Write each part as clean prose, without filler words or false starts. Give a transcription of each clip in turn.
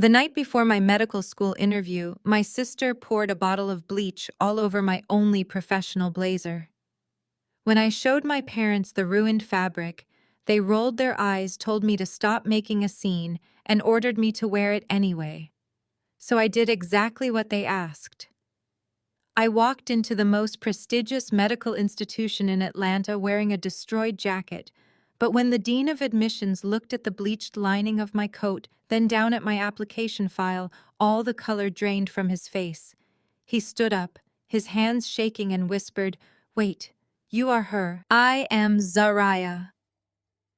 The night before my medical school interview, my sister poured a bottle of bleach all over my only professional blazer. When I showed my parents the ruined fabric, they rolled their eyes, told me to stop making a scene, and ordered me to wear it anyway. So I did exactly what they asked. I walked into the most prestigious medical institution in Atlanta wearing a destroyed jacket, but when the dean of admissions looked at the bleached lining of my coat, then down at my application file, all the color drained from his face. He stood up, his hands shaking, and whispered, "Wait, you are her. I am Zariah,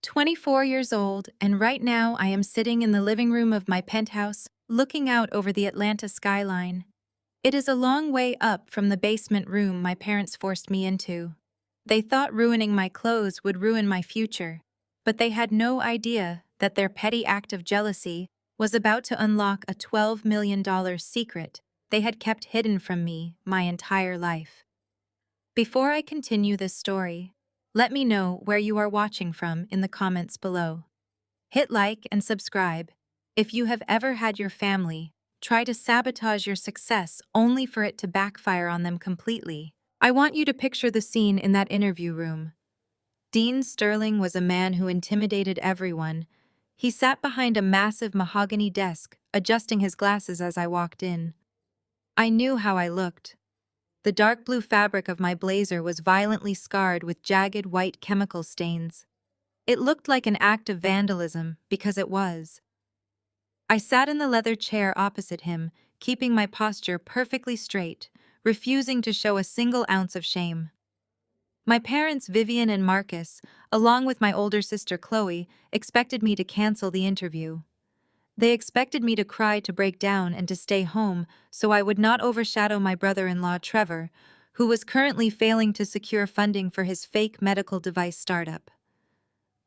24 years old, and right now I am sitting in the living room of my penthouse, looking out over the Atlanta skyline. It is a long way up from the basement room my parents forced me into. They thought ruining my clothes would ruin my future, but they had no idea that their petty act of jealousy was about to unlock a $12 million secret they had kept hidden from me my entire life. Before I continue this story, let me know where you are watching from in the comments below. Hit like and subscribe if you have ever had your family try to sabotage your success only for it to backfire on them completely. I want you to picture the scene in that interview room. Dean Sterling was a man who intimidated everyone. He sat behind a massive mahogany desk, adjusting his glasses as I walked in. I knew how I looked. The dark blue fabric of my blazer was violently scarred with jagged white chemical stains. It looked like an act of vandalism because it was. I sat in the leather chair opposite him, keeping my posture perfectly straight, refusing to show a single ounce of shame. My parents, Vivian and Marcus, along with my older sister Chloe, expected me to cancel the interview. They expected me to cry, to break down, and to stay home so I would not overshadow my brother-in-law Trevor, who was currently failing to secure funding for his fake medical device startup.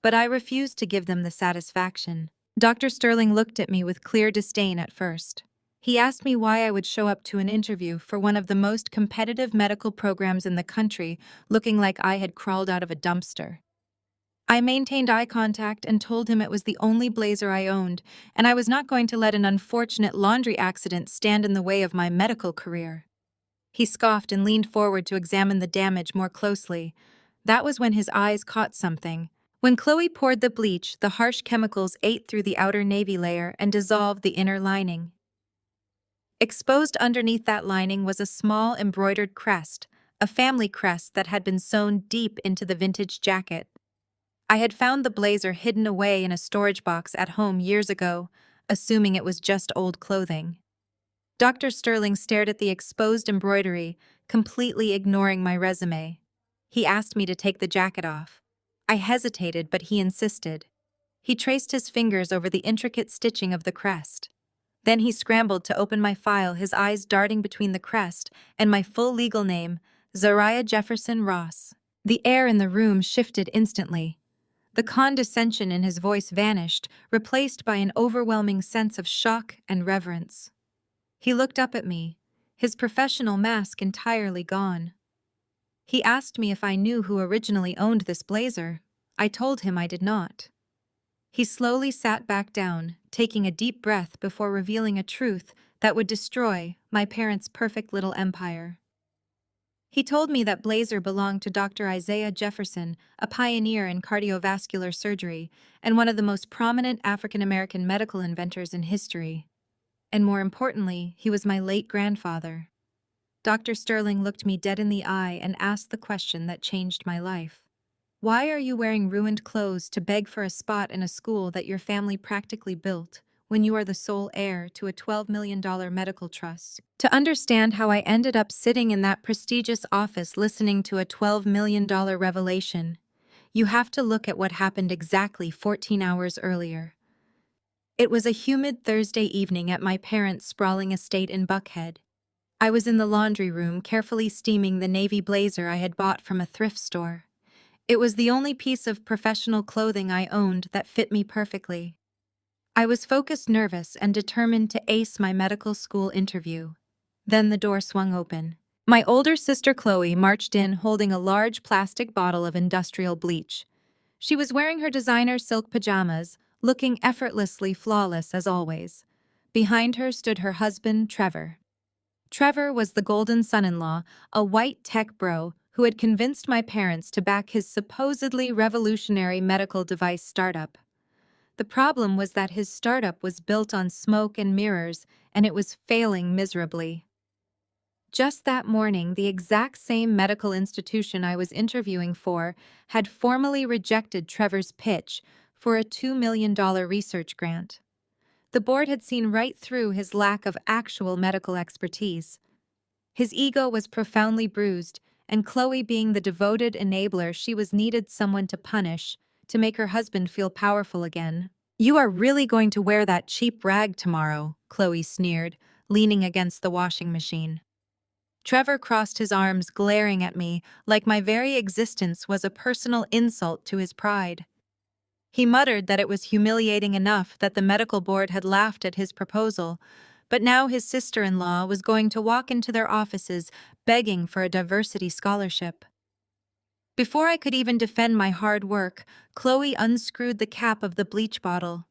But I refused to give them the satisfaction. Dr. Sterling looked at me with clear disdain at first. He asked me why I would show up to an interview for one of the most competitive medical programs in the country looking like I had crawled out of a dumpster. I maintained eye contact and told him it was the only blazer I owned, and I was not going to let an unfortunate laundry accident stand in the way of my medical career. He scoffed and leaned forward to examine the damage more closely. That was when his eyes caught something. When Chloe poured the bleach, the harsh chemicals ate through the outer navy layer and dissolved the inner lining. Exposed underneath that lining was a small embroidered crest, a family crest that had been sewn deep into the vintage jacket. I had found the blazer hidden away in a storage box at home years ago, assuming it was just old clothing. Dr. Sterling stared at the exposed embroidery, completely ignoring my resume. He asked me to take the jacket off. I hesitated, but he insisted. He traced his fingers over the intricate stitching of the crest. Then he scrambled to open my file, his eyes darting between the crest and my full legal name, Zariah Jefferson Ross. The air in the room shifted instantly. The condescension in his voice vanished, replaced by an overwhelming sense of shock and reverence. He looked up at me, his professional mask entirely gone. He asked me if I knew who originally owned this blazer. I told him I did not. He slowly sat back down, taking a deep breath before revealing a truth that would destroy my parents' perfect little empire. He told me that blazer belonged to Dr. Isaiah Jefferson, a pioneer in cardiovascular surgery and one of the most prominent African-American medical inventors in history. And more importantly, he was my late grandfather. Dr. Sterling looked me dead in the eye and asked the question that changed my life. Why are you wearing ruined clothes to beg for a spot in a school that your family practically built when you are the sole heir to a $12 million medical trust? To understand how I ended up sitting in that prestigious office listening to a $12 million revelation, you have to look at what happened exactly 14 hours earlier. It was a humid Thursday evening at my parents' sprawling estate in Buckhead. I was in the laundry room carefully steaming the navy blazer I had bought from a thrift store. It was the only piece of professional clothing I owned that fit me perfectly. I was focused, nervous, and determined to ace my medical school interview. Then the door swung open. My older sister Chloe marched in holding a large plastic bottle of industrial bleach. She was wearing her designer silk pajamas, looking effortlessly flawless as always. Behind her stood her husband, Trevor. Trevor was the golden son-in-law, a white tech bro who had convinced my parents to back his supposedly revolutionary medical device startup. The problem was that his startup was built on smoke and mirrors, and it was failing miserably. Just that morning, the exact same medical institution I was interviewing for had formally rejected Trevor's pitch for a $2 million research grant. The board had seen right through his lack of actual medical expertise. His ego was profoundly bruised, and Chloe, being the devoted enabler she was, needed someone to punish, to make her husband feel powerful again. "You are really going to wear that cheap rag tomorrow," Chloe sneered, leaning against the washing machine. Trevor crossed his arms, glaring at me like my very existence was a personal insult to his pride. He muttered that it was humiliating enough that the medical board had laughed at his proposal, but now his sister-in-law was going to walk into their offices begging for a diversity scholarship. Before I could even defend my hard work, Chloe unscrewed the cap of the bleach bottle.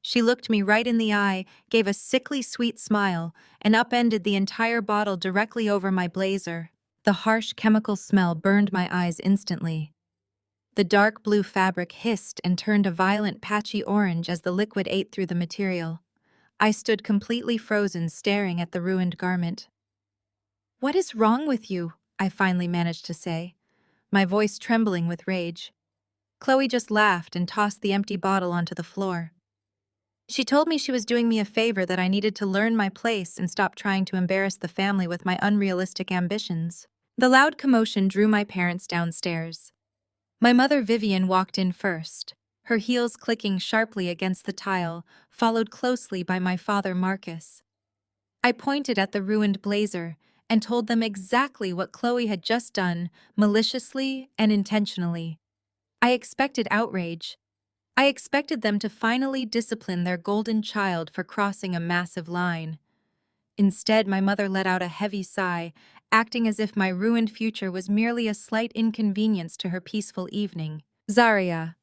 She looked me right in the eye, gave a sickly sweet smile, and upended the entire bottle directly over my blazer. The harsh chemical smell burned my eyes instantly. The dark blue fabric hissed and turned a violent patchy orange as the liquid ate through the material. I stood completely frozen, staring at the ruined garment. "What is wrong with you?" I finally managed to say, my voice trembling with rage. Chloe just laughed and tossed the empty bottle onto the floor. She told me she was doing me a favor, that I needed to learn my place and stop trying to embarrass the family with my unrealistic ambitions. The loud commotion drew my parents downstairs. My mother Vivian walked in first, her heels clicking sharply against the tile, followed closely by my father Marcus. I pointed at the ruined blazer and told them exactly what Chloe had just done, maliciously and intentionally. I expected outrage. I expected them to finally discipline their golden child for crossing a massive line. Instead, my mother let out a heavy sigh, acting as if my ruined future was merely a slight inconvenience to her peaceful evening. "Zaria,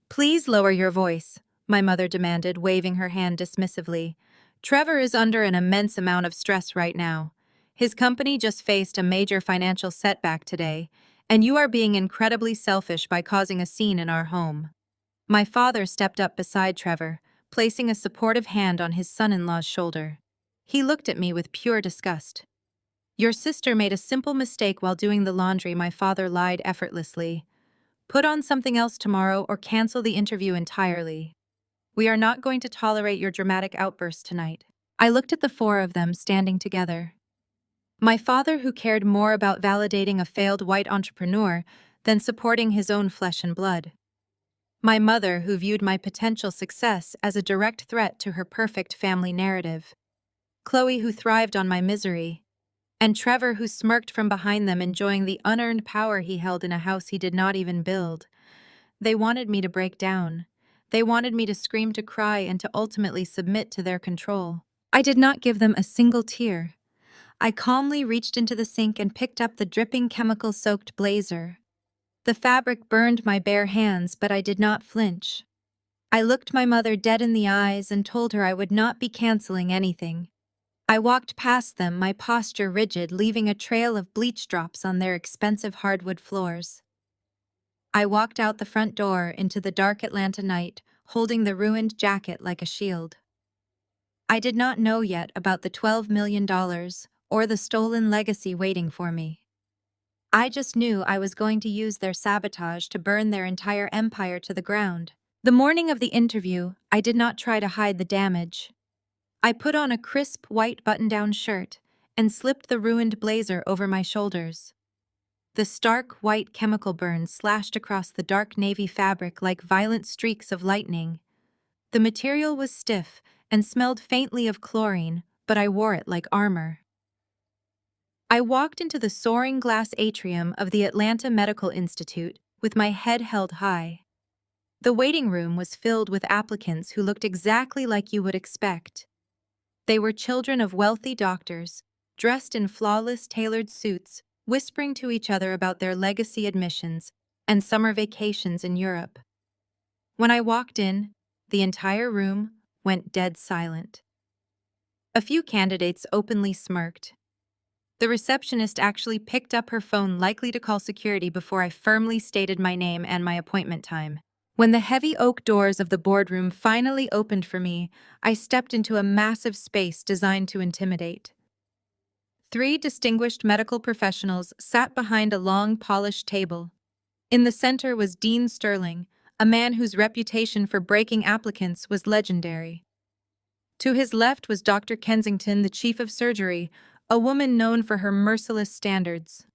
please lower your voice," my mother demanded, waving her hand dismissively. "Trevor is under an immense amount of stress right now. His company just faced a major financial setback today, and you are being incredibly selfish by causing a scene in our home." My father stepped up beside Trevor, placing a supportive hand on his son-in-law's shoulder. He looked at me with pure disgust. "Your sister made a simple mistake while doing the laundry," my father lied effortlessly. "Put on something else tomorrow or cancel the interview entirely. We are not going to tolerate your dramatic outbursts tonight." I looked at the four of them standing together. My father, who cared more about validating a failed white entrepreneur than supporting his own flesh and blood. My mother, who viewed my potential success as a direct threat to her perfect family narrative. Chloe, who thrived on my misery. And Trevor, who smirked from behind them, enjoying the unearned power he held in a house he did not even build. They wanted me to break down. They wanted me to scream, to cry, and to ultimately submit to their control. I did not give them a single tear. I calmly reached into the sink and picked up the dripping chemical-soaked blazer. The fabric burned my bare hands, but I did not flinch. I looked my mother dead in the eyes and told her I would not be canceling anything. I walked past them, my posture rigid, leaving a trail of bleach drops on their expensive hardwood floors. I walked out the front door into the dark Atlanta night, holding the ruined jacket like a shield. I did not know yet about the $12 million or the stolen legacy waiting for me. I just knew I was going to use their sabotage to burn their entire empire to the ground. The morning of the interview, I did not try to hide the damage. I put on a crisp white button-down shirt and slipped the ruined blazer over my shoulders. The stark white chemical burns slashed across the dark navy fabric like violent streaks of lightning. The material was stiff and smelled faintly of chlorine, but I wore it like armor. I walked into the soaring glass atrium of the Atlanta Medical Institute with my head held high. The waiting room was filled with applicants who looked exactly like you would expect. They were children of wealthy doctors, dressed in flawless tailored suits, whispering to each other about their legacy admissions and summer vacations in Europe. When I walked in, the entire room went dead silent. A few candidates openly smirked. The receptionist actually picked up her phone, likely to call security, before I firmly stated my name and my appointment time. When the heavy oak doors of the boardroom finally opened for me, I stepped into a massive space designed to intimidate. Three distinguished medical professionals sat behind a long, polished table. In the center was Dean Sterling, a man whose reputation for breaking applicants was legendary. To his left was Dr. Kensington, the chief of surgery, a woman known for her merciless standards.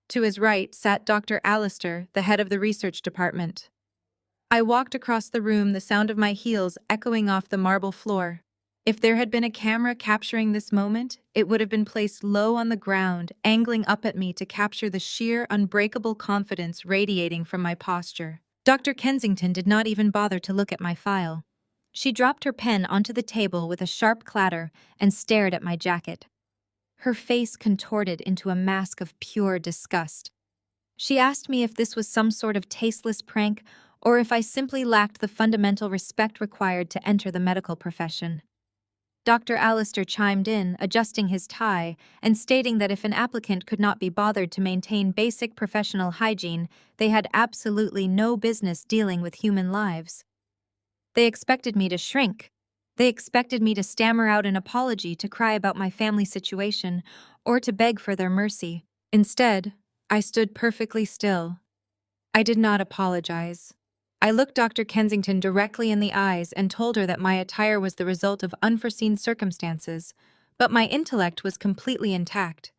To his right sat Dr. Allister, the head of the research department. I walked across the room, the sound of my heels echoing off the marble floor. If there had been a camera capturing this moment, it would have been placed low on the ground, angling up at me to capture the sheer, unbreakable confidence radiating from my posture. Dr. Kensington did not even bother to look at my file. She dropped her pen onto the table with a sharp clatter and stared at my jacket. Her face contorted into a mask of pure disgust. She asked me if this was some sort of tasteless prank or if I simply lacked the fundamental respect required to enter the medical profession. Dr. Allister chimed in, adjusting his tie and stating that if an applicant could not be bothered to maintain basic professional hygiene, they had absolutely no business dealing with human lives. They expected me to shrink. They expected me to stammer out an apology, to cry about my family situation, or to beg for their mercy. Instead, I stood perfectly still. I did not apologize. I looked Dr. Kensington directly in the eyes and told her that my attire was the result of unforeseen circumstances, but my intellect was completely intact.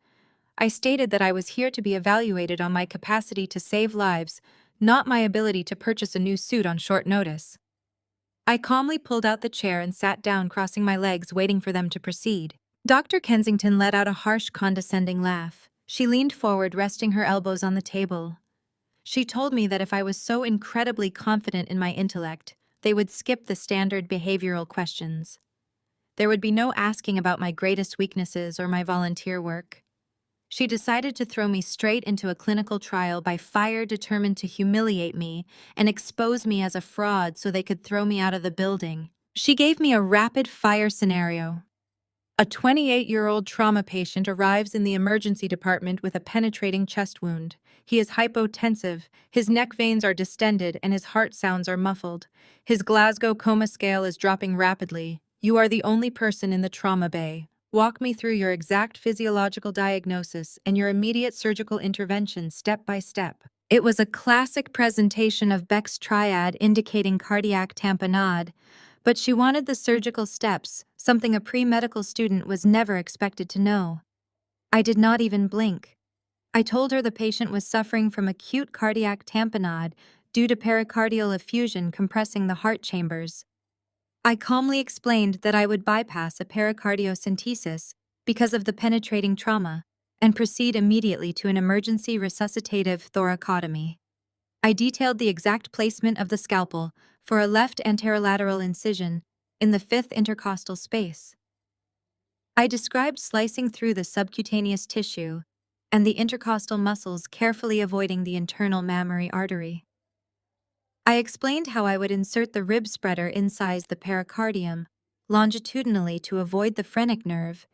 I stated that I was here to be evaluated on my capacity to save lives, not my ability to purchase a new suit on short notice. I calmly pulled out the chair and sat down, crossing my legs, waiting for them to proceed. Dr. Kensington let out a harsh, condescending laugh. She leaned forward, resting her elbows on the table. She told me that if I was so incredibly confident in my intellect, they would skip the standard behavioral questions. There would be no asking about my greatest weaknesses or my volunteer work. She decided to throw me straight into a clinical trial by fire, determined to humiliate me and expose me as a fraud so they could throw me out of the building. She gave me a rapid-fire scenario. A 28-year-old trauma patient arrives in the emergency department with a penetrating chest wound. He is hypotensive, his neck veins are distended, and his heart sounds are muffled. His Glasgow coma scale is dropping rapidly. You are the only person in the trauma bay. Walk me through your exact physiological diagnosis and your immediate surgical intervention step by step. It was a classic presentation of Beck's triad indicating cardiac tamponade, but she wanted the surgical steps, something a pre-medical student was never expected to know. I did not even blink. I told her the patient was suffering from acute cardiac tamponade due to pericardial effusion compressing the heart chambers. I calmly explained that I would bypass a pericardiocentesis because of the penetrating trauma and proceed immediately to an emergency resuscitative thoracotomy. I detailed the exact placement of the scalpel for a left anterolateral incision in the fifth intercostal space. I described slicing through the subcutaneous tissue and the intercostal muscles, carefully avoiding the internal mammary artery. I explained how I would insert the rib spreader inside the pericardium, longitudinally to avoid the phrenic nerve,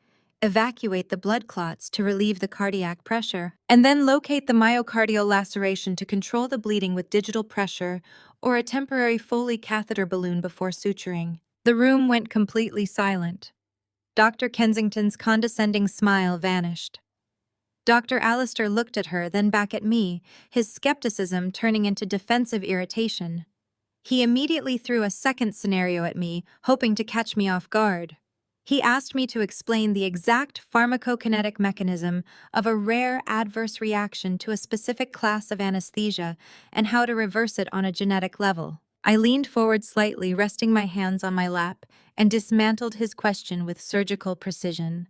evacuate the blood clots to relieve the cardiac pressure, and then locate the myocardial laceration to control the bleeding with digital pressure or a temporary Foley catheter balloon before suturing. The room went completely silent. Dr. Kensington's condescending smile vanished. Dr. Allister looked at her, then back at me, his skepticism turning into defensive irritation. He immediately threw a second scenario at me, hoping to catch me off guard. He asked me to explain the exact pharmacokinetic mechanism of a rare adverse reaction to a specific class of anesthesia and how to reverse it on a genetic level. I leaned forward slightly, resting my hands on my lap, and dismantled his question with surgical precision.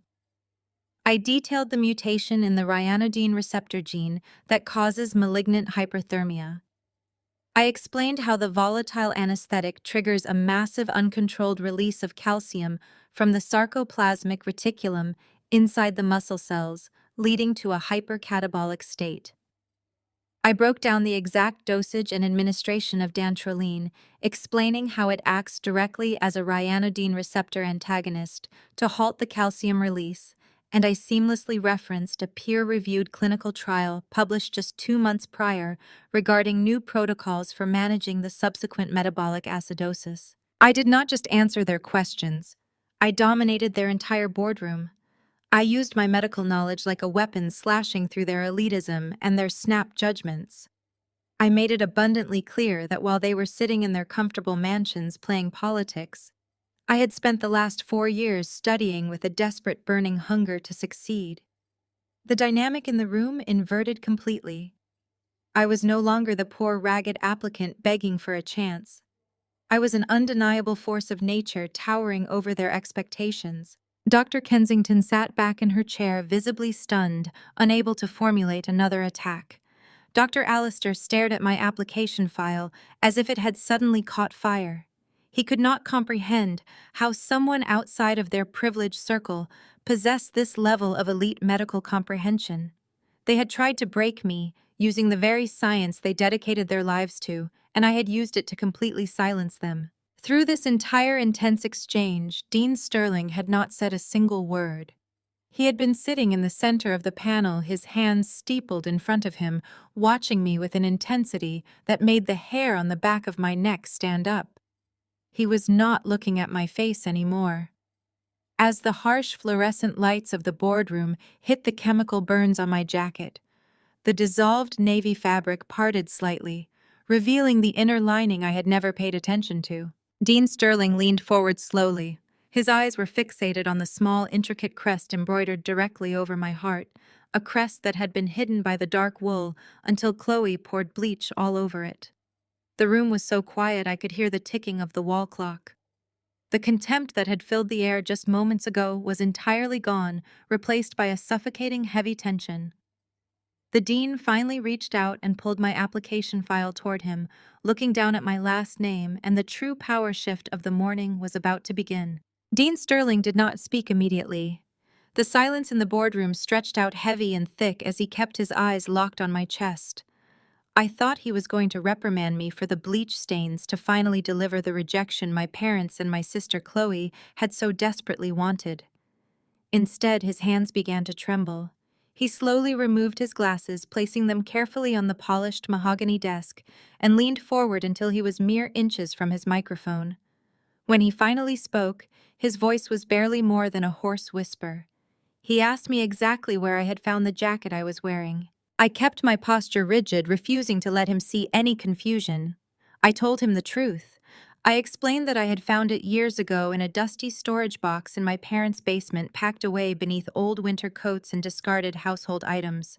I detailed the mutation in the ryanodine receptor gene that causes malignant hyperthermia. I explained how the volatile anesthetic triggers a massive uncontrolled release of calcium from the sarcoplasmic reticulum inside the muscle cells, leading to a hypercatabolic state. I broke down the exact dosage and administration of dantrolene, explaining how it acts directly as a ryanodine receptor antagonist to halt the calcium release, and I seamlessly referenced a peer-reviewed clinical trial published just 2 months prior regarding new protocols for managing the subsequent metabolic acidosis. I did not just answer their questions. I dominated their entire boardroom. I used my medical knowledge like a weapon slashing through their elitism and their snap judgments. I made it abundantly clear that while they were sitting in their comfortable mansions playing politics, I had spent the last 4 years studying with a desperate burning hunger to succeed. The dynamic in the room inverted completely. I was no longer the poor ragged applicant begging for a chance. I was an undeniable force of nature towering over their expectations. Dr. Kensington sat back in her chair, visibly stunned, unable to formulate another attack. Dr. Allister stared at my application file as if it had suddenly caught fire. He could not comprehend how someone outside of their privileged circle possessed this level of elite medical comprehension. They had tried to break me, using the very science they dedicated their lives to, and I had used it to completely silence them. Through this entire intense exchange, Dean Sterling had not said a single word. He had been sitting in the center of the panel, his hands steepled in front of him, watching me with an intensity that made the hair on the back of my neck stand up. He was not looking at my face anymore. As the harsh fluorescent lights of the boardroom hit the chemical burns on my jacket, the dissolved navy fabric parted slightly, revealing the inner lining I had never paid attention to. Dean Sterling leaned forward slowly. His eyes were fixated on the small, intricate crest embroidered directly over my heart, a crest that had been hidden by the dark wool until Chloe poured bleach all over it. The room was so quiet I could hear the ticking of the wall clock. The contempt that had filled the air just moments ago was entirely gone, replaced by a suffocating heavy tension. The dean finally reached out and pulled my application file toward him, looking down at my last name, and the true power shift of the morning was about to begin. Dean Sterling did not speak immediately. The silence in the boardroom stretched out heavy and thick as he kept his eyes locked on my chest. I thought he was going to reprimand me for the bleach stains to finally deliver the rejection my parents and my sister Chloe had so desperately wanted. Instead, his hands began to tremble. He slowly removed his glasses, placing them carefully on the polished mahogany desk, and leaned forward until he was mere inches from his microphone. When he finally spoke, his voice was barely more than a hoarse whisper. He asked me exactly where I had found the jacket I was wearing. I kept my posture rigid, refusing to let him see any confusion. I told him the truth. I explained that I had found it years ago in a dusty storage box in my parents' basement, packed away beneath old winter coats and discarded household items.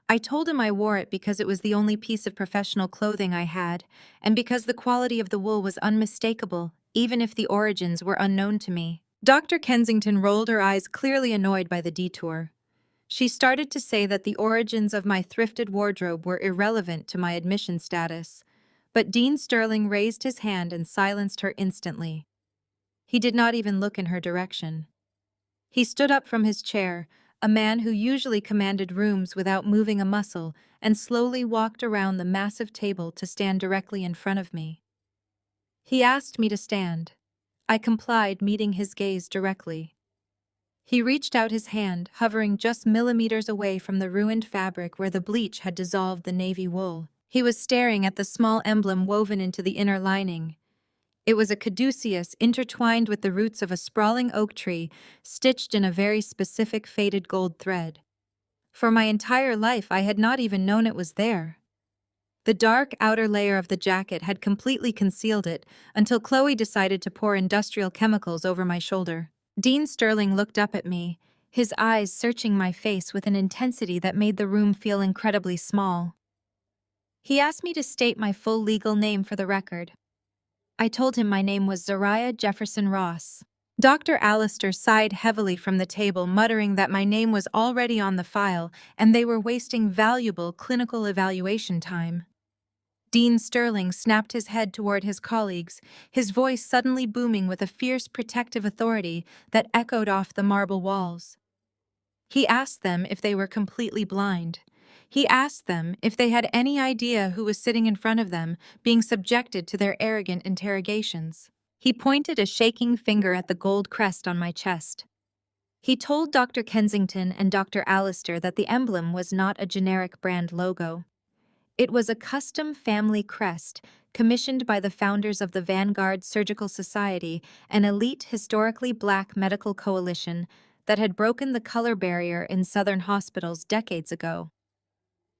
I told him I wore it because it was the only piece of professional clothing I had, and because the quality of the wool was unmistakable, even if the origins were unknown to me. Dr. Kensington rolled her eyes, clearly annoyed by the detour. She started to say that the origins of my thrifted wardrobe were irrelevant to my admission status, but Dean Sterling raised his hand and silenced her instantly. He did not even look in her direction. He stood up from his chair, a man who usually commanded rooms without moving a muscle, and slowly walked around the massive table to stand directly in front of me. He asked me to stand. I complied, meeting his gaze directly. He reached out his hand, hovering just millimeters away from the ruined fabric where the bleach had dissolved the navy wool. He was staring at the small emblem woven into the inner lining. It was a caduceus intertwined with the roots of a sprawling oak tree, stitched in a very specific faded gold thread. For my entire life, I had not even known it was there. The dark outer layer of the jacket had completely concealed it until Chloe decided to pour industrial chemicals over my shoulder. Dean Sterling looked up at me, his eyes searching my face with an intensity that made the room feel incredibly small. He asked me to state my full legal name for the record. I told him my name was Zariah Jefferson Ross. Dr. Allister sighed heavily from the table, muttering that my name was already on the file and they were wasting valuable clinical evaluation time. Dean Sterling snapped his head toward his colleagues, his voice suddenly booming with a fierce protective authority that echoed off the marble walls. He asked them if they were completely blind. He asked them if they had any idea who was sitting in front of them, being subjected to their arrogant interrogations. He pointed a shaking finger at the gold crest on my chest. He told Dr. Kensington and Dr. Allister that the emblem was not a generic brand logo. It was a custom family crest commissioned by the founders of the Vanguard Surgical Society, an elite historically black medical coalition that had broken the color barrier in Southern hospitals decades ago.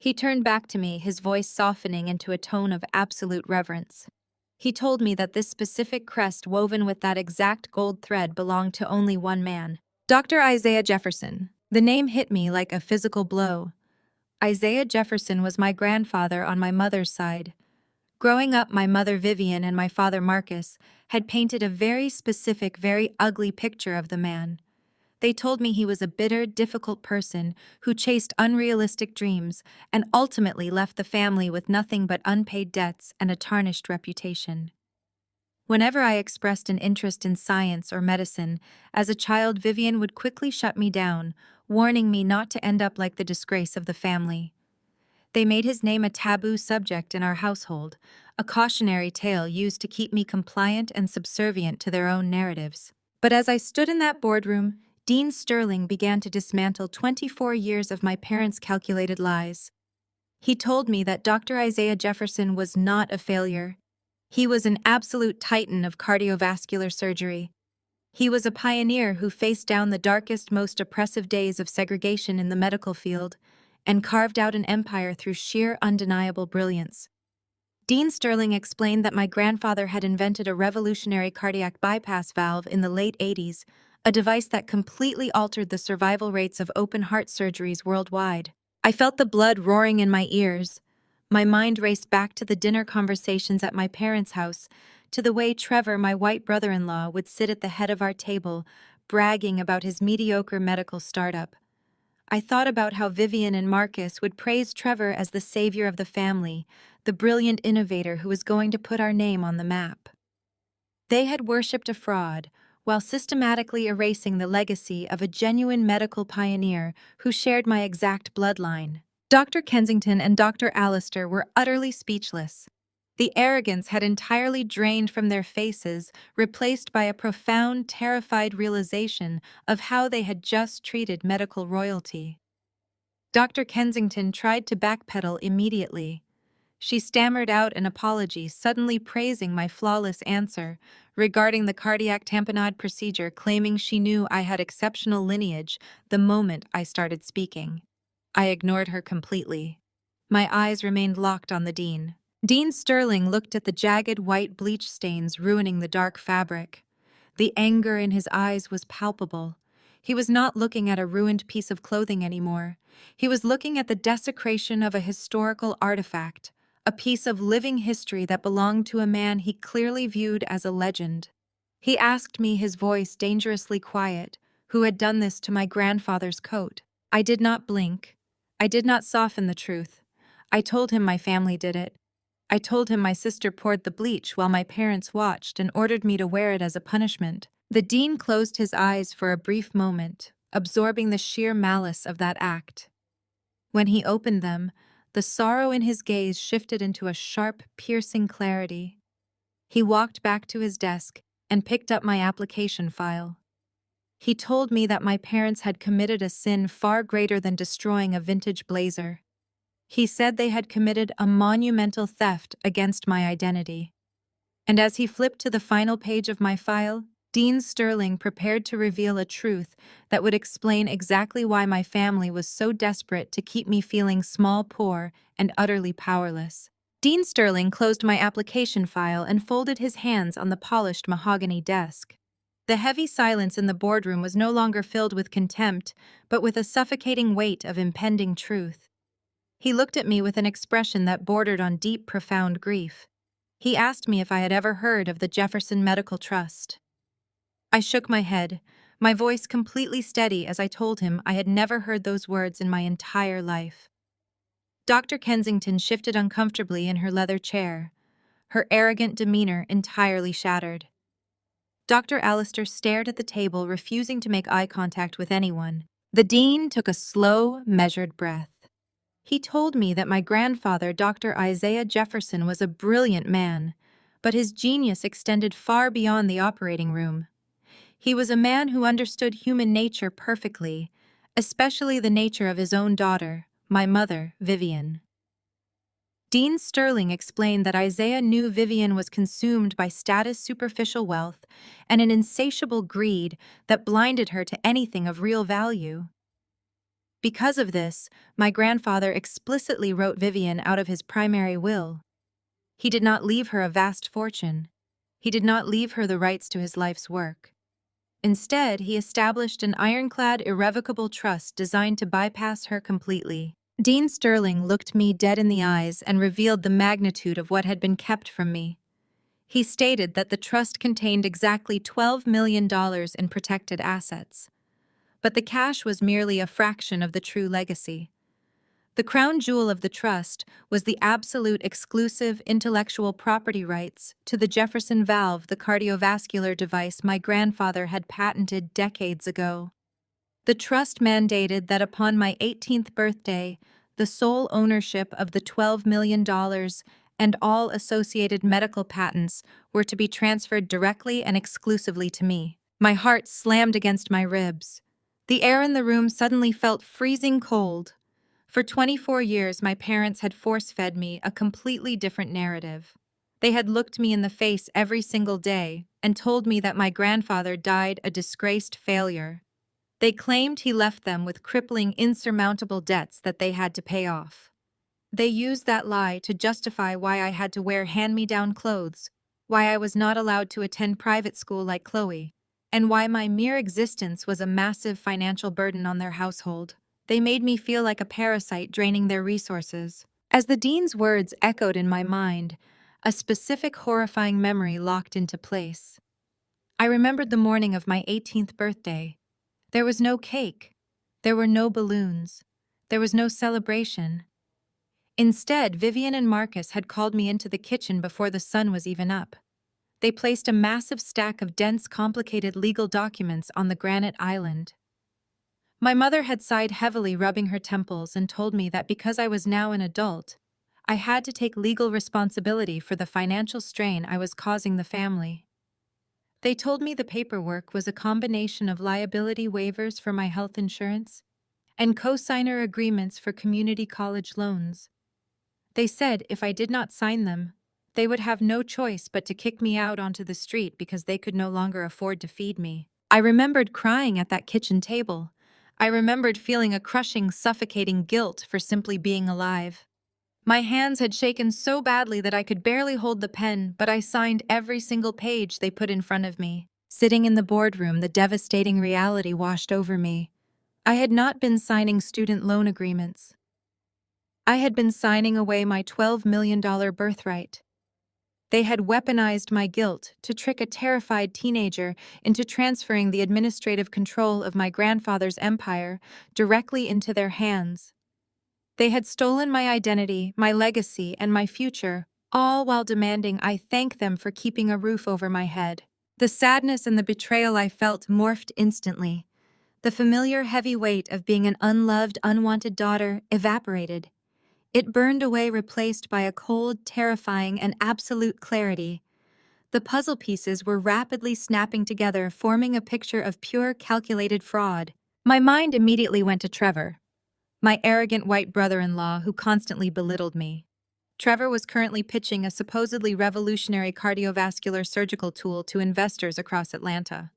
He turned back to me, his voice softening into a tone of absolute reverence. He told me that this specific crest woven with that exact gold thread belonged to only one man, Dr. Isaiah Jefferson. The name hit me like a physical blow. Isaiah Jefferson was my grandfather on my mother's side. Growing up, my mother Vivian and my father Marcus had painted a very specific, very ugly picture of the man. They told me he was a bitter, difficult person who chased unrealistic dreams and ultimately left the family with nothing but unpaid debts and a tarnished reputation. Whenever I expressed an interest in science or medicine, as a child Vivian would quickly shut me down, warning me not to end up like the disgrace of the family. They made his name a taboo subject in our household, a cautionary tale used to keep me compliant and subservient to their own narratives. But as I stood in that boardroom, Dean Sterling began to dismantle 24 years of my parents' calculated lies. He told me that Dr. Isaiah Jefferson was not a failure. He was an absolute titan of cardiovascular surgery. He was a pioneer who faced down the darkest, most oppressive days of segregation in the medical field and carved out an empire through sheer, undeniable brilliance. Dean Sterling explained that my grandfather had invented a revolutionary cardiac bypass valve in the late 80s, a device that completely altered the survival rates of open-heart surgeries worldwide. I felt the blood roaring in my ears. My mind raced back to the dinner conversations at my parents' house, to the way Trevor, my white brother-in-law, would sit at the head of our table, bragging about his mediocre medical startup. I thought about how Vivian and Marcus would praise Trevor as the savior of the family, the brilliant innovator who was going to put our name on the map. They had worshipped a fraud, while systematically erasing the legacy of a genuine medical pioneer who shared my exact bloodline. Dr. Kensington and Dr. Allister were utterly speechless. The arrogance had entirely drained from their faces, replaced by a profound, terrified realization of how they had just treated medical royalty. Dr. Kensington tried to backpedal immediately. She stammered out an apology, suddenly praising my flawless answer regarding the cardiac tamponade procedure, claiming she knew I had exceptional lineage the moment I started speaking. I ignored her completely. My eyes remained locked on the dean. Dean Sterling looked at the jagged white bleach stains ruining the dark fabric. The anger in his eyes was palpable. He was not looking at a ruined piece of clothing anymore. He was looking at the desecration of a historical artifact, a piece of living history that belonged to a man he clearly viewed as a legend. He asked me, his voice dangerously quiet, who had done this to my grandfather's coat. I did not blink. I did not soften the truth. I told him my family did it. I told him my sister poured the bleach while my parents watched and ordered me to wear it as a punishment. The dean closed his eyes for a brief moment, absorbing the sheer malice of that act. When he opened them, the sorrow in his gaze shifted into a sharp, piercing clarity. He walked back to his desk and picked up my application file. He told me that my parents had committed a sin far greater than destroying a vintage blazer. He said they had committed a monumental theft against my identity. And as he flipped to the final page of my file, Dean Sterling prepared to reveal a truth that would explain exactly why my family was so desperate to keep me feeling small, poor, and utterly powerless. Dean Sterling closed my application file and folded his hands on the polished mahogany desk. The heavy silence in the boardroom was no longer filled with contempt, but with a suffocating weight of impending truth. He looked at me with an expression that bordered on deep, profound grief. He asked me if I had ever heard of the Jefferson Medical Trust. I shook my head, my voice completely steady as I told him I had never heard those words in my entire life. Dr. Kensington shifted uncomfortably in her leather chair, her arrogant demeanor entirely shattered. Dr. Allister stared at the table, refusing to make eye contact with anyone. The dean took a slow, measured breath. He told me that my grandfather, Dr. Isaiah Jefferson, was a brilliant man, but his genius extended far beyond the operating room. He was a man who understood human nature perfectly, especially the nature of his own daughter, my mother, Vivian. Dean Sterling explained that Isaiah knew Vivian was consumed by status, superficial wealth, and an insatiable greed that blinded her to anything of real value. Because of this, my grandfather explicitly wrote Vivian out of his primary will. He did not leave her a vast fortune. He did not leave her the rights to his life's work. Instead, he established an ironclad, irrevocable trust designed to bypass her completely. Dean Sterling looked me dead in the eyes and revealed the magnitude of what had been kept from me. He stated that the trust contained exactly $12 million in protected assets. But the cash was merely a fraction of the true legacy. The crown jewel of the trust was the absolute exclusive intellectual property rights to the Jefferson valve, the cardiovascular device my grandfather had patented decades ago. The trust mandated that upon my 18th birthday, the sole ownership of the $12 million and all associated medical patents were to be transferred directly and exclusively to me. My heart slammed against my ribs. The air in the room suddenly felt freezing cold. For 24 years, my parents had force-fed me a completely different narrative. They had looked me in the face every single day and told me that my grandfather died a disgraced failure. They claimed he left them with crippling, insurmountable debts that they had to pay off. They used that lie to justify why I had to wear hand-me-down clothes, why I was not allowed to attend private school like Chloe, and why my mere existence was a massive financial burden on their household. They made me feel like a parasite draining their resources. As the dean's words echoed in my mind, a specific horrifying memory locked into place. I remembered the morning of my 18th birthday. There was no cake. There were no balloons. There was no celebration. Instead, Vivian and Marcus had called me into the kitchen before the sun was even up. They placed a massive stack of dense, complicated legal documents on the granite island. My mother had sighed heavily, rubbing her temples, and told me that because I was now an adult, I had to take legal responsibility for the financial strain I was causing the family. They told me the paperwork was a combination of liability waivers for my health insurance and co-signer agreements for community college loans. They said if I did not sign them, they would have no choice but to kick me out onto the street because they could no longer afford to feed me. I remembered crying at that kitchen table. I remembered feeling a crushing, suffocating guilt for simply being alive. My hands had shaken so badly that I could barely hold the pen, but I signed every single page they put in front of me. Sitting in the boardroom, the devastating reality washed over me. I had not been signing student loan agreements. I had been signing away my $12 million birthright. They had weaponized my guilt to trick a terrified teenager into transferring the administrative control of my grandfather's empire directly into their hands. They had stolen my identity, my legacy, and my future, all while demanding I thank them for keeping a roof over my head. The sadness and the betrayal I felt morphed instantly. The familiar heavy weight of being an unloved, unwanted daughter evaporated. It burned away, replaced by a cold, terrifying, and absolute clarity. The puzzle pieces were rapidly snapping together, forming a picture of pure, calculated fraud. My mind immediately went to Trevor, my arrogant white brother-in-law who constantly belittled me. Trevor was currently pitching a supposedly revolutionary cardiovascular surgical tool to investors across Atlanta.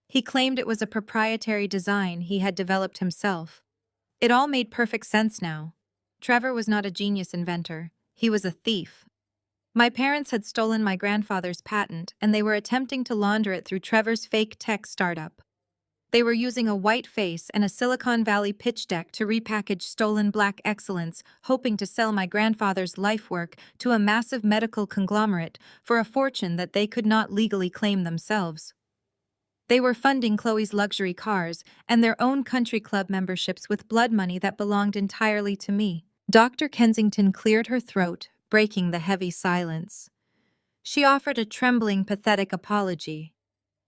He claimed it was a proprietary design he had developed himself. It all made perfect sense now. Trevor was not a genius inventor. He was a thief. My parents had stolen my grandfather's patent, and they were attempting to launder it through Trevor's fake tech startup. They were using a white face and a Silicon Valley pitch deck to repackage stolen black excellence, hoping to sell my grandfather's life work to a massive medical conglomerate for a fortune that they could not legally claim themselves. They were funding Chloe's luxury cars and their own country club memberships with blood money that belonged entirely to me. Dr. Kensington cleared her throat, breaking the heavy silence. She offered a trembling, pathetic apology.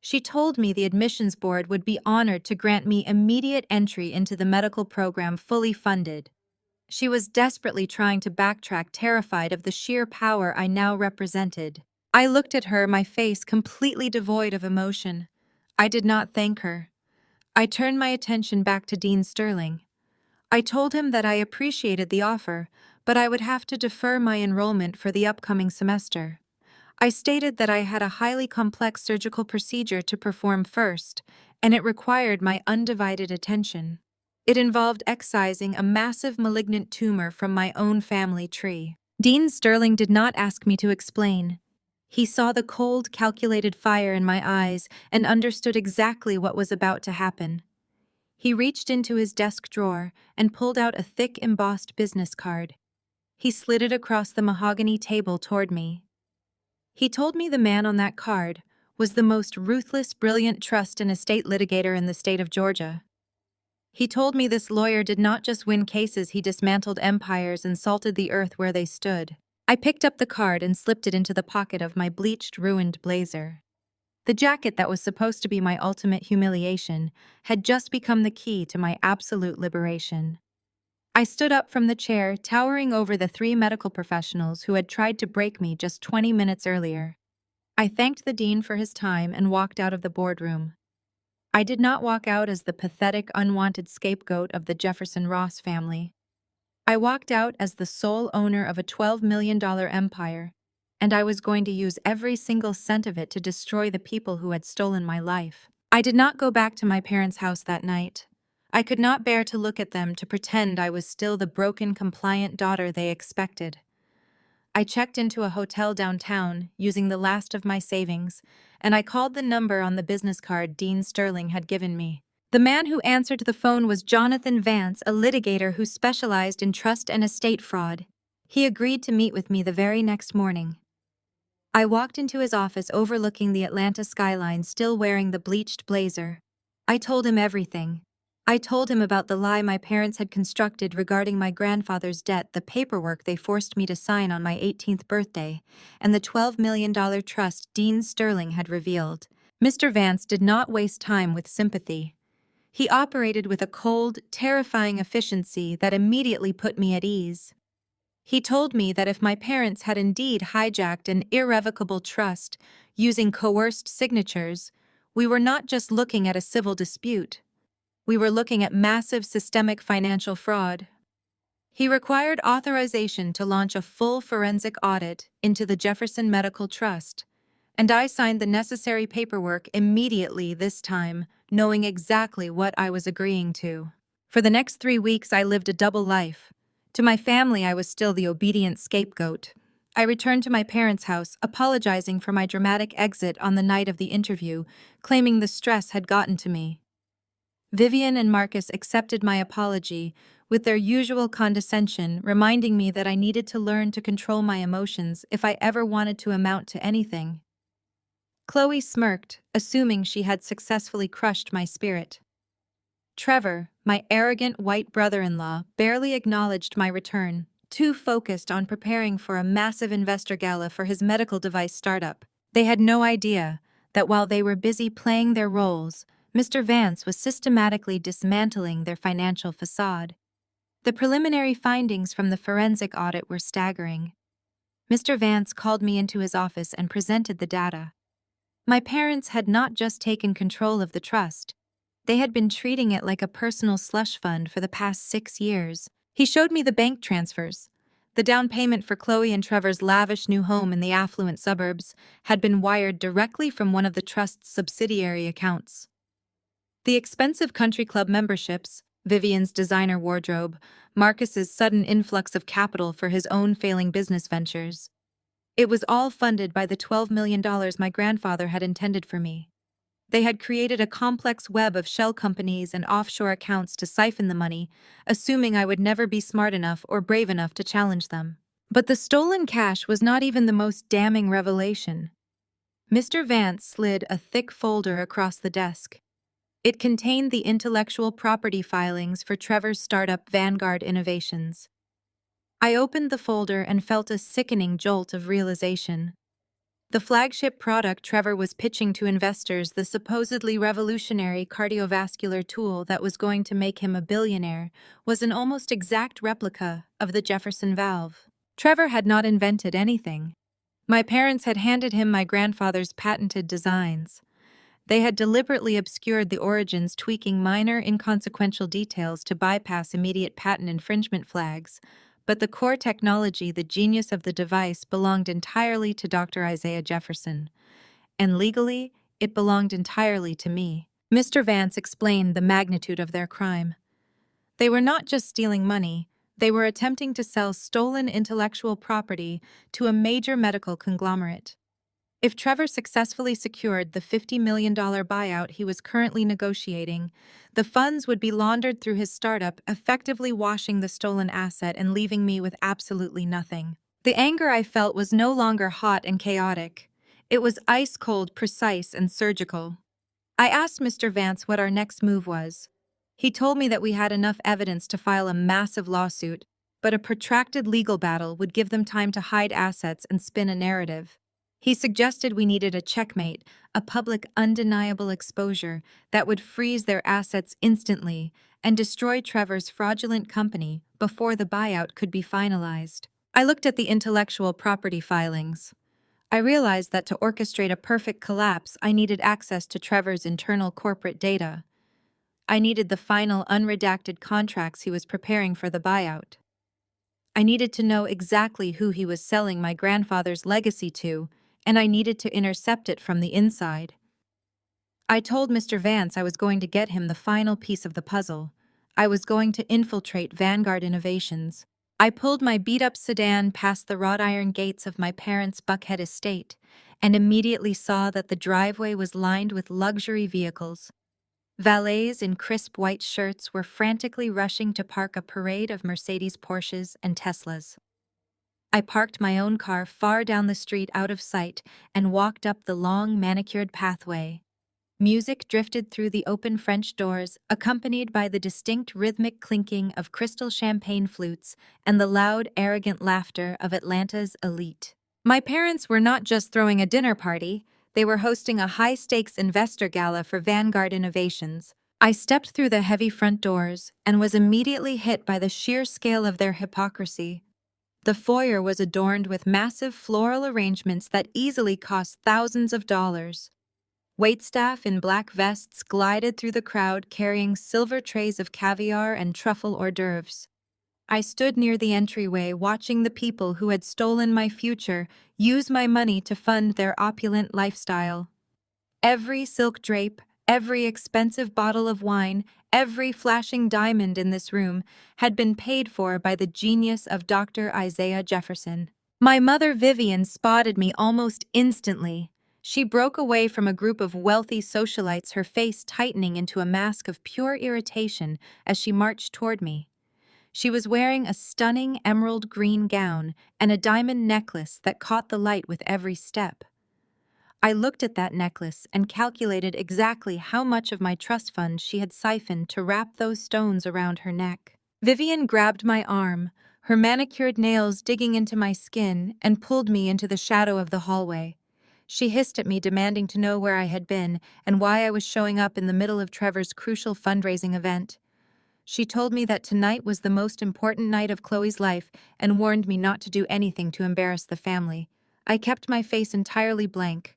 She told me the admissions board would be honored to grant me immediate entry into the medical program fully funded. She was desperately trying to backtrack, terrified of the sheer power I now represented. I looked at her, my face completely devoid of emotion. I did not thank her. I turned my attention back to Dean Sterling. I told him that I appreciated the offer, but I would have to defer my enrollment for the upcoming semester. I stated that I had a highly complex surgical procedure to perform first, and it required my undivided attention. It involved excising a massive malignant tumor from my own family tree. Dean Sterling did not ask me to explain. He saw the cold, calculated fire in my eyes and understood exactly what was about to happen. He reached into his desk drawer and pulled out a thick, embossed business card. He slid it across the mahogany table toward me. He told me the man on that card was the most ruthless, brilliant trust and estate litigator in the state of Georgia. He told me this lawyer did not just win cases, he dismantled empires and salted the earth where they stood. I picked up the card and slipped it into the pocket of my bleached, ruined blazer. The jacket that was supposed to be my ultimate humiliation had just become the key to my absolute liberation. I stood up from the chair, towering over the 3 medical professionals who had tried to break me just 20 minutes earlier. I thanked the dean for his time and walked out of the boardroom. I did not walk out as the pathetic, unwanted scapegoat of the Jefferson Ross family. I walked out as the sole owner of a $12 million empire, and I was going to use every single cent of it to destroy the people who had stolen my life. I did not go back to my parents' house that night. I could not bear to look at them, to pretend I was still the broken, compliant daughter they expected. I checked into a hotel downtown, using the last of my savings, and I called the number on the business card Dean Sterling had given me. The man who answered the phone was Jonathan Vance, a litigator who specialized in trust and estate fraud. He agreed to meet with me the very next morning. I walked into his office overlooking the Atlanta skyline, still wearing the bleached blazer. I told him everything. I told him about the lie my parents had constructed regarding my grandfather's debt, the paperwork they forced me to sign on my 18th birthday, and the $12 million trust Dean Sterling had revealed. Mr. Vance did not waste time with sympathy. He operated with a cold, terrifying efficiency that immediately put me at ease. He told me that if my parents had indeed hijacked an irrevocable trust using coerced signatures, we were not just looking at a civil dispute. We were looking at massive systemic financial fraud. He required authorization to launch a full forensic audit into the Jefferson Medical Trust, and I signed the necessary paperwork immediately this time, knowing exactly what I was agreeing to. For the next 3 weeks, I lived a double life. To my family, I was still the obedient scapegoat. I returned to my parents' house, apologizing for my dramatic exit on the night of the interview, claiming the stress had gotten to me. Vivian and Marcus accepted my apology with their usual condescension, reminding me that I needed to learn to control my emotions if I ever wanted to amount to anything. Chloe smirked, assuming she had successfully crushed my spirit. Trevor, my arrogant white brother-in-law, barely acknowledged my return, too focused on preparing for a massive investor gala for his medical device startup. They had no idea that while they were busy playing their roles, Mr. Vance was systematically dismantling their financial facade. The preliminary findings from the forensic audit were staggering. Mr. Vance called me into his office and presented the data. My parents had not just taken control of the trust, they had been treating it like a personal slush fund for the past 6 years. He showed me the bank transfers. The down payment for Chloe and Trevor's lavish new home in the affluent suburbs had been wired directly from one of the trust's subsidiary accounts. The expensive country club memberships, Vivian's designer wardrobe, Marcus's sudden influx of capital for his own failing business ventures. It was all funded by the $12 million my grandfather had intended for me. They had created a complex web of shell companies and offshore accounts to siphon the money, assuming I would never be smart enough or brave enough to challenge them. But the stolen cash was not even the most damning revelation. Mr. Vance slid a thick folder across the desk. It contained the intellectual property filings for Trevor's startup Vanguard Innovations. I opened the folder and felt a sickening jolt of realization. The flagship product Trevor was pitching to investors, the supposedly revolutionary cardiovascular tool that was going to make him a billionaire, was an almost exact replica of the Jefferson valve. Trevor had not invented anything. My parents had handed him my grandfather's patented designs. They had deliberately obscured the origins, tweaking minor, inconsequential details to bypass immediate patent infringement flags. But the core technology, the genius of the device, belonged entirely to Dr. Isaiah Jefferson. And legally, it belonged entirely to me. Mr. Vance explained the magnitude of their crime. They were not just stealing money, they were attempting to sell stolen intellectual property to a major medical conglomerate. If Trevor successfully secured the $50 million buyout he was currently negotiating, the funds would be laundered through his startup, effectively washing the stolen asset and leaving me with absolutely nothing. The anger I felt was no longer hot and chaotic. It was ice-cold, precise, and surgical. I asked Mr. Vance what our next move was. He told me that we had enough evidence to file a massive lawsuit, but a protracted legal battle would give them time to hide assets and spin a narrative. He suggested we needed a checkmate, a public undeniable exposure that would freeze their assets instantly and destroy Trevor's fraudulent company before the buyout could be finalized. I looked at the intellectual property filings. I realized that to orchestrate a perfect collapse, I needed access to Trevor's internal corporate data. I needed the final unredacted contracts he was preparing for the buyout. I needed to know exactly who he was selling my grandfather's legacy to, and I needed to intercept it from the inside. I told Mr. Vance I was going to get him the final piece of the puzzle. I was going to infiltrate Vanguard Innovations. I pulled my beat-up sedan past the wrought iron gates of my parents' Buckhead estate and immediately saw that the driveway was lined with luxury vehicles. Valets in crisp white shirts were frantically rushing to park a parade of Mercedes Porsches and Teslas. I parked my own car far down the street out of sight and walked up the long, manicured pathway. Music drifted through the open French doors, accompanied by the distinct rhythmic clinking of crystal champagne flutes and the loud, arrogant laughter of Atlanta's elite. My parents were not just throwing a dinner party, they were hosting a high-stakes investor gala for Vanguard Innovations. I stepped through the heavy front doors and was immediately hit by the sheer scale of their hypocrisy. The foyer was adorned with massive floral arrangements that easily cost thousands of dollars. Waitstaff in black vests glided through the crowd carrying silver trays of caviar and truffle hors d'oeuvres. I stood near the entryway watching the people who had stolen my future use my money to fund their opulent lifestyle. Every silk drape, every expensive bottle of wine, every flashing diamond in this room had been paid for by the genius of Dr. Isaiah Jefferson. My mother Vivian spotted me almost instantly. She broke away from a group of wealthy socialites, her face tightening into a mask of pure irritation as she marched toward me. She was wearing a stunning emerald green gown and a diamond necklace that caught the light with every step. I looked at that necklace and calculated exactly how much of my trust fund she had siphoned to wrap those stones around her neck. Vivian grabbed my arm, her manicured nails digging into my skin, and pulled me into the shadow of the hallway. She hissed at me, demanding to know where I had been and why I was showing up in the middle of Trevor's crucial fundraising event. She told me that tonight was the most important night of Chloe's life and warned me not to do anything to embarrass the family. I kept my face entirely blank.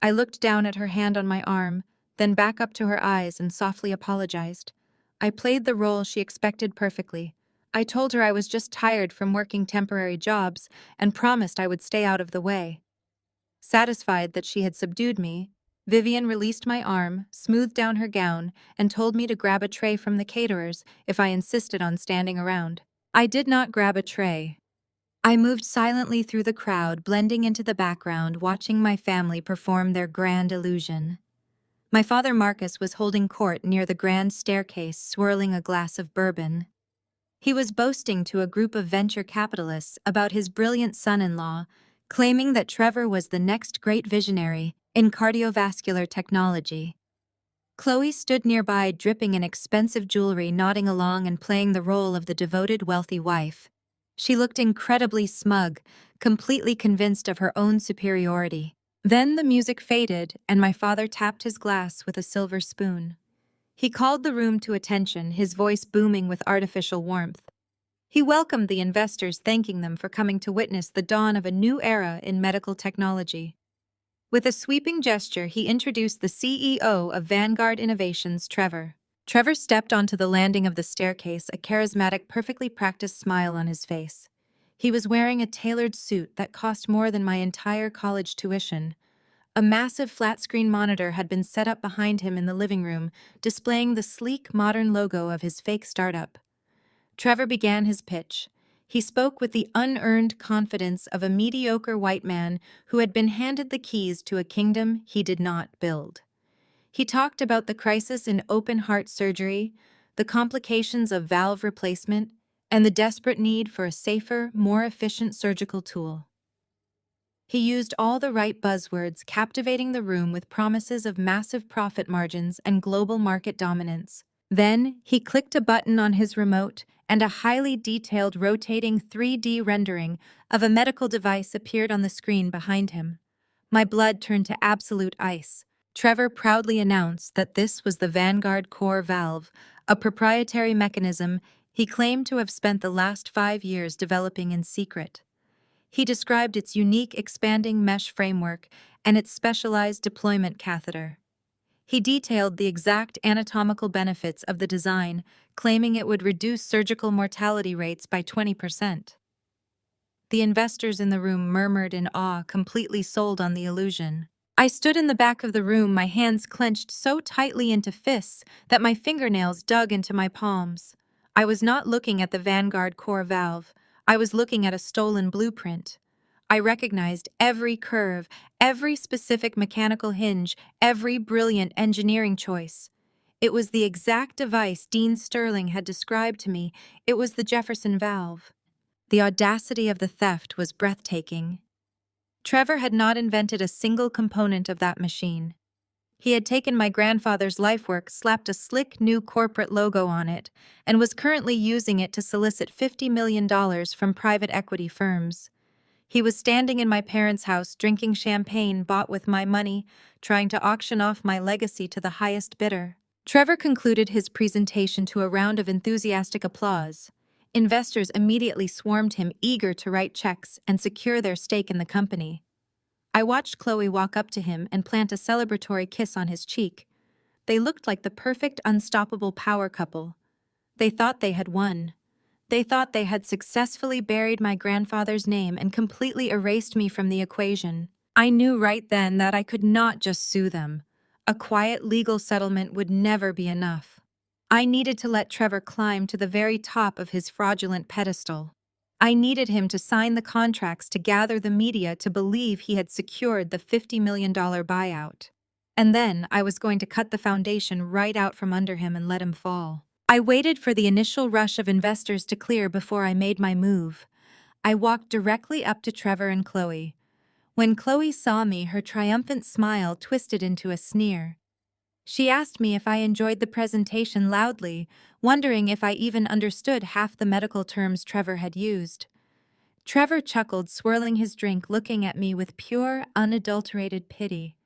I looked down at her hand on my arm, then back up to her eyes and softly apologized. I played the role she expected perfectly. I told her I was just tired from working temporary jobs and promised I would stay out of the way. Satisfied that she had subdued me, Vivian released my arm, smoothed down her gown, and told me to grab a tray from the caterers if I insisted on standing around. I did not grab a tray. I moved silently through the crowd, blending into the background, watching my family perform their grand illusion. My father Marcus was holding court near the grand staircase, swirling a glass of bourbon. He was boasting to a group of venture capitalists about his brilliant son-in-law, claiming that Trevor was the next great visionary in cardiovascular technology. Chloe stood nearby, dripping in expensive jewelry, nodding along and playing the role of the devoted wealthy wife. She looked incredibly smug, completely convinced of her own superiority. Then the music faded, and my father tapped his glass with a silver spoon. He called the room to attention, his voice booming with artificial warmth. He welcomed the investors, thanking them for coming to witness the dawn of a new era in medical technology. With a sweeping gesture, he introduced the CEO of Vanguard Innovations, Trevor. Trevor stepped onto the landing of the staircase, a charismatic, perfectly practiced smile on his face. He was wearing a tailored suit that cost more than my entire college tuition. A massive flat-screen monitor had been set up behind him in the living room, displaying the sleek, modern logo of his fake startup. Trevor began his pitch. He spoke with the unearned confidence of a mediocre white man who had been handed the keys to a kingdom he did not build. He talked about the crisis in open-heart surgery, the complications of valve replacement, and the desperate need for a safer, more efficient surgical tool. He used all the right buzzwords, captivating the room with promises of massive profit margins and global market dominance. Then, he clicked a button on his remote, and a highly detailed rotating 3D rendering of a medical device appeared on the screen behind him. My blood turned to absolute ice. Trevor proudly announced that this was the Vanguard core valve, a proprietary mechanism he claimed to have spent the last 5 years developing in secret. He described its unique expanding mesh framework and its specialized deployment catheter. He detailed the exact anatomical benefits of the design, claiming it would reduce surgical mortality rates by 20%. The investors in the room murmured in awe, completely sold on the illusion. I stood in the back of the room, my hands clenched so tightly into fists that my fingernails dug into my palms. I was not looking at the Vanguard core valve. I was looking at a stolen blueprint. I recognized every curve, every specific mechanical hinge, every brilliant engineering choice. It was the exact device Dean Sterling had described to me. It was the Jefferson valve. The audacity of the theft was breathtaking. Trevor had not invented a single component of that machine. He had taken my grandfather's lifework, slapped a slick new corporate logo on it, and was currently using it to solicit $50 million from private equity firms. He was standing in my parents' house, drinking champagne bought with my money, trying to auction off my legacy to the highest bidder. Trevor concluded his presentation to a round of enthusiastic applause. Investors immediately swarmed him, eager to write checks and secure their stake in the company. I watched Chloe walk up to him and plant a celebratory kiss on his cheek. They looked like the perfect, unstoppable power couple. They thought they had won. They thought they had successfully buried my grandfather's name and completely erased me from the equation. I knew right then that I could not just sue them. A quiet legal settlement would never be enough. I needed to let Trevor climb to the very top of his fraudulent pedestal. I needed him to sign the contracts to gather the media to believe he had secured the $50 million buyout. And then I was going to cut the foundation right out from under him and let him fall. I waited for the initial rush of investors to clear before I made my move. I walked directly up to Trevor and Chloe. When Chloe saw me, her triumphant smile twisted into a sneer. She asked me if I enjoyed the presentation loudly, wondering if I even understood half the medical terms Trevor had used. Trevor chuckled, swirling his drink, looking at me with pure, unadulterated pity.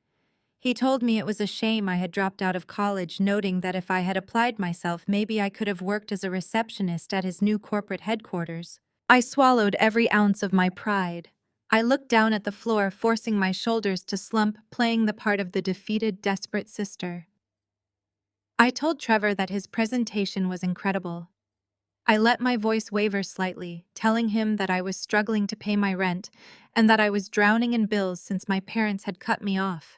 He told me it was a shame I had dropped out of college, noting that if I had applied myself, maybe I could have worked as a receptionist at his new corporate headquarters. I swallowed every ounce of my pride. I looked down at the floor, forcing my shoulders to slump, playing the part of the defeated, desperate sister. I told Trevor that his presentation was incredible. I let my voice waver slightly, telling him that I was struggling to pay my rent and that I was drowning in bills since my parents had cut me off.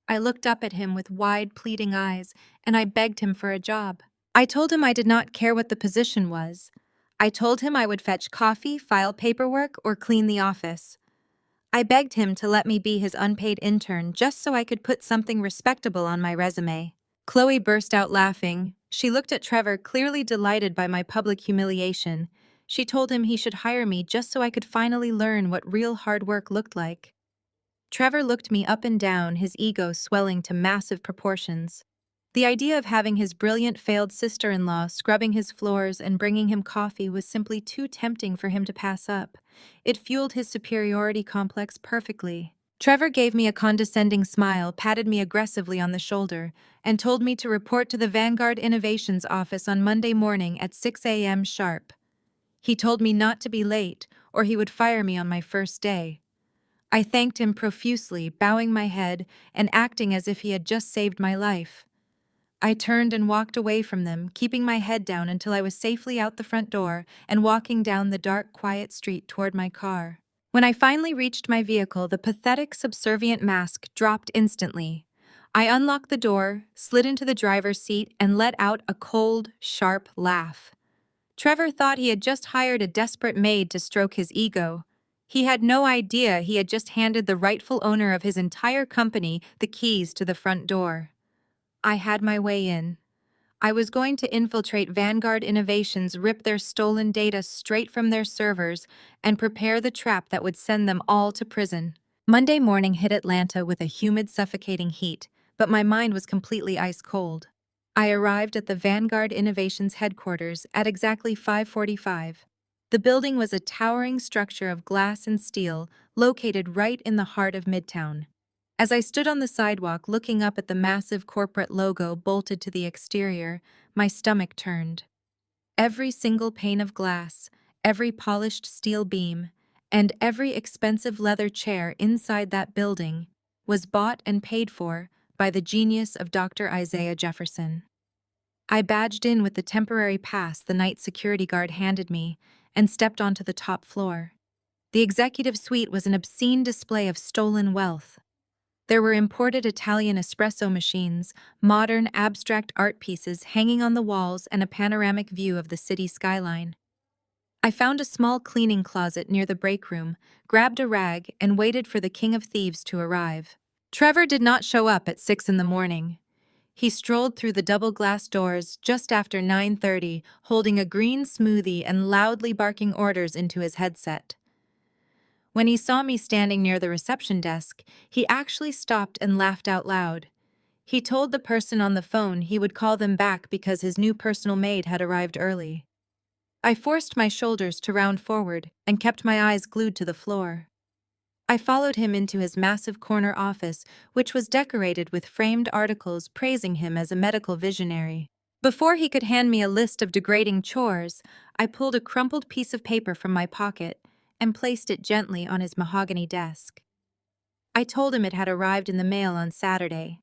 I looked up at him with wide, pleading eyes, and I begged him for a job. I told him I did not care what the position was. I told him I would fetch coffee, file paperwork, or clean the office. I begged him to let me be his unpaid intern just so I could put something respectable on my resume. Chloe burst out laughing. She looked at Trevor, clearly delighted by my public humiliation. She told him he should hire me just so I could finally learn what real hard work looked like. Trevor looked me up and down, his ego swelling to massive proportions. The idea of having his brilliant failed sister-in-law scrubbing his floors and bringing him coffee was simply too tempting for him to pass up. It fueled his superiority complex perfectly. Trevor gave me a condescending smile, patted me aggressively on the shoulder, and told me to report to the Vanguard Innovations office on Monday morning at 6 a.m. sharp. He told me not to be late, or he would fire me on my first day. I thanked him profusely, bowing my head and acting as if he had just saved my life. I turned and walked away from them, keeping my head down until I was safely out the front door and walking down the dark, quiet street toward my car. When I finally reached my vehicle, the pathetic, subservient mask dropped instantly. I unlocked the door, slid into the driver's seat, and let out a cold, sharp laugh. Trevor thought he had just hired a desperate maid to stroke his ego. He had no idea he had just handed the rightful owner of his entire company the keys to the front door. I had my way in. I was going to infiltrate Vanguard Innovations, rip their stolen data straight from their servers, and prepare the trap that would send them all to prison. Monday morning hit Atlanta with a humid, suffocating heat, but my mind was completely ice cold. I arrived at the Vanguard Innovations headquarters at exactly 5:45. The building was a towering structure of glass and steel, located right in the heart of Midtown. As I stood on the sidewalk looking up at the massive corporate logo bolted to the exterior, my stomach turned. Every single pane of glass, every polished steel beam, and every expensive leather chair inside that building was bought and paid for by the genius of Dr. Isaiah Jefferson. I badged in with the temporary pass the night security guard handed me and stepped onto the top floor. The executive suite was an obscene display of stolen wealth. There were imported Italian espresso machines, modern abstract art pieces hanging on the walls, and a panoramic view of the city skyline. I found a small cleaning closet near the break room, grabbed a rag, and waited for the king of thieves to arrive. Trevor did not show up at 6 in the morning. He strolled through the double glass doors just after 9:30, holding a green smoothie and loudly barking orders into his headset. When he saw me standing near the reception desk, he actually stopped and laughed out loud. He told the person on the phone he would call them back because his new personal maid had arrived early. I forced my shoulders to round forward and kept my eyes glued to the floor. I followed him into his massive corner office, which was decorated with framed articles praising him as a medical visionary. Before he could hand me a list of degrading chores, I pulled a crumpled piece of paper from my pocket and placed it gently on his mahogany desk. I told him it had arrived in the mail on Saturday.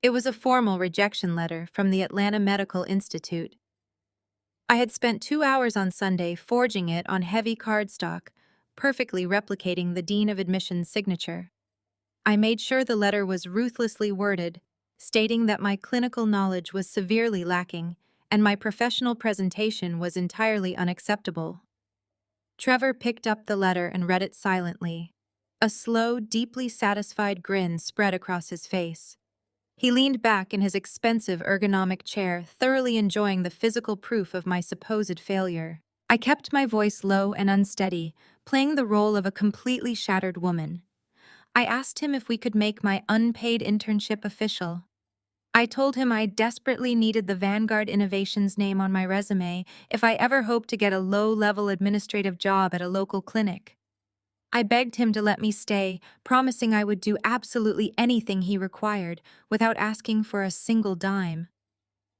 It was a formal rejection letter from the Atlanta Medical Institute. I had spent 2 hours on Sunday forging it on heavy cardstock, perfectly replicating the Dean of Admission's signature. I made sure the letter was ruthlessly worded, stating that my clinical knowledge was severely lacking and my professional presentation was entirely unacceptable. Trevor picked up the letter and read it silently. A slow, deeply satisfied grin spread across his face. He leaned back in his expensive ergonomic chair, thoroughly enjoying the physical proof of my supposed failure. I kept my voice low and unsteady, playing the role of a completely shattered woman. I asked him if we could make my unpaid internship official. I told him I desperately needed the Vanguard Innovations name on my resume if I ever hoped to get a low-level administrative job at a local clinic. I begged him to let me stay, promising I would do absolutely anything he required without asking for a single dime.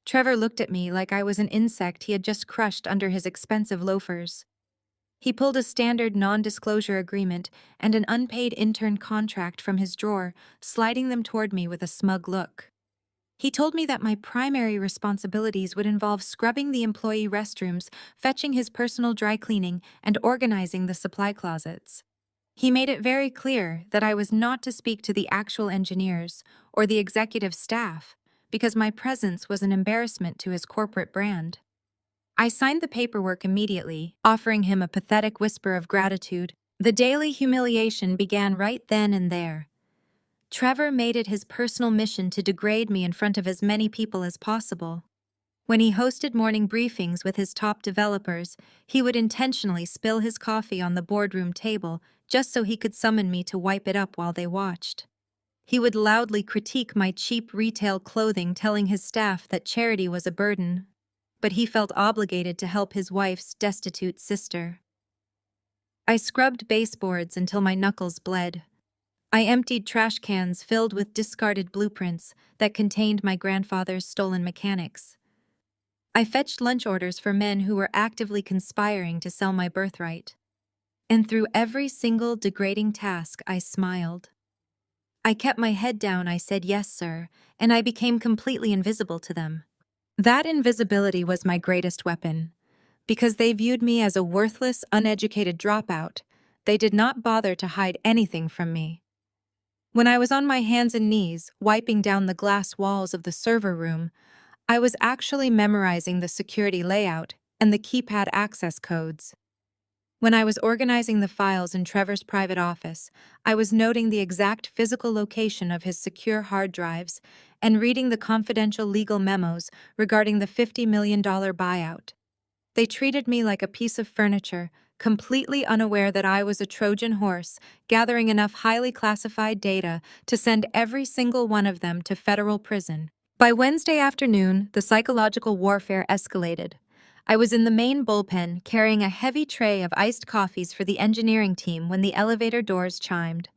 Trevor looked at me like I was an insect he had just crushed under his expensive loafers. He pulled a standard non-disclosure agreement and an unpaid intern contract from his drawer, sliding them toward me with a smug look. He told me that my primary responsibilities would involve scrubbing the employee restrooms, fetching his personal dry cleaning, and organizing the supply closets. He made it very clear that I was not to speak to the actual engineers or the executive staff because my presence was an embarrassment to his corporate brand. I signed the paperwork immediately, offering him a pathetic whisper of gratitude. The daily humiliation began right then and there. Trevor made it his personal mission to degrade me in front of as many people as possible. When he hosted morning briefings with his top developers, he would intentionally spill his coffee on the boardroom table just so he could summon me to wipe it up while they watched. He would loudly critique my cheap retail clothing, telling his staff that charity was a burden, but he felt obligated to help his wife's destitute sister. I scrubbed baseboards until my knuckles bled. I emptied trash cans filled with discarded blueprints that contained my grandfather's stolen mechanics. I fetched lunch orders for men who were actively conspiring to sell my birthright. And through every single degrading task, I smiled. I kept my head down, I said yes, sir, and I became completely invisible to them. That invisibility was my greatest weapon. Because they viewed me as a worthless, uneducated dropout, they did not bother to hide anything from me. When I was on my hands and knees, wiping down the glass walls of the server room, I was actually memorizing the security layout and the keypad access codes. When I was organizing the files in Trevor's private office, I was noting the exact physical location of his secure hard drives and reading the confidential legal memos regarding the $50 million buyout. They treated me like a piece of furniture, completely unaware that I was a Trojan horse, gathering enough highly classified data to send every single one of them to federal prison. By Wednesday afternoon, the psychological warfare escalated. I was in the main bullpen, carrying a heavy tray of iced coffees for the engineering team when the elevator doors chimed.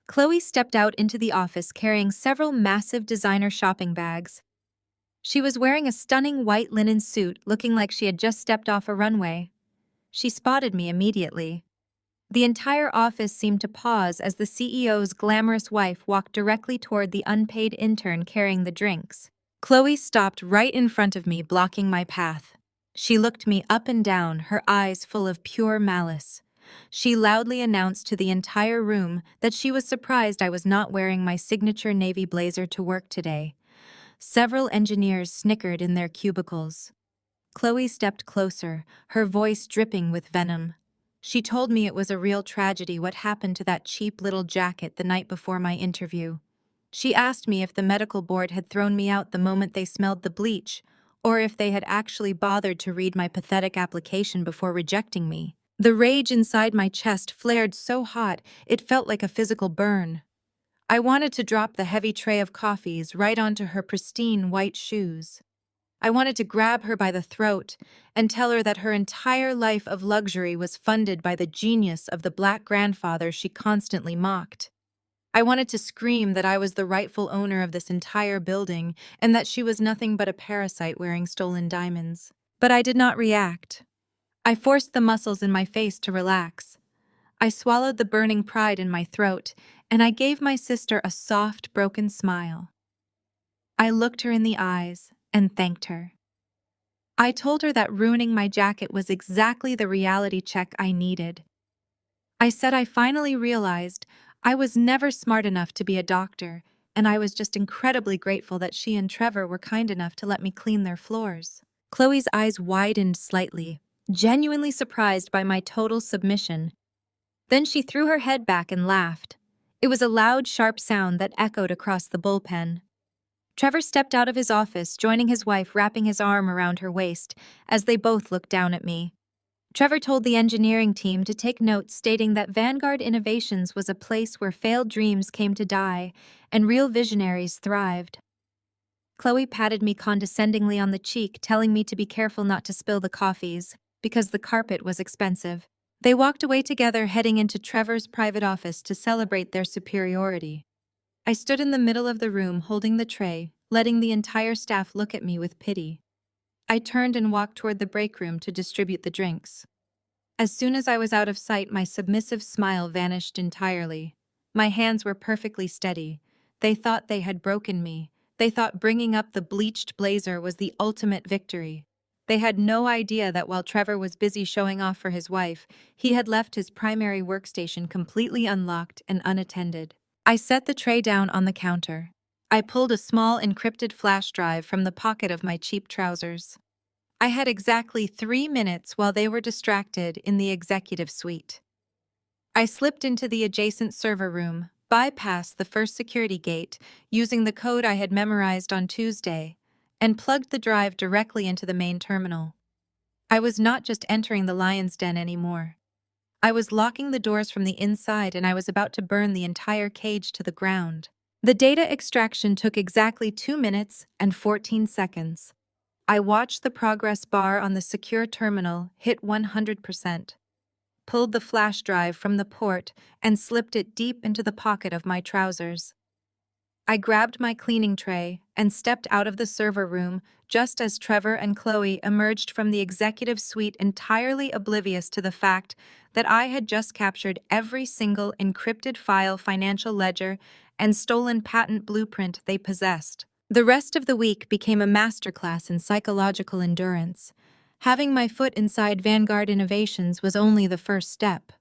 Chloe stepped out into the office carrying several massive designer shopping bags. She was wearing a stunning white linen suit, looking like she had just stepped off a runway. She spotted me immediately. The entire office seemed to pause as the CEO's glamorous wife walked directly toward the unpaid intern carrying the drinks. Chloe stopped right in front of me, blocking my path. She looked me up and down, her eyes full of pure malice. She loudly announced to the entire room that she was surprised I was not wearing my signature navy blazer to work today. Several engineers snickered in their cubicles. Chloe stepped closer, her voice dripping with venom. She told me it was a real tragedy what happened to that cheap little jacket the night before my interview. She asked me if the medical board had thrown me out the moment they smelled the bleach, or if they had actually bothered to read my pathetic application before rejecting me. The rage inside my chest flared so hot it felt like a physical burn. I wanted to drop the heavy tray of coffees right onto her pristine white shoes. I wanted to grab her by the throat and tell her that her entire life of luxury was funded by the genius of the black grandfather she constantly mocked. I wanted to scream that I was the rightful owner of this entire building and that she was nothing but a parasite wearing stolen diamonds. But I did not react. I forced the muscles in my face to relax. I swallowed the burning pride in my throat, and I gave my sister a soft, broken smile. I looked her in the eyes and thanked her. I told her that ruining my jacket was exactly the reality check I needed. I said I finally realized I was never smart enough to be a doctor, and I was just incredibly grateful that she and Trevor were kind enough to let me clean their floors. Chloe's eyes widened slightly, genuinely surprised by my total submission. Then she threw her head back and laughed. It was a loud, sharp sound that echoed across the bullpen. Trevor stepped out of his office, joining his wife, wrapping his arm around her waist, as they both looked down at me. Trevor told the engineering team to take notes, stating that Vanguard Innovations was a place where failed dreams came to die and real visionaries thrived. Chloe patted me condescendingly on the cheek, telling me to be careful not to spill the coffees, because the carpet was expensive. They walked away together, heading into Trevor's private office to celebrate their superiority. I stood in the middle of the room holding the tray, letting the entire staff look at me with pity. I turned and walked toward the break room to distribute the drinks. As soon as I was out of sight, my submissive smile vanished entirely. My hands were perfectly steady. They thought they had broken me. They thought bringing up the bleached blazer was the ultimate victory. They had no idea that while Trevor was busy showing off for his wife, he had left his primary workstation completely unlocked and unattended. I set the tray down on the counter. I pulled a small encrypted flash drive from the pocket of my cheap trousers. I had exactly 3 minutes while they were distracted in the executive suite. I slipped into the adjacent server room, bypassed the first security gate using the code I had memorized on Tuesday, and plugged the drive directly into the main terminal. I was not just entering the lion's den anymore. I was locking the doors from the inside, and I was about to burn the entire cage to the ground. The data extraction took exactly 2 minutes and 14 seconds. I watched the progress bar on the secure terminal hit 100%. pulled the flash drive from the port and slipped it deep into the pocket of my trousers. I grabbed my cleaning tray and stepped out of the server room just as Trevor and Chloe emerged from the executive suite entirely oblivious to the fact that I had just captured every single encrypted file, financial ledger, and stolen patent blueprint they possessed. The rest of the week became a masterclass in psychological endurance. Having my foot inside Vanguard Innovations was only the first step.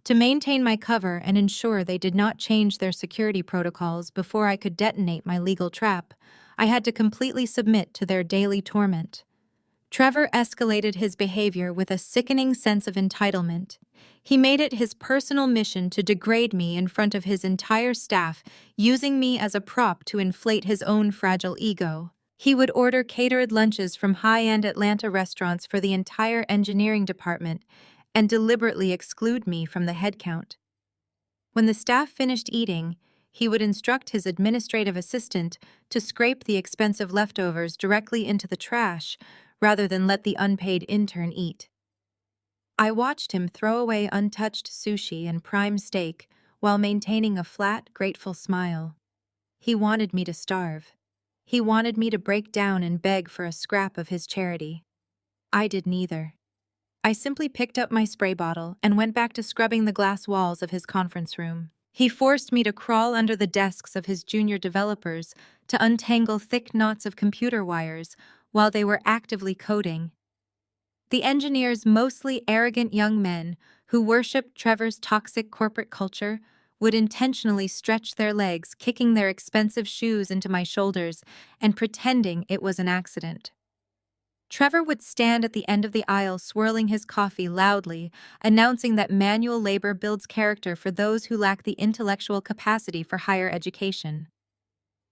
To maintain my cover and ensure they did not change their security protocols before I could detonate my legal trap, I had to completely submit to their daily torment. Trevor escalated his behavior with a sickening sense of entitlement. He made it his personal mission to degrade me in front of his entire staff, using me as a prop to inflate his own fragile ego. He would order catered lunches from high-end Atlanta restaurants for the entire engineering department and deliberately exclude me from the head count. When the staff finished eating, he would instruct his administrative assistant to scrape the expensive leftovers directly into the trash rather than let the unpaid intern eat. I watched him throw away untouched sushi and prime steak while maintaining a flat, grateful smile. He wanted me to starve. He wanted me to break down and beg for a scrap of his charity. I did neither. I simply picked up my spray bottle and went back to scrubbing the glass walls of his conference room. He forced me to crawl under the desks of his junior developers to untangle thick knots of computer wires while they were actively coding. The engineers, mostly arrogant young men who worshipped Trevor's toxic corporate culture, would intentionally stretch their legs, kicking their expensive shoes into my shoulders and pretending it was an accident. Trevor would stand at the end of the aisle swirling his coffee loudly, announcing that manual labor builds character for those who lack the intellectual capacity for higher education.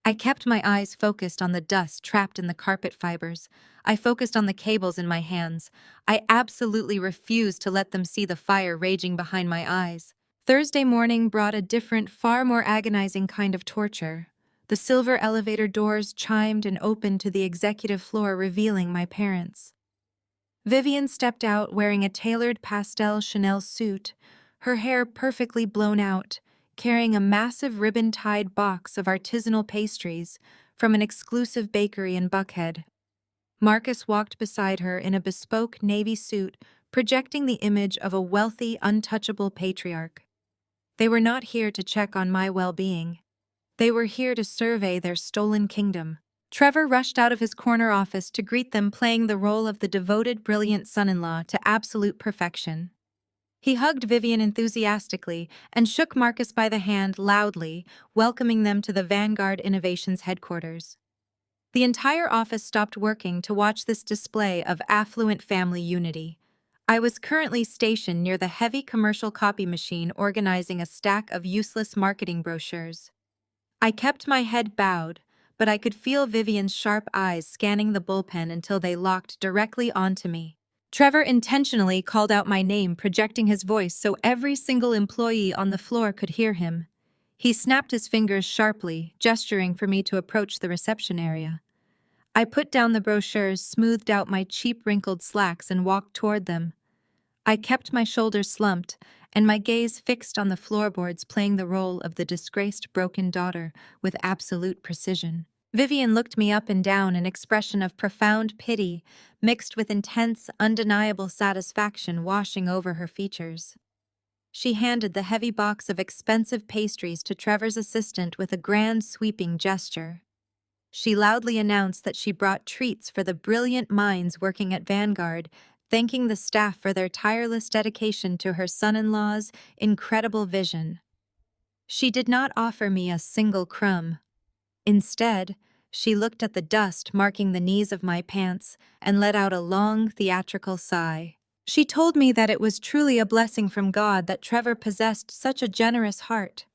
I kept my eyes focused on the dust trapped in the carpet fibers. I focused on the cables in my hands. I absolutely refused to let them see the fire raging behind my eyes. Thursday morning brought a different, far more agonizing kind of torture. The silver elevator doors chimed and opened to the executive floor, revealing my parents. Vivian stepped out wearing a tailored pastel Chanel suit, her hair perfectly blown out, carrying a massive ribbon-tied box of artisanal pastries from an exclusive bakery in Buckhead. Marcus walked beside her in a bespoke navy suit, projecting the image of a wealthy, untouchable patriarch. They were not here to check on my well-being. They were here to survey their stolen kingdom. Trevor rushed out of his corner office to greet them, playing the role of the devoted, brilliant son-in-law to absolute perfection. He hugged Vivian enthusiastically and shook Marcus by the hand loudly, welcoming them to the Vanguard Innovations headquarters. The entire office stopped working to watch this display of affluent family unity. I was currently stationed near the heavy commercial copy machine organizing a stack of useless marketing brochures. I kept my head bowed, but I could feel Vivian's sharp eyes scanning the bullpen until they locked directly onto me. Trevor intentionally called out my name, projecting his voice so every single employee on the floor could hear him. He snapped his fingers sharply, gesturing for me to approach the reception area. I put down the brochures, smoothed out my cheap wrinkled slacks, and walked toward them. I kept my shoulders slumped and my gaze fixed on the floorboards, playing the role of the disgraced broken daughter with absolute precision. Vivian looked me up and down, an expression of profound pity mixed with intense, undeniable satisfaction washing over her features. She handed the heavy box of expensive pastries to Trevor's assistant with a grand, sweeping gesture. She loudly announced that she brought treats for the brilliant minds working at Vanguard, thanking the staff for their tireless dedication to her son-in-law's incredible vision. She did not offer me a single crumb. Instead, she looked at the dust marking the knees of my pants and let out a long, theatrical sigh. She told me that it was truly a blessing from God that Trevor possessed such a generous heart.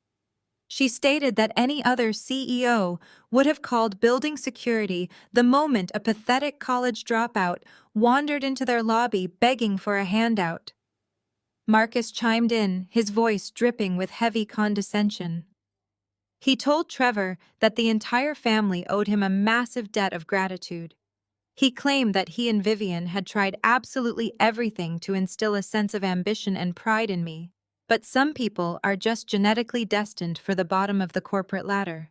She stated that any other CEO would have called building security the moment a pathetic college dropout wandered into their lobby begging for a handout. Marcus chimed in, his voice dripping with heavy condescension. He told Trevor that the entire family owed him a massive debt of gratitude. He claimed that he and Vivian had tried absolutely everything to instill a sense of ambition and pride in me, but some people are just genetically destined for the bottom of the corporate ladder.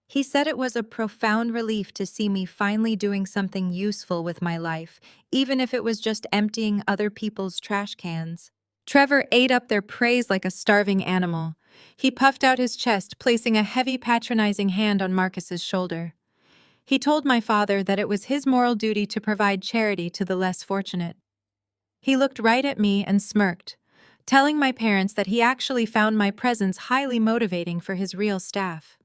He said it was a profound relief to see me finally doing something useful with my life, even if it was just emptying other people's trash cans. Trevor ate up their praise like a starving animal. He puffed out his chest, placing a heavy, patronizing hand on Marcus's shoulder. He told my father that it was his moral duty to provide charity to the less fortunate. He looked right at me and smirked, telling my parents that he actually found my presence highly motivating for his real staff.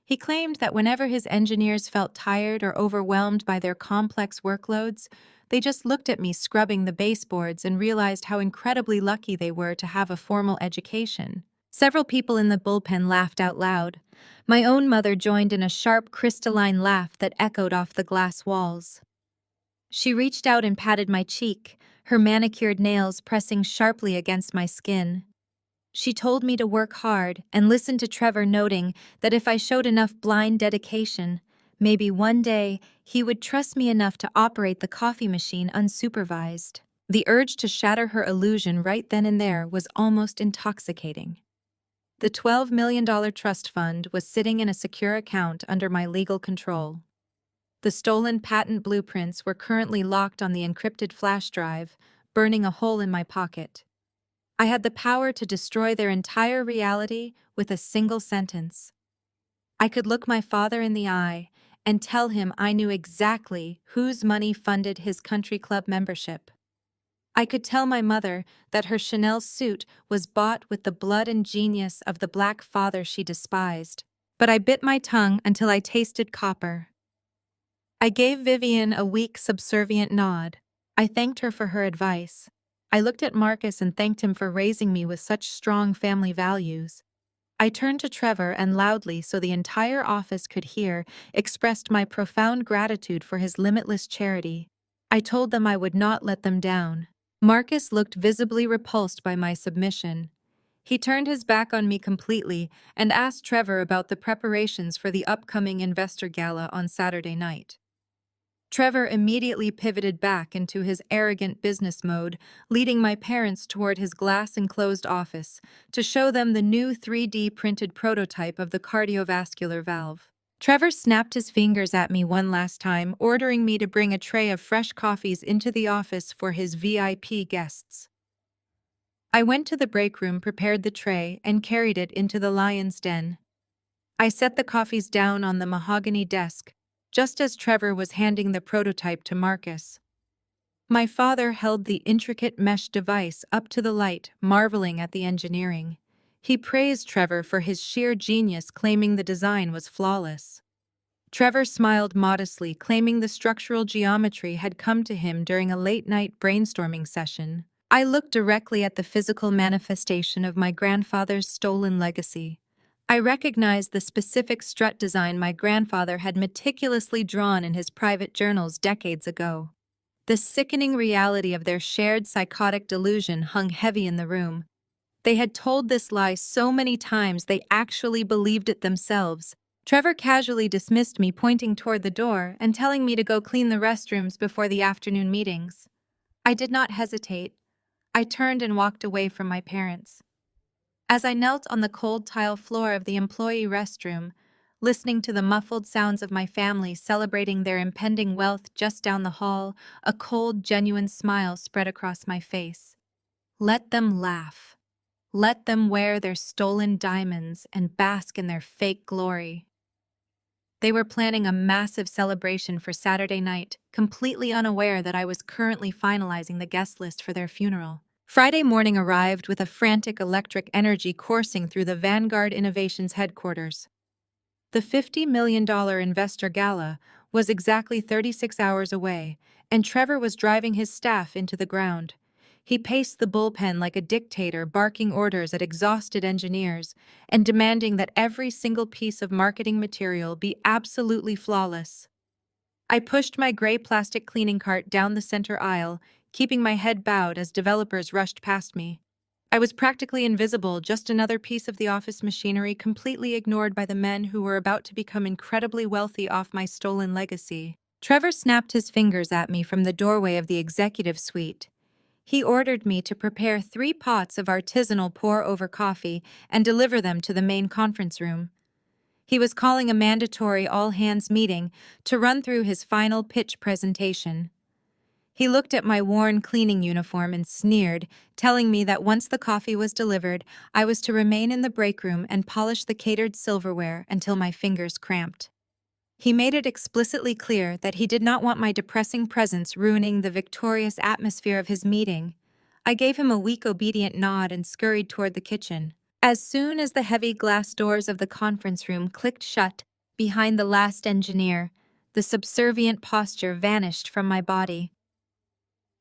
He claimed that whenever his engineers felt tired or overwhelmed by their complex workloads, they just looked at me scrubbing the baseboards and realized how incredibly lucky they were to have a formal education. Several people in the bullpen laughed out loud. My own mother joined in a sharp, crystalline laugh that echoed off the glass walls. She reached out and patted my cheek, her manicured nails pressing sharply against my skin. She told me to work hard and listen to Trevor, noting that if I showed enough blind dedication, maybe one day he would trust me enough to operate the coffee machine unsupervised. The urge to shatter her illusion right then and there was almost intoxicating. The $12 million trust fund was sitting in a secure account under my legal control. The stolen patent blueprints were currently locked on the encrypted flash drive, burning a hole in my pocket. I had the power to destroy their entire reality with a single sentence. I could look my father in the eye and tell him I knew exactly whose money funded his country club membership. I could tell my mother that her Chanel suit was bought with the blood and genius of the black father she despised, but I bit my tongue until I tasted copper. I gave Vivian a weak, subservient nod. I thanked her for her advice. I looked at Marcus and thanked him for raising me with such strong family values. I turned to Trevor and loudly, so the entire office could hear, expressed my profound gratitude for his limitless charity. I told them I would not let them down. Marcus looked visibly repulsed by my submission. He turned his back on me completely and asked Trevor about the preparations for the upcoming investor gala on Saturday night. Trevor immediately pivoted back into his arrogant business mode, leading my parents toward his glass-enclosed office to show them the new 3D printed prototype of the cardiovascular valve. Trevor snapped his fingers at me one last time, ordering me to bring a tray of fresh coffees into the office for his VIP guests. I went to the break room, prepared the tray, and carried it into the lion's den. I set the coffees down on the mahogany desk, just as Trevor was handing the prototype to Marcus. My father held the intricate mesh device up to the light, marveling at the engineering. He praised Trevor for his sheer genius, claiming the design was flawless. Trevor smiled modestly, claiming the structural geometry had come to him during a late-night brainstorming session. I looked directly at the physical manifestation of my grandfather's stolen legacy. I recognized the specific strut design my grandfather had meticulously drawn in his private journals decades ago. The sickening reality of their shared psychotic delusion hung heavy in the room. They had told this lie so many times they actually believed it themselves. Trevor casually dismissed me, pointing toward the door and telling me to go clean the restrooms before the afternoon meetings. I did not hesitate. I turned and walked away from my parents. As I knelt on the cold tile floor of the employee restroom, listening to the muffled sounds of my family celebrating their impending wealth just down the hall, a cold, genuine smile spread across my face. Let them laugh. Let them wear their stolen diamonds and bask in their fake glory. They were planning a massive celebration for Saturday night, completely unaware that I was currently finalizing the guest list for their funeral. Friday morning arrived with a frantic electric energy coursing through the Vanguard Innovations headquarters. The $50 million investor gala was exactly 36 hours away, and Trevor was driving his staff into the ground. He paced the bullpen like a dictator, barking orders at exhausted engineers and demanding that every single piece of marketing material be absolutely flawless. I pushed my gray plastic cleaning cart down the center aisle, keeping my head bowed as developers rushed past me. I was practically invisible, just another piece of the office machinery completely ignored by the men who were about to become incredibly wealthy off my stolen legacy. Trevor snapped his fingers at me from the doorway of the executive suite. He ordered me to prepare 3 pots of artisanal pour-over coffee and deliver them to the main conference room. He was calling a mandatory all-hands meeting to run through his final pitch presentation. He looked at my worn cleaning uniform and sneered, telling me that once the coffee was delivered, I was to remain in the break room and polish the catered silverware until my fingers cramped. He made it explicitly clear that he did not want my depressing presence ruining the victorious atmosphere of his meeting. I gave him a weak, obedient nod and scurried toward the kitchen. As soon as the heavy glass doors of the conference room clicked shut behind the last engineer, the subservient posture vanished from my body.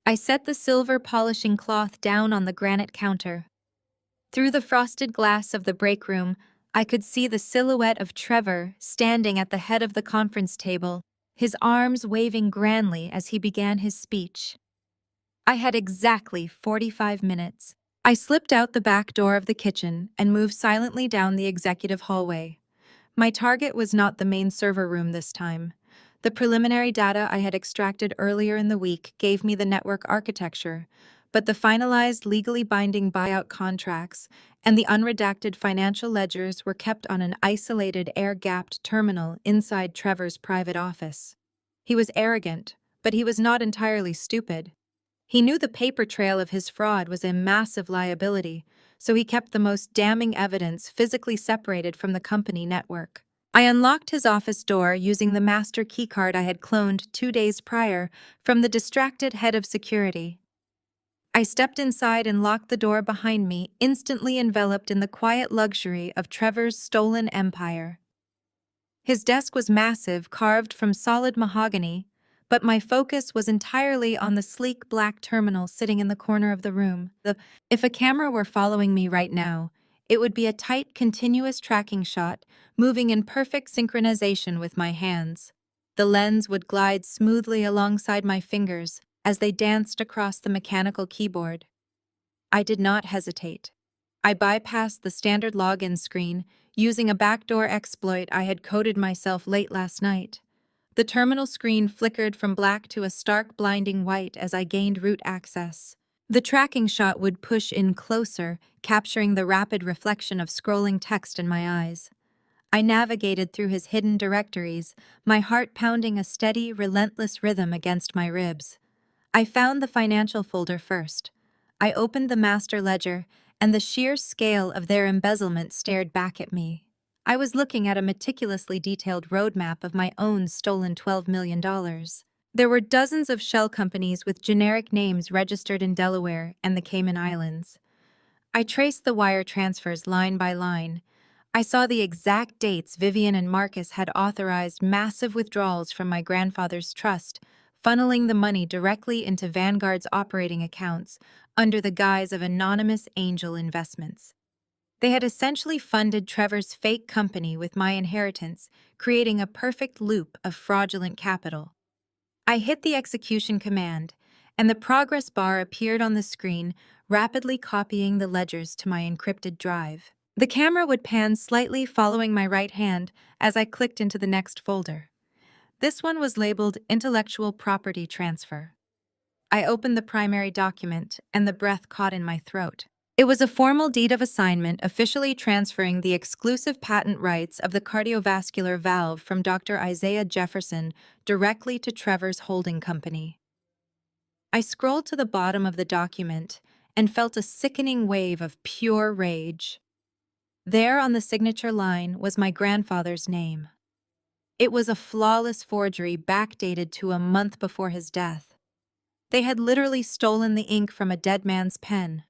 I set the silver polishing cloth down on the granite counter. Through the frosted glass of the break room, I could see the silhouette of Trevor standing at the head of the conference table, his arms waving grandly as he began his speech. I had exactly 45 minutes. I slipped out the back door of the kitchen and moved silently down the executive hallway. My target was not the main server room this time. The preliminary data I had extracted earlier in the week gave me the network architecture, but the finalized legally binding buyout contracts and the unredacted financial ledgers were kept on an isolated air-gapped terminal inside Trevor's private office. He was arrogant, but he was not entirely stupid. He knew the paper trail of his fraud was a massive liability, so he kept the most damning evidence physically separated from the company network. I unlocked his office door using the master keycard I had cloned 2 days prior from the distracted head of security. I stepped inside and locked the door behind me, instantly enveloped in the quiet luxury of Trevor's stolen empire. His desk was massive, carved from solid mahogany, but my focus was entirely on the sleek black terminal sitting in the corner of the room. If a camera were following me right now, it would be a tight, continuous tracking shot, moving in perfect synchronization with my hands. The lens would glide smoothly alongside my fingers as they danced across the mechanical keyboard. I did not hesitate. I bypassed the standard login screen, using a backdoor exploit I had coded myself late last night. The terminal screen flickered from black to a stark, blinding white as I gained root access. The tracking shot would push in closer, capturing the rapid reflection of scrolling text in my eyes. I navigated through his hidden directories, my heart pounding a steady, relentless rhythm against my ribs. I found the financial folder first. I opened the master ledger, and the sheer scale of their embezzlement stared back at me. I was looking at a meticulously detailed roadmap of my own stolen $12 million. There were dozens of shell companies with generic names registered in Delaware and the Cayman Islands. I traced the wire transfers line by line. I saw the exact dates Vivian and Marcus had authorized massive withdrawals from my grandfather's trust, funneling the money directly into Vanguard's operating accounts under the guise of anonymous angel investments. They had essentially funded Trevor's fake company with my inheritance, creating a perfect loop of fraudulent capital. I hit the execution command, and the progress bar appeared on the screen, rapidly copying the ledgers to my encrypted drive. The camera would pan slightly following my right hand as I clicked into the next folder. This one was labeled Intellectual Property Transfer. I opened the primary document, and the breath caught in my throat. It was a formal deed of assignment officially transferring the exclusive patent rights of the cardiovascular valve from Dr. Isaiah Jefferson directly to Trevor's holding company. I scrolled to the bottom of the document and felt a sickening wave of pure rage. There on the signature line was my grandfather's name. It was a flawless forgery backdated to a month before his death. They had literally stolen the ink from a dead man's pen.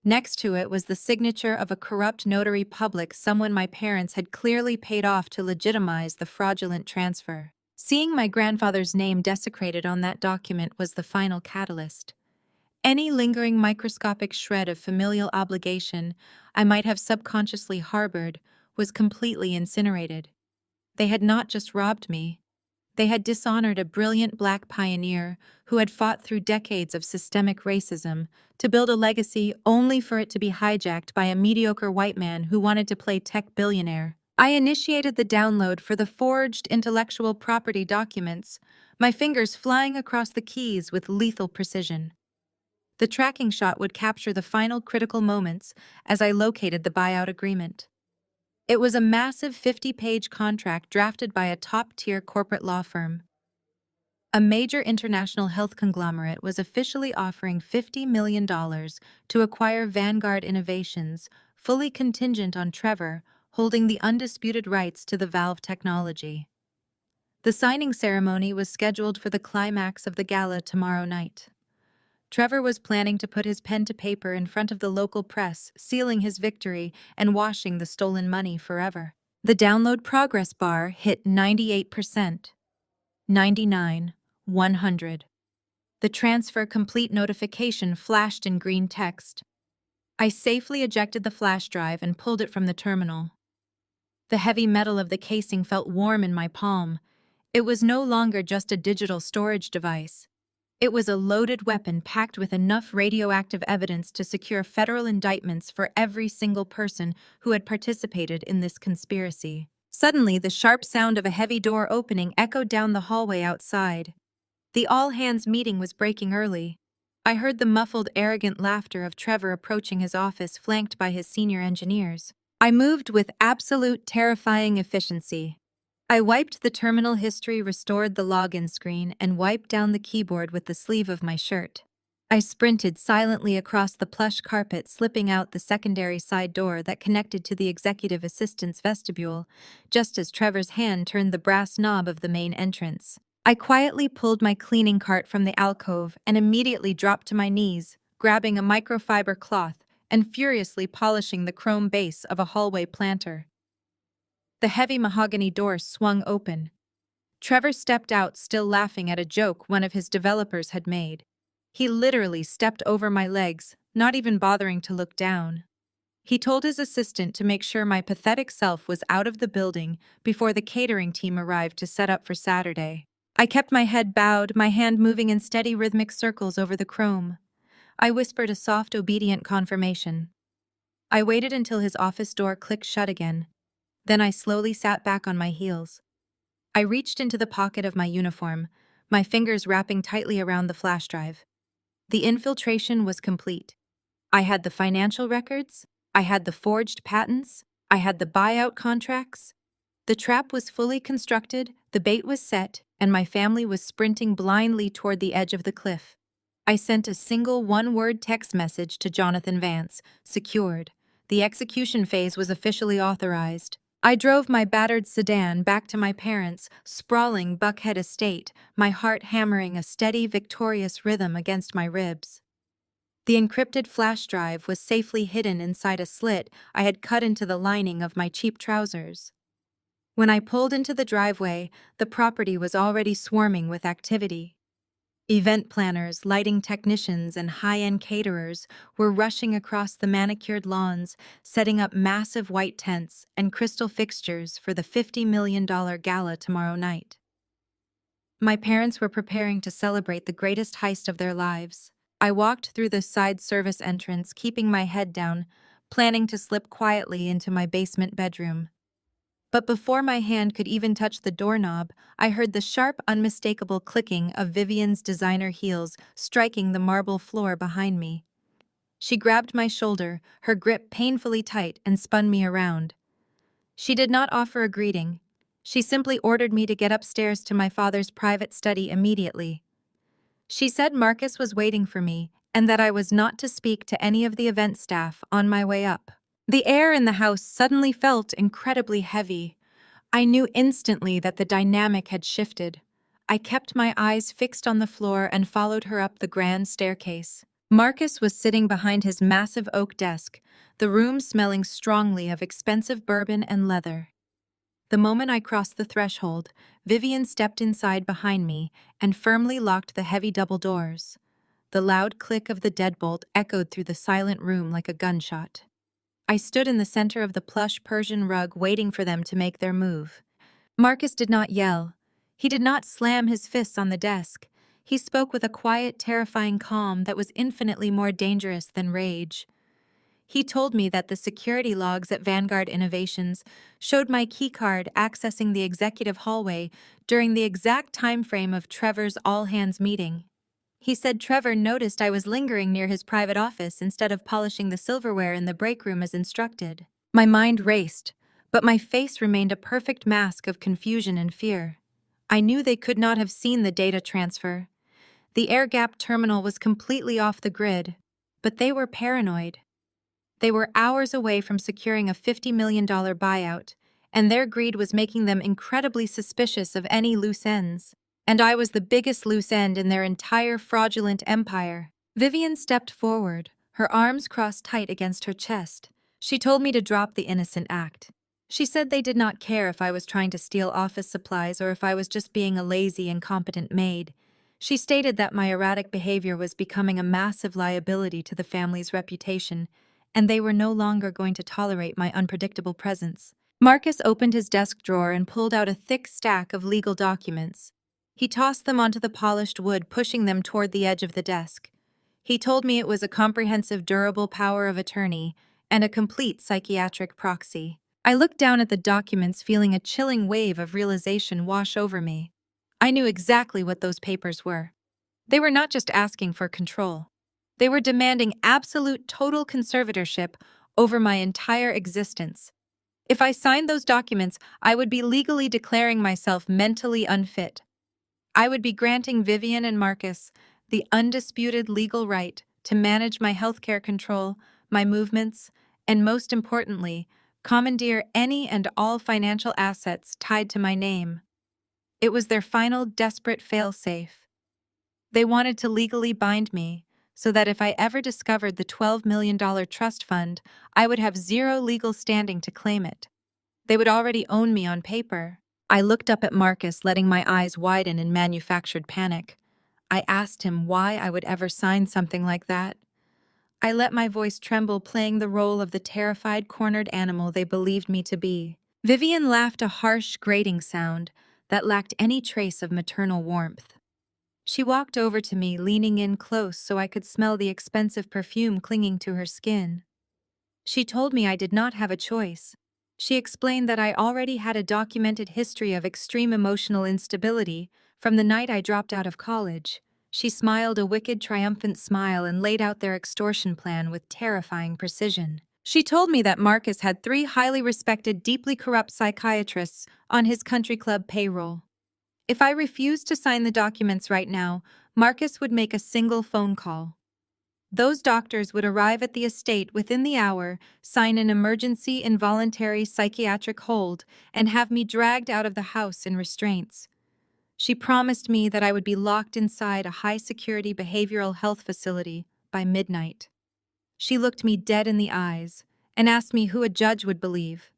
Next to it was the signature of a corrupt notary public someone my parents had clearly paid off to legitimize the fraudulent transfer. Seeing my grandfather's name desecrated on that document was the final catalyst. Any lingering microscopic shred of familial obligation I might have subconsciously harbored was completely incinerated. They had not just robbed me. They had dishonored a brilliant black pioneer who had fought through decades of systemic racism to build a legacy only for it to be hijacked by a mediocre white man who wanted to play tech billionaire. I initiated the download for the forged intellectual property documents, my fingers flying across the keys with lethal precision. The tracking shot would capture the final critical moments as I located the buyout agreement. It was a massive 50-page contract drafted by a top-tier corporate law firm. A major international health conglomerate was officially offering $50 million to acquire Vanguard Innovations, fully contingent on Trevor holding the undisputed rights to the valve technology. The signing ceremony was scheduled for the climax of the gala tomorrow night. Trevor was planning to put his pen to paper in front of the local press, sealing his victory and washing the stolen money forever. The download progress bar hit 98%, 99, 100. The transfer complete notification flashed in green text. I safely ejected the flash drive and pulled it from the terminal. The heavy metal of the casing felt warm in my palm. It was no longer just a digital storage device. It was a loaded weapon packed with enough radioactive evidence to secure federal indictments for every single person who had participated in this conspiracy. Suddenly, the sharp sound of a heavy door opening echoed down the hallway outside. The all-hands meeting was breaking early. I heard the muffled, arrogant laughter of Trevor approaching his office, flanked by his senior engineers. I moved with absolute terrifying efficiency. I wiped the terminal history, restored the login screen, and wiped down the keyboard with the sleeve of my shirt. I sprinted silently across the plush carpet, slipping out the secondary side door that connected to the executive assistant's vestibule, just as Trevor's hand turned the brass knob of the main entrance. I quietly pulled my cleaning cart from the alcove and immediately dropped to my knees, grabbing a microfiber cloth and furiously polishing the chrome base of a hallway planter. The heavy mahogany door swung open. Trevor stepped out, still laughing at a joke one of his developers had made. He literally stepped over my legs, not even bothering to look down. He told his assistant to make sure my pathetic self was out of the building before the catering team arrived to set up for Saturday. I kept my head bowed, my hand moving in steady rhythmic circles over the chrome. I whispered a soft, obedient confirmation. I waited until his office door clicked shut again. Then I slowly sat back on my heels. I reached into the pocket of my uniform, my fingers wrapping tightly around the flash drive. The infiltration was complete. I had the financial records, I had the forged patents, I had the buyout contracts. The trap was fully constructed, the bait was set, and my family was sprinting blindly toward the edge of the cliff. I sent a single one-word text message to Jonathan Vance, secured. The execution phase was officially authorized. I drove my battered sedan back to my parents' sprawling Buckhead estate, my heart hammering a steady, victorious rhythm against my ribs. The encrypted flash drive was safely hidden inside a slit I had cut into the lining of my cheap trousers. When I pulled into the driveway, the property was already swarming with activity. Event planners, lighting technicians, and high-end caterers were rushing across the manicured lawns, setting up massive white tents and crystal fixtures for the $50 million gala tomorrow night. My parents were preparing to celebrate the greatest heist of their lives. I walked through the side service entrance, keeping my head down, planning to slip quietly into my basement bedroom. But before my hand could even touch the doorknob, I heard the sharp, unmistakable clicking of Vivian's designer heels striking the marble floor behind me. She grabbed my shoulder, her grip painfully tight, and spun me around. She did not offer a greeting. She simply ordered me to get upstairs to my father's private study immediately. She said Marcus was waiting for me, and that I was not to speak to any of the event staff on my way up. The air in the house suddenly felt incredibly heavy. I knew instantly that the dynamic had shifted. I kept my eyes fixed on the floor and followed her up the grand staircase. Marcus was sitting behind his massive oak desk, the room smelling strongly of expensive bourbon and leather. The moment I crossed the threshold, Vivian stepped inside behind me and firmly locked the heavy double doors. The loud click of the deadbolt echoed through the silent room like a gunshot. I stood in the center of the plush Persian rug waiting for them to make their move. Marcus did not yell. He did not slam his fists on the desk. He spoke with a quiet, terrifying calm that was infinitely more dangerous than rage. He told me that the security logs at Vanguard Innovations showed my keycard accessing the executive hallway during the exact time frame of Trevor's all-hands meeting. He said Trevor noticed I was lingering near his private office instead of polishing the silverware in the break room as instructed. My mind raced, but my face remained a perfect mask of confusion and fear. I knew they could not have seen the data transfer. The air-gapped terminal was completely off the grid, but they were paranoid. They were hours away from securing a $50 million buyout, and their greed was making them incredibly suspicious of any loose ends. And I was the biggest loose end in their entire fraudulent empire. Vivian stepped forward, her arms crossed tight against her chest. She told me to drop the innocent act. She said they did not care if I was trying to steal office supplies or if I was just being a lazy, incompetent maid. She stated that my erratic behavior was becoming a massive liability to the family's reputation, and they were no longer going to tolerate my unpredictable presence. Marcus opened his desk drawer and pulled out a thick stack of legal documents. He tossed them onto the polished wood, pushing them toward the edge of the desk. He told me it was a comprehensive durable power of attorney and a complete psychiatric proxy. I looked down at the documents, feeling a chilling wave of realization wash over me. I knew exactly what those papers were. They were not just asking for control. They were demanding absolute total conservatorship over my entire existence. If I signed those documents, I would be legally declaring myself mentally unfit. I would be granting Vivian and Marcus the undisputed legal right to manage my healthcare control, my movements, and most importantly, commandeer any and all financial assets tied to my name. It was their final desperate fail-safe. They wanted to legally bind me so that if I ever discovered the $12 million trust fund, I would have zero legal standing to claim it. They would already own me on paper. I looked up at Marcus, letting my eyes widen in manufactured panic. I asked him why I would ever sign something like that. I let my voice tremble, playing the role of the terrified, cornered animal they believed me to be. Vivian laughed, a harsh, grating sound that lacked any trace of maternal warmth. She walked over to me, leaning in close so I could smell the expensive perfume clinging to her skin. She told me I did not have a choice. She explained that I already had a documented history of extreme emotional instability from the night I dropped out of college. She smiled a wicked, triumphant smile and laid out their extortion plan with terrifying precision. She told me that Marcus had 3 highly respected, deeply corrupt psychiatrists on his country club payroll. If I refused to sign the documents right now, Marcus would make a single phone call. Those doctors would arrive at the estate within the hour, sign an emergency involuntary psychiatric hold, and have me dragged out of the house in restraints. She promised me that I would be locked inside a high-security behavioral health facility by midnight. She looked me dead in the eyes and asked me who a judge would believe.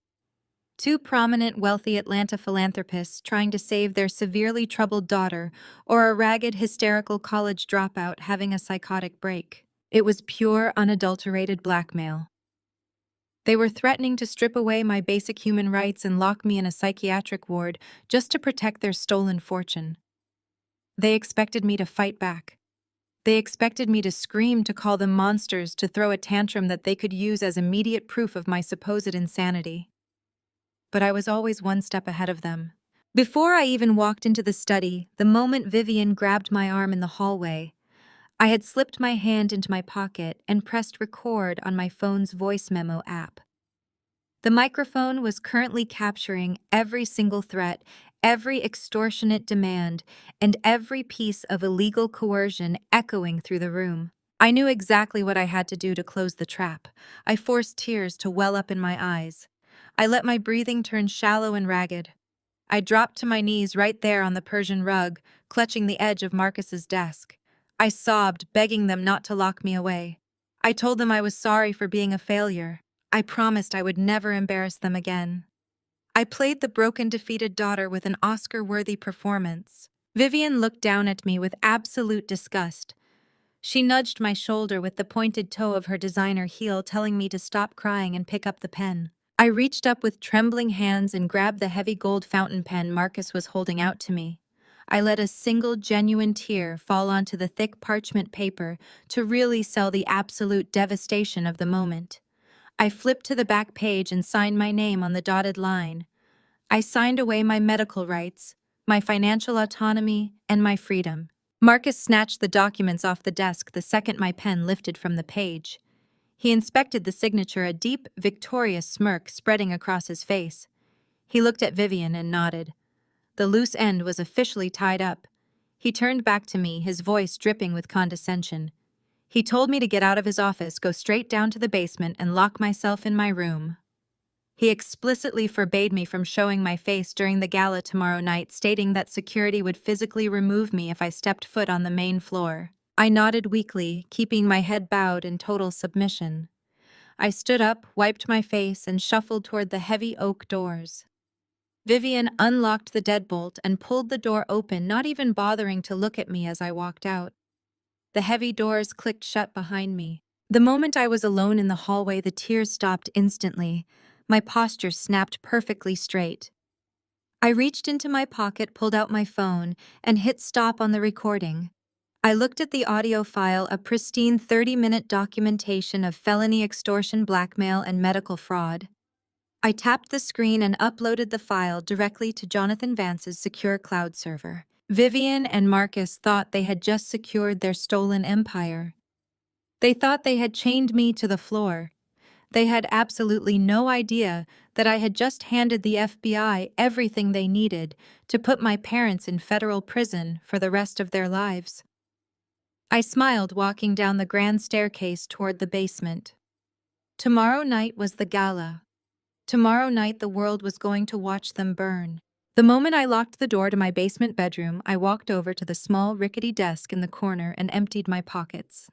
2 prominent, wealthy Atlanta philanthropists trying to save their severely troubled daughter, or a ragged, hysterical college dropout having a psychotic break. It was pure, unadulterated blackmail. They were threatening to strip away my basic human rights and lock me in a psychiatric ward just to protect their stolen fortune. They expected me to fight back. They expected me to scream, to call them monsters, to throw a tantrum that they could use as immediate proof of my supposed insanity. But I was always one step ahead of them. Before I even walked into the study, the moment Vivian grabbed my arm in the hallway, I had slipped my hand into my pocket and pressed record on my phone's voice memo app. The microphone was currently capturing every single threat, every extortionate demand, and every piece of illegal coercion echoing through the room. I knew exactly what I had to do to close the trap. I forced tears to well up in my eyes. I let my breathing turn shallow and ragged. I dropped to my knees right there on the Persian rug, clutching the edge of Marcus's desk. I sobbed, begging them not to lock me away. I told them I was sorry for being a failure. I promised I would never embarrass them again. I played the broken, defeated daughter with an Oscar-worthy performance. Vivian looked down at me with absolute disgust. She nudged my shoulder with the pointed toe of her designer heel, telling me to stop crying and pick up the pen. I reached up with trembling hands and grabbed the heavy gold fountain pen Marcus was holding out to me. I let a single genuine tear fall onto the thick parchment paper to really sell the absolute devastation of the moment. I flipped to the back page and signed my name on the dotted line. I signed away my medical rights, my financial autonomy, and my freedom. Marcus snatched the documents off the desk the second my pen lifted from the page. He inspected the signature, a deep, victorious smirk spreading across his face. He looked at Vivian and nodded. The loose end was officially tied up. He turned back to me, his voice dripping with condescension. He told me to get out of his office, go straight down to the basement, and lock myself in my room. He explicitly forbade me from showing my face during the gala tomorrow night, stating that security would physically remove me if I stepped foot on the main floor. I nodded weakly, keeping my head bowed in total submission. I stood up, wiped my face, and shuffled toward the heavy oak doors. Vivian unlocked the deadbolt and pulled the door open, not even bothering to look at me as I walked out. The heavy doors clicked shut behind me. The moment I was alone in the hallway, the tears stopped instantly. My posture snapped perfectly straight. I reached into my pocket, pulled out my phone, and hit stop on the recording. I looked at the audio file, a pristine 30-minute documentation of felony extortion, blackmail, and medical fraud. I tapped the screen and uploaded the file directly to Jonathan Vance's secure cloud server. Vivian and Marcus thought they had just secured their stolen empire. They thought they had chained me to the floor. They had absolutely no idea that I had just handed the FBI everything they needed to put my parents in federal prison for the rest of their lives. I smiled, walking down the grand staircase toward the basement. Tomorrow night was the gala. Tomorrow night the world was going to watch them burn. The moment I locked the door to my basement bedroom, I walked over to the small, rickety desk in the corner and emptied my pockets.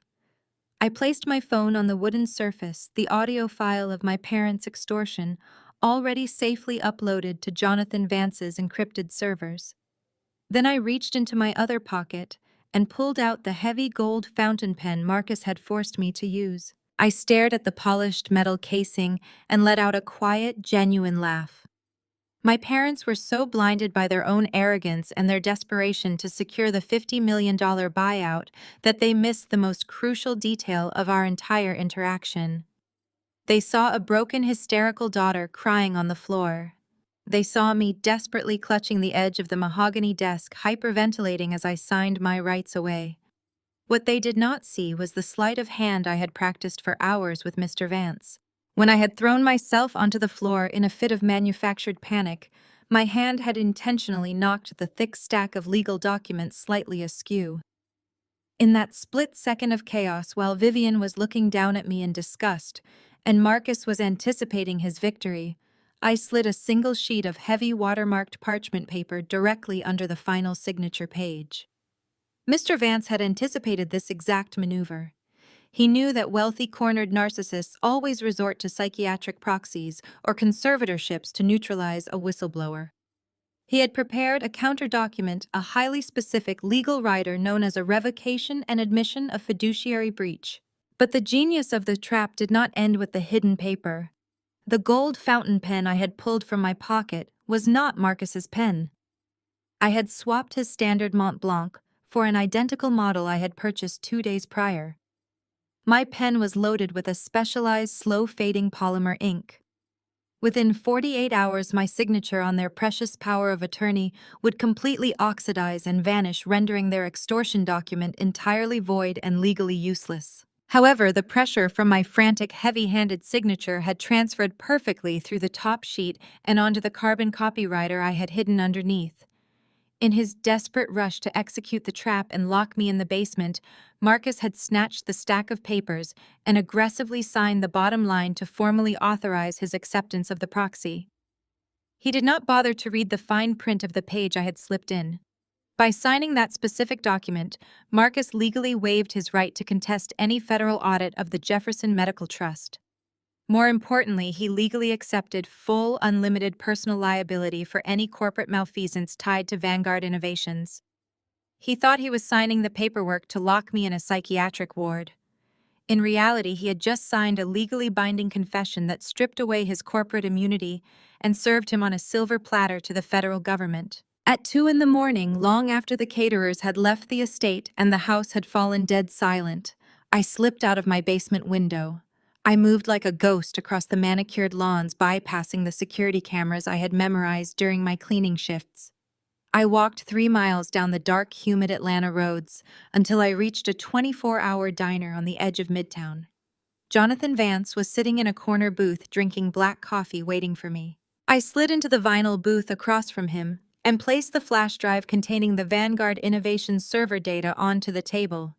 I placed my phone on the wooden surface, the audio file of my parents' extortion, already safely uploaded to Jonathan Vance's encrypted servers. Then I reached into my other pocket and pulled out the heavy gold fountain pen Marcus had forced me to use. I stared at the polished metal casing and let out a quiet, genuine laugh. My parents were so blinded by their own arrogance and their desperation to secure the $50 million buyout that they missed the most crucial detail of our entire interaction. They saw a broken, hysterical daughter crying on the floor. They saw me desperately clutching the edge of the mahogany desk, hyperventilating as I signed my rights away. What they did not see was the sleight of hand I had practiced for hours with Mr. Vance. When I had thrown myself onto the floor in a fit of manufactured panic, my hand had intentionally knocked the thick stack of legal documents slightly askew. In that split second of chaos, while Vivian was looking down at me in disgust and Marcus was anticipating his victory, I slid a single sheet of heavy watermarked parchment paper directly under the final signature page. Mr. Vance had anticipated this exact maneuver. He knew that wealthy, cornered narcissists always resort to psychiatric proxies or conservatorships to neutralize a whistleblower. He had prepared a counter-document, a highly specific legal rider known as a revocation and admission of fiduciary breach. But the genius of the trap did not end with the hidden paper. The gold fountain pen I had pulled from my pocket was not Marcus's pen. I had swapped his standard Mont Blanc for an identical model I had purchased 2 days prior. My pen was loaded with a specialized slow-fading polymer ink. Within 48 hours, my signature on their precious power of attorney would completely oxidize and vanish, rendering their extortion document entirely void and legally useless. However, the pressure from my frantic, heavy-handed signature had transferred perfectly through the top sheet and onto the carbon copywriter I had hidden underneath. In his desperate rush to execute the trap and lock me in the basement, Marcus had snatched the stack of papers and aggressively signed the bottom line to formally authorize his acceptance of the proxy. He did not bother to read the fine print of the page I had slipped in. By signing that specific document, Marcus legally waived his right to contest any federal audit of the Jefferson Medical Trust. More importantly, he legally accepted full, unlimited personal liability for any corporate malfeasance tied to Vanguard Innovations. He thought he was signing the paperwork to lock me in a psychiatric ward. In reality, he had just signed a legally binding confession that stripped away his corporate immunity and served him on a silver platter to the federal government. At 2 a.m, long after the caterers had left the estate and the house had fallen dead silent, I slipped out of my basement window. I moved like a ghost across the manicured lawns, bypassing the security cameras I had memorized during my cleaning shifts. I walked 3 miles down the dark, humid Atlanta roads until I reached a 24-hour diner on the edge of Midtown. Jonathan Vance was sitting in a corner booth drinking black coffee waiting for me. I slid into the vinyl booth across from him and placed the flash drive containing the Vanguard Innovations server data onto the table.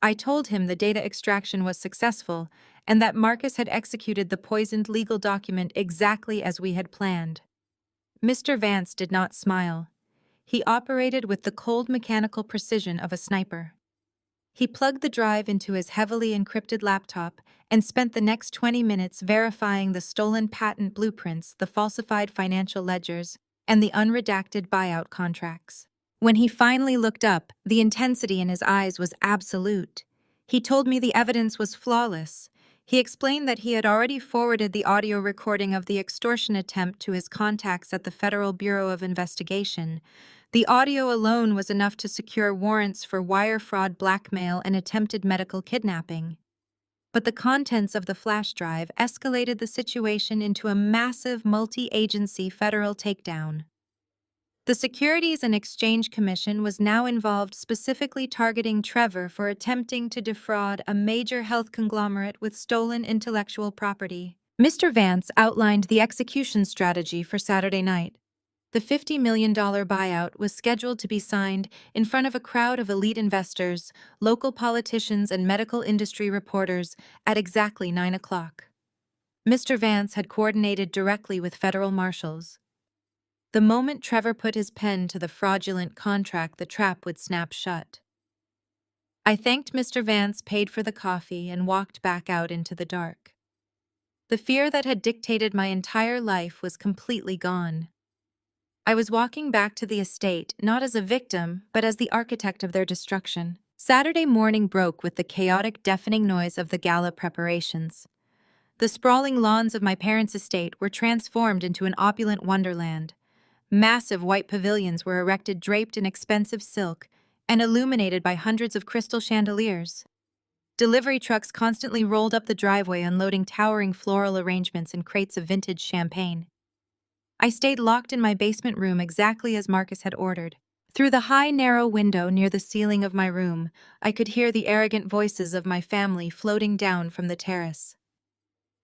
I told him the data extraction was successful and that Marcus had executed the poisoned legal document exactly as we had planned. Mr. Vance did not smile. He operated with the cold mechanical precision of a sniper. He plugged the drive into his heavily encrypted laptop and spent the next 20 minutes verifying the stolen patent blueprints, the falsified financial ledgers, and the unredacted buyout contracts. When he finally looked up, the intensity in his eyes was absolute. He told me the evidence was flawless. He explained that he had already forwarded the audio recording of the extortion attempt to his contacts at the Federal Bureau of Investigation. The audio alone was enough to secure warrants for wire fraud, blackmail, and attempted medical kidnapping. But the contents of the flash drive escalated the situation into a massive multi-agency federal takedown. The Securities and Exchange Commission was now involved, specifically targeting Trevor for attempting to defraud a major health conglomerate with stolen intellectual property. Mr. Vance outlined the execution strategy for Saturday night. The $50 million buyout was scheduled to be signed in front of a crowd of elite investors, local politicians, and medical industry reporters at exactly 9 o'clock. Mr. Vance had coordinated directly with federal marshals. The moment Trevor put his pen to the fraudulent contract, the trap would snap shut. I thanked Mr. Vance, paid for the coffee, and walked back out into the dark. The fear that had dictated my entire life was completely gone. I was walking back to the estate, not as a victim, but as the architect of their destruction. Saturday morning broke with the chaotic, deafening noise of the gala preparations. The sprawling lawns of my parents' estate were transformed into an opulent wonderland. Massive white pavilions were erected, draped in expensive silk and illuminated by hundreds of crystal chandeliers. Delivery trucks constantly rolled up the driveway, unloading towering floral arrangements and crates of vintage champagne. I stayed locked in my basement room exactly as Marcus had ordered. Through the high, narrow window near the ceiling of my room, I could hear the arrogant voices of my family floating down from the terrace.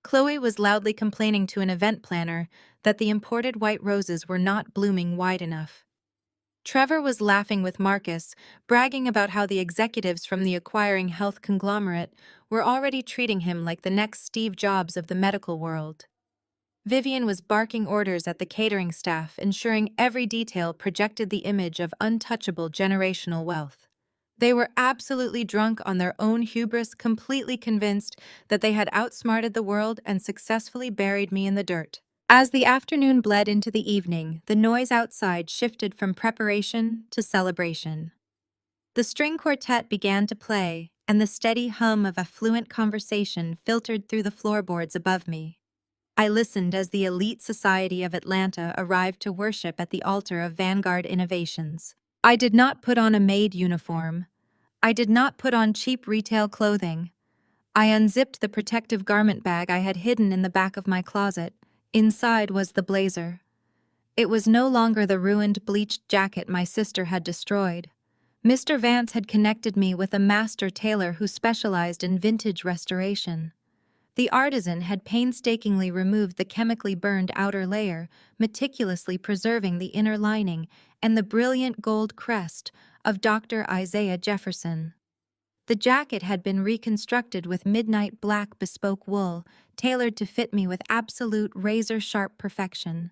Chloe was loudly complaining to an event planner that the imported white roses were not blooming wide enough. Trevor was laughing with Marcus, bragging about how the executives from the acquiring health conglomerate were already treating him like the next Steve Jobs of the medical world. Vivian was barking orders at the catering staff, ensuring every detail projected the image of untouchable generational wealth. They were absolutely drunk on their own hubris, completely convinced that they had outsmarted the world and successfully buried me in the dirt. As the afternoon bled into the evening, the noise outside shifted from preparation to celebration. The string quartet began to play, and the steady hum of affluent conversation filtered through the floorboards above me. I listened as the elite society of Atlanta arrived to worship at the altar of Vanguard Innovations. I did not put on a maid uniform. I did not put on cheap retail clothing. I unzipped the protective garment bag I had hidden in the back of my closet. Inside was the blazer. It was no longer the ruined, bleached jacket my sister had destroyed. Mr. Vance had connected me with a master tailor who specialized in vintage restoration. The artisan had painstakingly removed the chemically burned outer layer, meticulously preserving the inner lining and the brilliant gold crest of Dr. Isaiah Jefferson. The jacket had been reconstructed with midnight black bespoke wool, tailored to fit me with absolute razor-sharp perfection.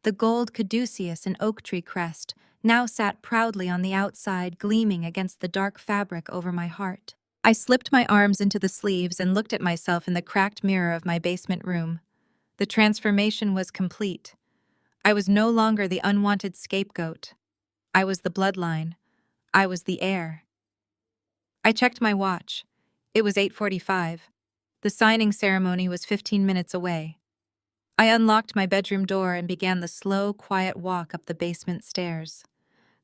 The gold caduceus and oak tree crest now sat proudly on the outside, gleaming against the dark fabric over my heart. I slipped my arms into the sleeves and looked at myself in the cracked mirror of my basement room. The transformation was complete. I was no longer the unwanted scapegoat. I was the bloodline. I was the heir. I checked my watch. It was 8:45. The signing ceremony was 15 minutes away. I unlocked my bedroom door and began the slow, quiet walk up the basement stairs.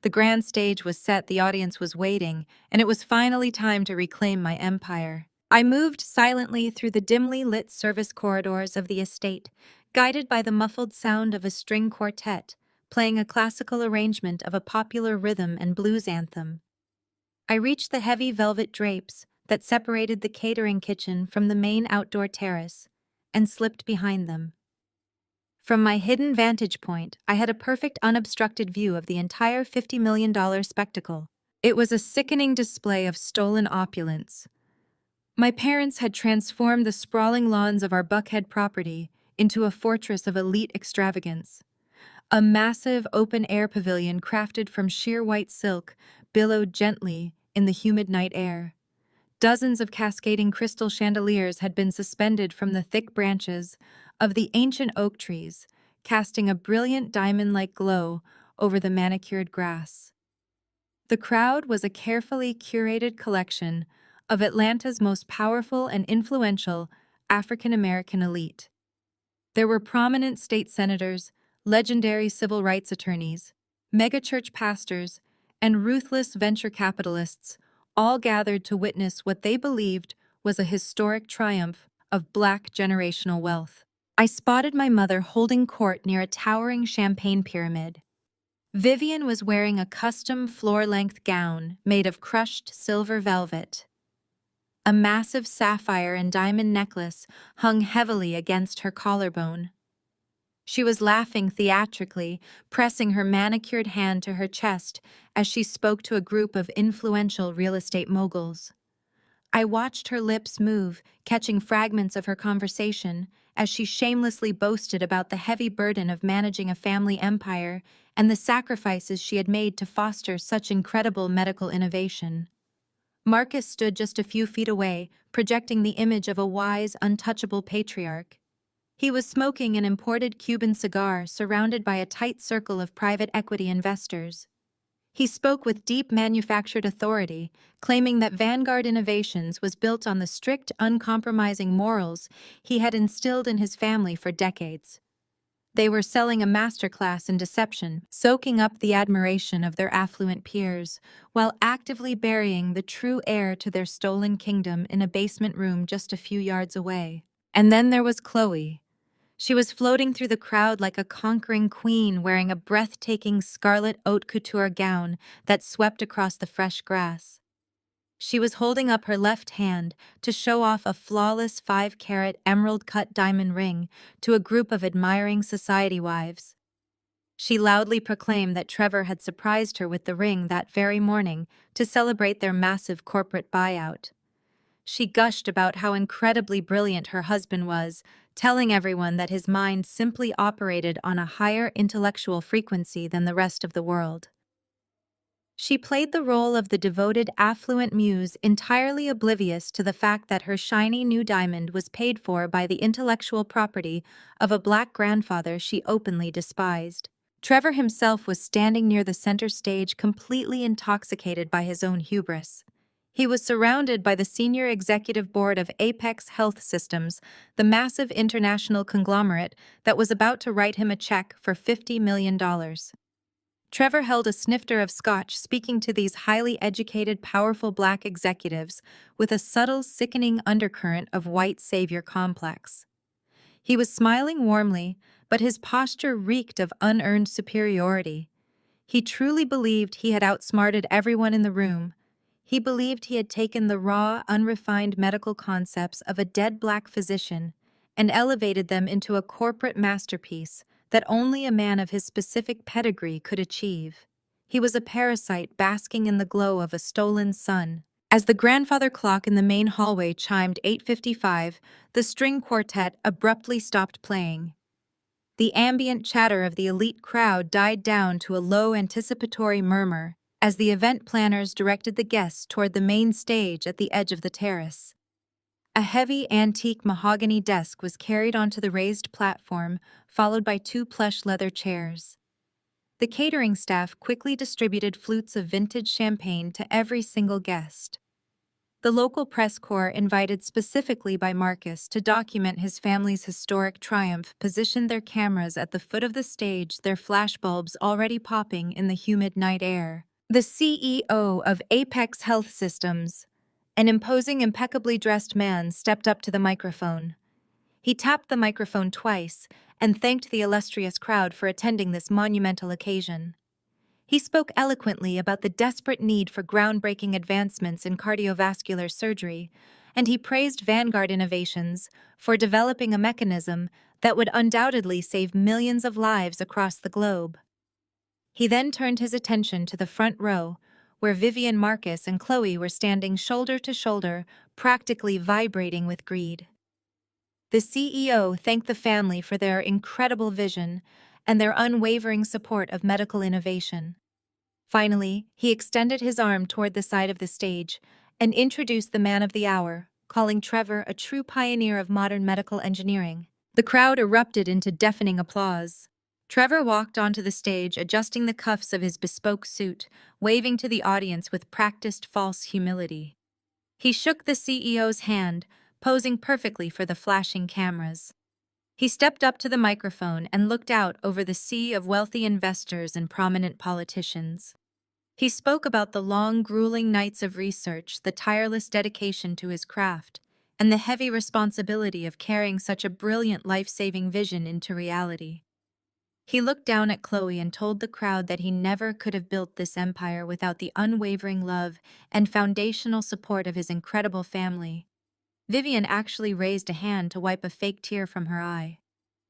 The grand stage was set, the audience was waiting, and it was finally time to reclaim my empire. I moved silently through the dimly lit service corridors of the estate, guided by the muffled sound of a string quartet, playing a classical arrangement of a popular rhythm and blues anthem. I reached the heavy velvet drapes that separated the catering kitchen from the main outdoor terrace, and slipped behind them. From my hidden vantage point, I had a perfect unobstructed view of the entire $50 million spectacle. It was a sickening display of stolen opulence. My parents had transformed the sprawling lawns of our Buckhead property into a fortress of elite extravagance. A massive open-air pavilion crafted from sheer white silk billowed gently in the humid night air. Dozens of cascading crystal chandeliers had been suspended from the thick branches of the ancient oak trees, casting a brilliant diamond-like glow over the manicured grass. The crowd was a carefully curated collection of Atlanta's most powerful and influential African-American elite. There were prominent state senators, legendary civil rights attorneys, megachurch pastors, and ruthless venture capitalists, all gathered to witness what they believed was a historic triumph of Black generational wealth. I spotted my mother holding court near a towering champagne pyramid. Vivian was wearing a custom floor-length gown made of crushed silver velvet. A massive sapphire and diamond necklace hung heavily against her collarbone. She was laughing theatrically, pressing her manicured hand to her chest as she spoke to a group of influential real estate moguls. I watched her lips move, catching fragments of her conversation, as she shamelessly boasted about the heavy burden of managing a family empire and the sacrifices she had made to foster such incredible medical innovation. Marcus stood just a few feet away, projecting the image of a wise, untouchable patriarch. He was smoking an imported Cuban cigar surrounded by a tight circle of private equity investors. He spoke with deep manufactured authority, claiming that Vanguard Innovations was built on the strict, uncompromising morals he had instilled in his family for decades. They were selling a masterclass in deception, soaking up the admiration of their affluent peers, while actively burying the true heir to their stolen kingdom in a basement room just a few yards away. And then there was Chloe. She was floating through the crowd like a conquering queen wearing a breathtaking scarlet haute couture gown that swept across the fresh grass. She was holding up her left hand to show off a flawless 5-carat emerald-cut diamond ring to a group of admiring society wives. She loudly proclaimed that Trevor had surprised her with the ring that very morning to celebrate their massive corporate buyout. She gushed about how incredibly brilliant her husband was, telling everyone that his mind simply operated on a higher intellectual frequency than the rest of the world. She played the role of the devoted, affluent muse, entirely oblivious to the fact that her shiny new diamond was paid for by the intellectual property of a Black grandfather she openly despised. Trevor himself was standing near the center stage, completely intoxicated by his own hubris. He was surrounded by the senior executive board of Apex Health Systems, the massive international conglomerate that was about to write him a check for $50 million. Trevor held a snifter of scotch, speaking to these highly educated, powerful Black executives with a subtle, sickening undercurrent of white savior complex. He was smiling warmly, but his posture reeked of unearned superiority. He truly believed he had outsmarted everyone in the room. He believed he had taken the raw, unrefined medical concepts of a dead Black physician and elevated them into a corporate masterpiece that only a man of his specific pedigree could achieve. He was a parasite basking in the glow of a stolen sun. As the grandfather clock in the main hallway chimed 8:55, the string quartet abruptly stopped playing. The ambient chatter of the elite crowd died down to a low anticipatory murmur as the event planners directed the guests toward the main stage at the edge of the terrace. A heavy antique mahogany desk was carried onto the raised platform, followed by 2 plush leather chairs. The catering staff quickly distributed flutes of vintage champagne to every single guest. The local press corps, invited specifically by Marcus to document his family's historic triumph, positioned their cameras at the foot of the stage, their flashbulbs already popping in the humid night air. The CEO of Apex Health Systems, An imposing, impeccably dressed man stepped up to the microphone. He tapped the microphone twice and thanked the illustrious crowd for attending this monumental occasion. He spoke eloquently about the desperate need for groundbreaking advancements in cardiovascular surgery, and he praised Vanguard Innovations for developing a mechanism that would undoubtedly save millions of lives across the globe. He then turned his attention to the front row, where Vivian, Marcus, and Chloe were standing shoulder to shoulder, practically vibrating with greed. The CEO thanked the family for their incredible vision and their unwavering support of medical innovation. Finally, he extended his arm toward the side of the stage and introduced the man of the hour, calling Trevor a true pioneer of modern medical engineering. The crowd erupted into deafening applause. Trevor walked onto the stage, adjusting the cuffs of his bespoke suit, waving to the audience with practiced false humility. He shook the CEO's hand, posing perfectly for the flashing cameras. He stepped up to the microphone and looked out over the sea of wealthy investors and prominent politicians. He spoke about the long, grueling nights of research, the tireless dedication to his craft, and the heavy responsibility of carrying such a brilliant life-saving vision into reality. He looked down at Chloe and told the crowd that he never could have built this empire without the unwavering love and foundational support of his incredible family. Vivian actually raised a hand to wipe a fake tear from her eye.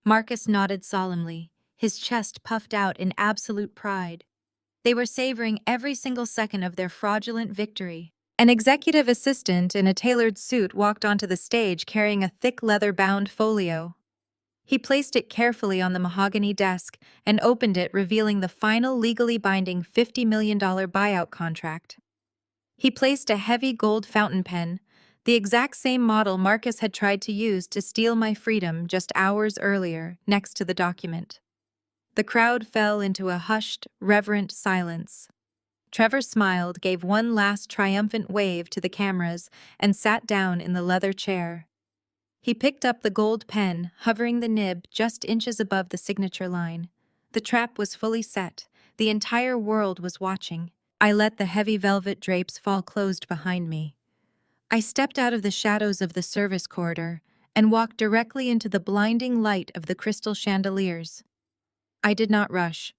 Marcus nodded solemnly, his chest puffed out in absolute pride. They were savoring every single second of their fraudulent victory. An executive assistant in a tailored suit walked onto the stage carrying a thick leather-bound folio. He placed it carefully on the mahogany desk and opened it, revealing the final legally binding $50 million buyout contract. He placed a heavy gold fountain pen, the exact same model Marcus had tried to use to steal my freedom just hours earlier, next to the document. The crowd fell into a hushed, reverent silence. Trevor smiled, gave one last triumphant wave to the cameras, and sat down in the leather chair. He picked up the gold pen, hovering the nib just inches above the signature line. The trap was fully set. The entire world was watching. I let the heavy velvet drapes fall closed behind me. I stepped out of the shadows of the service corridor and walked directly into the blinding light of the crystal chandeliers. I did not rush.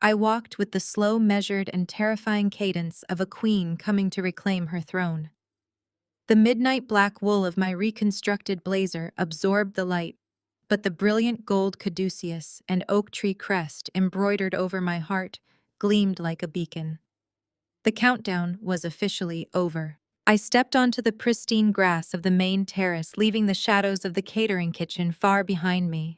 I walked with the slow, measured, and terrifying cadence of a queen coming to reclaim her throne. The midnight black wool of my reconstructed blazer absorbed the light, but the brilliant gold caduceus and oak tree crest embroidered over my heart gleamed like a beacon. The countdown was officially over. I stepped onto the pristine grass of the main terrace, leaving the shadows of the catering kitchen far behind me.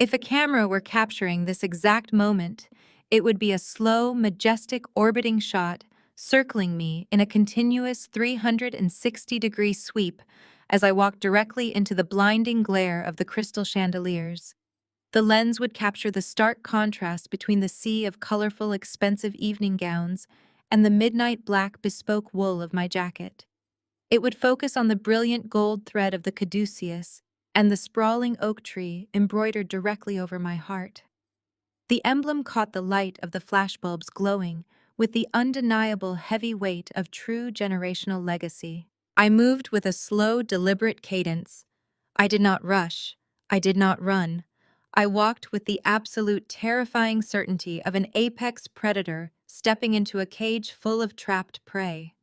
If a camera were capturing this exact moment, it would be a slow, majestic orbiting shot circling me in a continuous 360-degree sweep as I walked directly into the blinding glare of the crystal chandeliers. The lens would capture the stark contrast between the sea of colorful, expensive evening gowns and the midnight black bespoke wool of my jacket. It would focus on the brilliant gold thread of the caduceus and the sprawling oak tree embroidered directly over my heart. The emblem caught the light of the flashbulbs glowing with the undeniable heavy weight of true generational legacy. I moved with a slow, deliberate cadence. I did not rush. I did not run. I walked with the absolute terrifying certainty of an apex predator stepping into a cage full of trapped prey.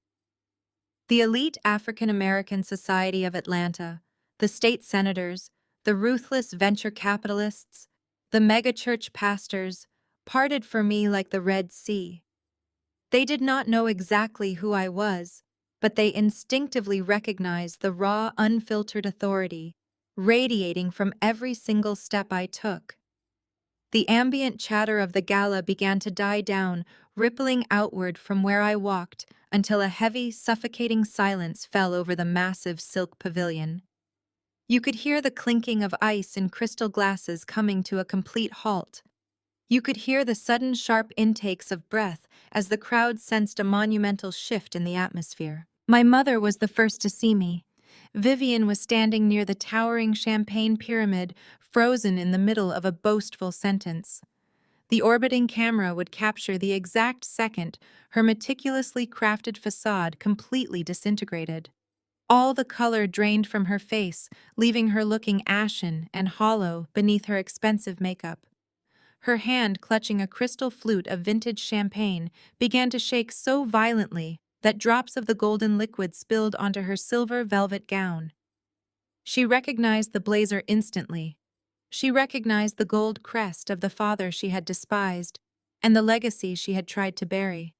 The elite African American Society of Atlanta, the state senators, the ruthless venture capitalists, the megachurch pastors, parted for me like the Red Sea. They did not know exactly who I was, but they instinctively recognized the raw, unfiltered authority radiating from every single step I took. The ambient chatter of the gala began to die down, rippling outward from where I walked until a heavy, suffocating silence fell over the massive silk pavilion. You could hear the clinking of ice in crystal glasses coming to a complete halt. You could hear the sudden sharp intakes of breath as the crowd sensed a monumental shift in the atmosphere. My mother was the first to see me. Vivian was standing near the towering champagne pyramid, frozen in the middle of a boastful sentence. The orbiting camera would capture the exact second her meticulously crafted facade completely disintegrated. All the color drained from her face, leaving her looking ashen and hollow beneath her expensive makeup. Her hand, clutching a crystal flute of vintage champagne, began to shake so violently that drops of the golden liquid spilled onto her silver velvet gown. She recognized the blazer instantly. She recognized the gold crest of the father she had despised and the legacy she had tried to bury.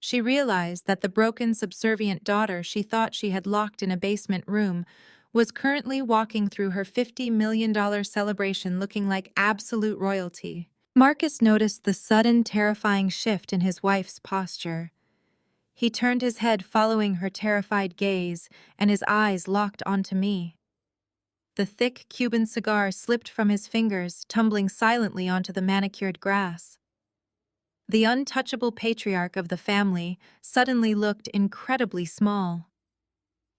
She realized that the broken, subservient daughter she thought she had locked in a basement room was currently walking through her $50 million celebration looking like absolute royalty. Marcus noticed the sudden, terrifying shift in his wife's posture. He turned his head following her terrified gaze, and his eyes locked onto me. The thick Cuban cigar slipped from his fingers, tumbling silently onto the manicured grass. The untouchable patriarch of the family suddenly looked incredibly small.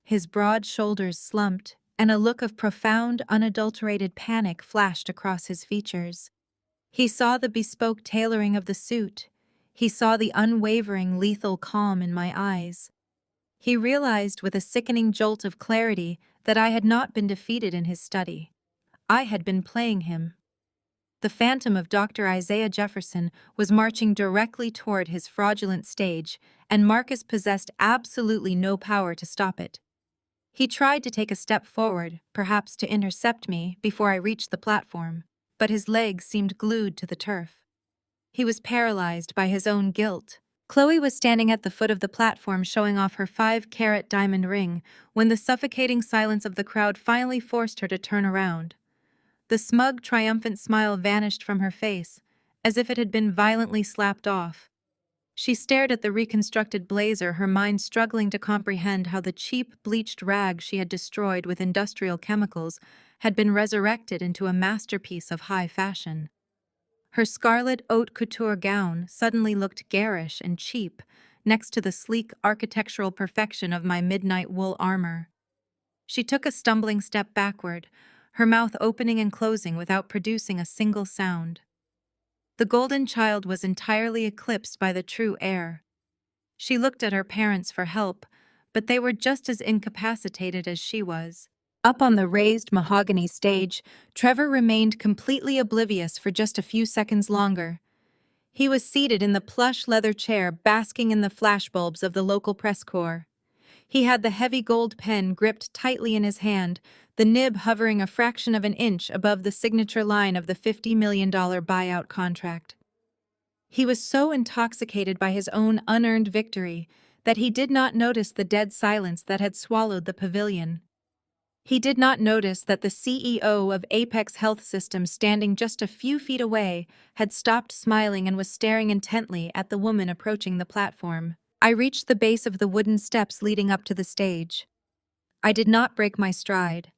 His broad shoulders slumped, and a look of profound, unadulterated panic flashed across his features. He saw the bespoke tailoring of the suit. He saw the unwavering, lethal calm in my eyes. He realized with a sickening jolt of clarity that I had not been defeated in his study. I had been playing him. The phantom of Dr. Isaiah Jefferson was marching directly toward his fraudulent stage, and Marcus possessed absolutely no power to stop it. He tried to take a step forward, perhaps to intercept me before I reached the platform, but his legs seemed glued to the turf. He was paralyzed by his own guilt. Chloe was standing at the foot of the platform showing off her 5-carat diamond ring when the suffocating silence of the crowd finally forced her to turn around. The smug, triumphant smile vanished from her face, as if it had been violently slapped off. She stared at the reconstructed blazer, her mind struggling to comprehend how the cheap, bleached rag she had destroyed with industrial chemicals had been resurrected into a masterpiece of high fashion. Her scarlet haute couture gown suddenly looked garish and cheap next to the sleek architectural perfection of my midnight wool armor. She took a stumbling step backward, her mouth opening and closing without producing a single sound. The golden child was entirely eclipsed by the true heir. She looked at her parents for help, but they were just as incapacitated as she was. Up on the raised mahogany stage, Trevor remained completely oblivious for just a few seconds longer. He was seated in the plush leather chair, basking in the flashbulbs of the local press corps. He had the heavy gold pen gripped tightly in his hand, the nib hovering a fraction of an inch above the signature line of the $50 million buyout contract. He was so intoxicated by his own unearned victory that he did not notice the dead silence that had swallowed the pavilion. He did not notice that the CEO of Apex Health Systems, standing just a few feet away, had stopped smiling and was staring intently at the woman approaching the platform. I reached the base of the wooden steps leading up to the stage. I did not break my stride.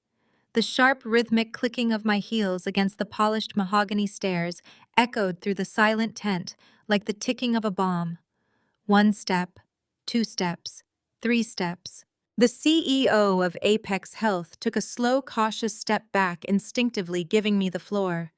The sharp, rhythmic clicking of my heels against the polished mahogany stairs echoed through the silent tent like the ticking of a bomb. 1 step, 2 steps, 3 steps. The CEO of Apex Health took a slow, cautious step back, instinctively giving me the floor.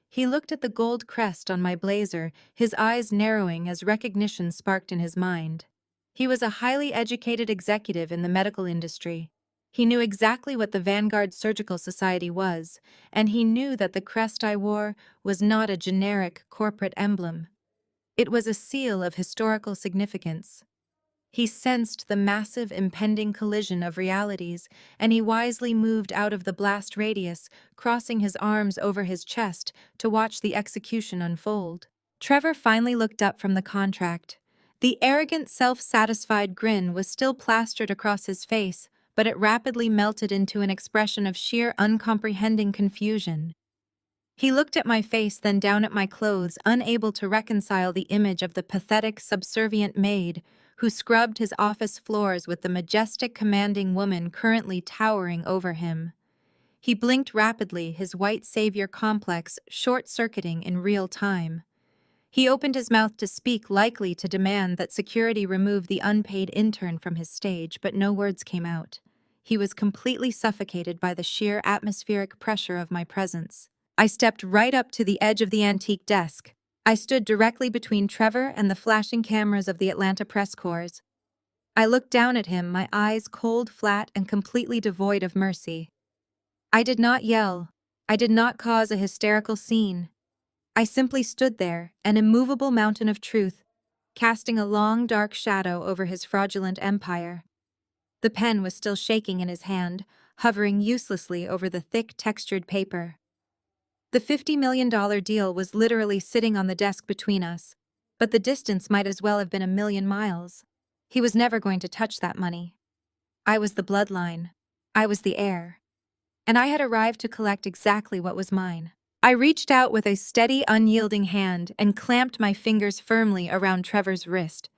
He looked at the gold crest on my blazer, his eyes narrowing as recognition sparked in his mind. He was a highly educated executive in the medical industry. He knew exactly what the Vanguard Surgical Society was, and he knew that the crest I wore was not a generic corporate emblem. It was a seal of historical significance. He sensed the massive impending collision of realities, and he wisely moved out of the blast radius, crossing his arms over his chest to watch the execution unfold. Trevor finally looked up from the contract. The arrogant, self-satisfied grin was still plastered across his face, but it rapidly melted into an expression of sheer, uncomprehending confusion. He looked at my face, then down at my clothes, unable to reconcile the image of the pathetic, subservient maid who scrubbed his office floors with the majestic, commanding woman currently towering over him. He blinked rapidly, his white savior complex short-circuiting in real time. He opened his mouth to speak, likely to demand that security remove the unpaid intern from his stage, but no words came out. He was completely suffocated by the sheer atmospheric pressure of my presence. I stepped right up to the edge of the antique desk. I stood directly between Trevor and the flashing cameras of the Atlanta press corps. I looked down at him, my eyes cold, flat, and completely devoid of mercy. I did not yell. I did not cause a hysterical scene. I simply stood there, an immovable mountain of truth, casting a long, dark shadow over his fraudulent empire. The pen was still shaking in his hand, hovering uselessly over the thick, textured paper. The $50 million deal was literally sitting on the desk between us, but the distance might as well have been 1,000,000 miles. He was never going to touch that money. I was the bloodline. I was the heir. And I had arrived to collect exactly what was mine. I reached out with a steady, unyielding hand and clamped my fingers firmly around Trevor's wrist.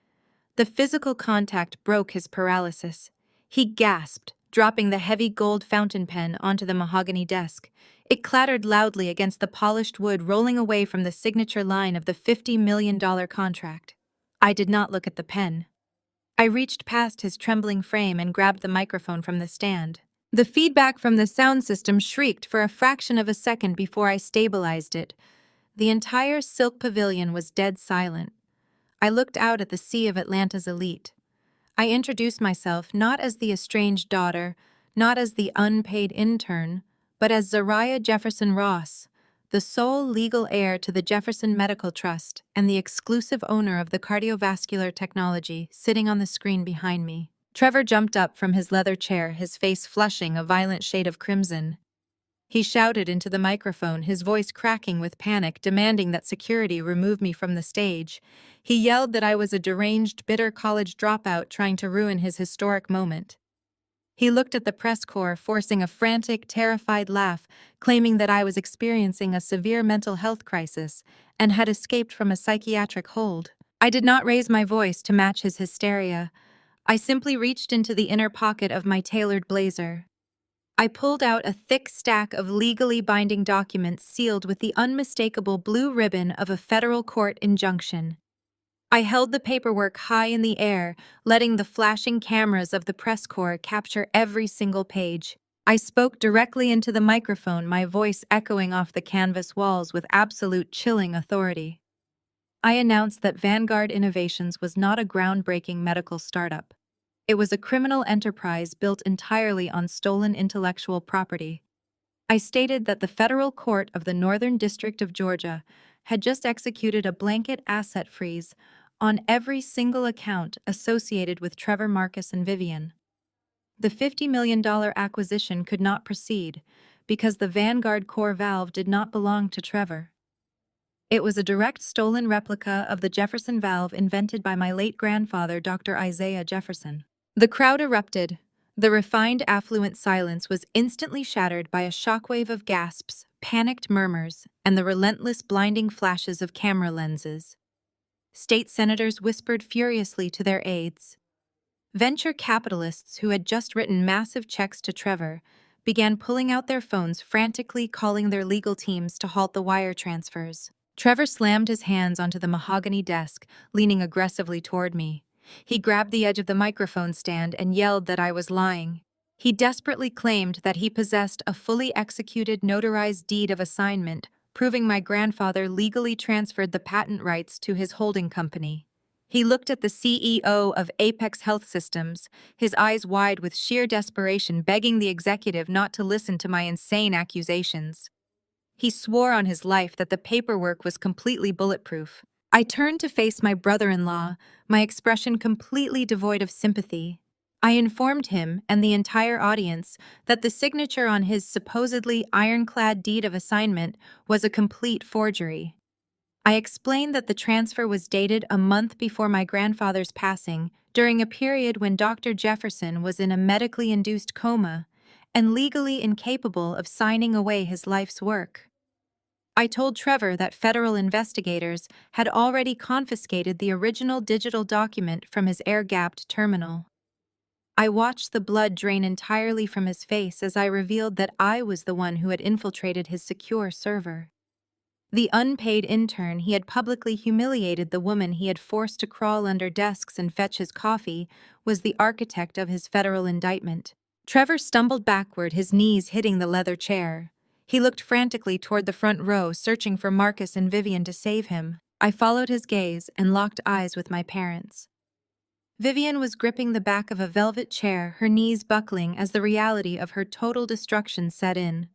The physical contact broke his paralysis. He gasped, dropping the heavy gold fountain pen onto the mahogany desk. It clattered loudly against the polished wood, rolling away from the signature line of the $50 million contract. I did not look at the pen. I reached past his trembling frame and grabbed the microphone from the stand. The feedback from the sound system shrieked for a fraction of a second before I stabilized it. The entire silk pavilion was dead silent. I looked out at the sea of Atlanta's elite. I introduced myself not as the estranged daughter, not as the unpaid intern, but as Zariah Jefferson Ross, the sole legal heir to the Jefferson Medical Trust and the exclusive owner of the cardiovascular technology sitting on the screen behind me. Trevor jumped up from his leather chair, his face flushing a violent shade of crimson. He shouted into the microphone, his voice cracking with panic, demanding that security remove me from the stage. He yelled that I was a deranged, bitter college dropout trying to ruin his historic moment. He looked at the press corps, forcing a frantic, terrified laugh, claiming that I was experiencing a severe mental health crisis and had escaped from a psychiatric hold. I did not raise my voice to match his hysteria. I simply reached into the inner pocket of my tailored blazer. I pulled out a thick stack of legally binding documents sealed with the unmistakable blue ribbon of a federal court injunction. I held the paperwork high in the air, letting the flashing cameras of the press corps capture every single page. I spoke directly into the microphone, my voice echoing off the canvas walls with absolute chilling authority. I announced that Vanguard Innovations was not a groundbreaking medical startup. It was a criminal enterprise built entirely on stolen intellectual property. I stated that the federal court of the Northern District of Georgia had just executed a blanket asset freeze on every single account associated with Trevor, Marcus, and Vivian. The $50 million acquisition could not proceed because the Vanguard core valve did not belong to Trevor. It was a direct stolen replica of the Jefferson valve invented by my late grandfather, Dr. Isaiah Jefferson. The crowd erupted. The refined, affluent silence was instantly shattered by a shockwave of gasps, panicked murmurs, and the relentless, blinding flashes of camera lenses. State senators whispered furiously to their aides. Venture capitalists who had just written massive checks to Trevor began pulling out their phones, frantically calling their legal teams to halt the wire transfers. Trevor slammed his hands onto the mahogany desk, leaning aggressively toward me. He grabbed the edge of the microphone stand and yelled that I was lying. He desperately claimed that he possessed a fully executed notarized deed of assignment, proving my grandfather legally transferred the patent rights to his holding company. He looked at the CEO of Apex Health Systems, his eyes wide with sheer desperation, begging the executive not to listen to my insane accusations. He swore on his life that the paperwork was completely bulletproof. I turned to face my brother-in-law, my expression completely devoid of sympathy. I informed him and the entire audience that the signature on his supposedly ironclad deed of assignment was a complete forgery. I explained that the transfer was dated a month before my grandfather's passing, during a period when Dr. Jefferson was in a medically induced coma and legally incapable of signing away his life's work. I told Trevor that federal investigators had already confiscated the original digital document from his air-gapped terminal. I watched the blood drain entirely from his face as I revealed that I was the one who had infiltrated his secure server. The unpaid intern he had publicly humiliated, the woman he had forced to crawl under desks and fetch his coffee, was the architect of his federal indictment. Trevor stumbled backward, his knees hitting the leather chair. He looked frantically toward the front row, searching for Marcus and Vivian to save him. I followed his gaze and locked eyes with my parents. Vivian was gripping the back of a velvet chair, her knees buckling as the reality of her total destruction set in.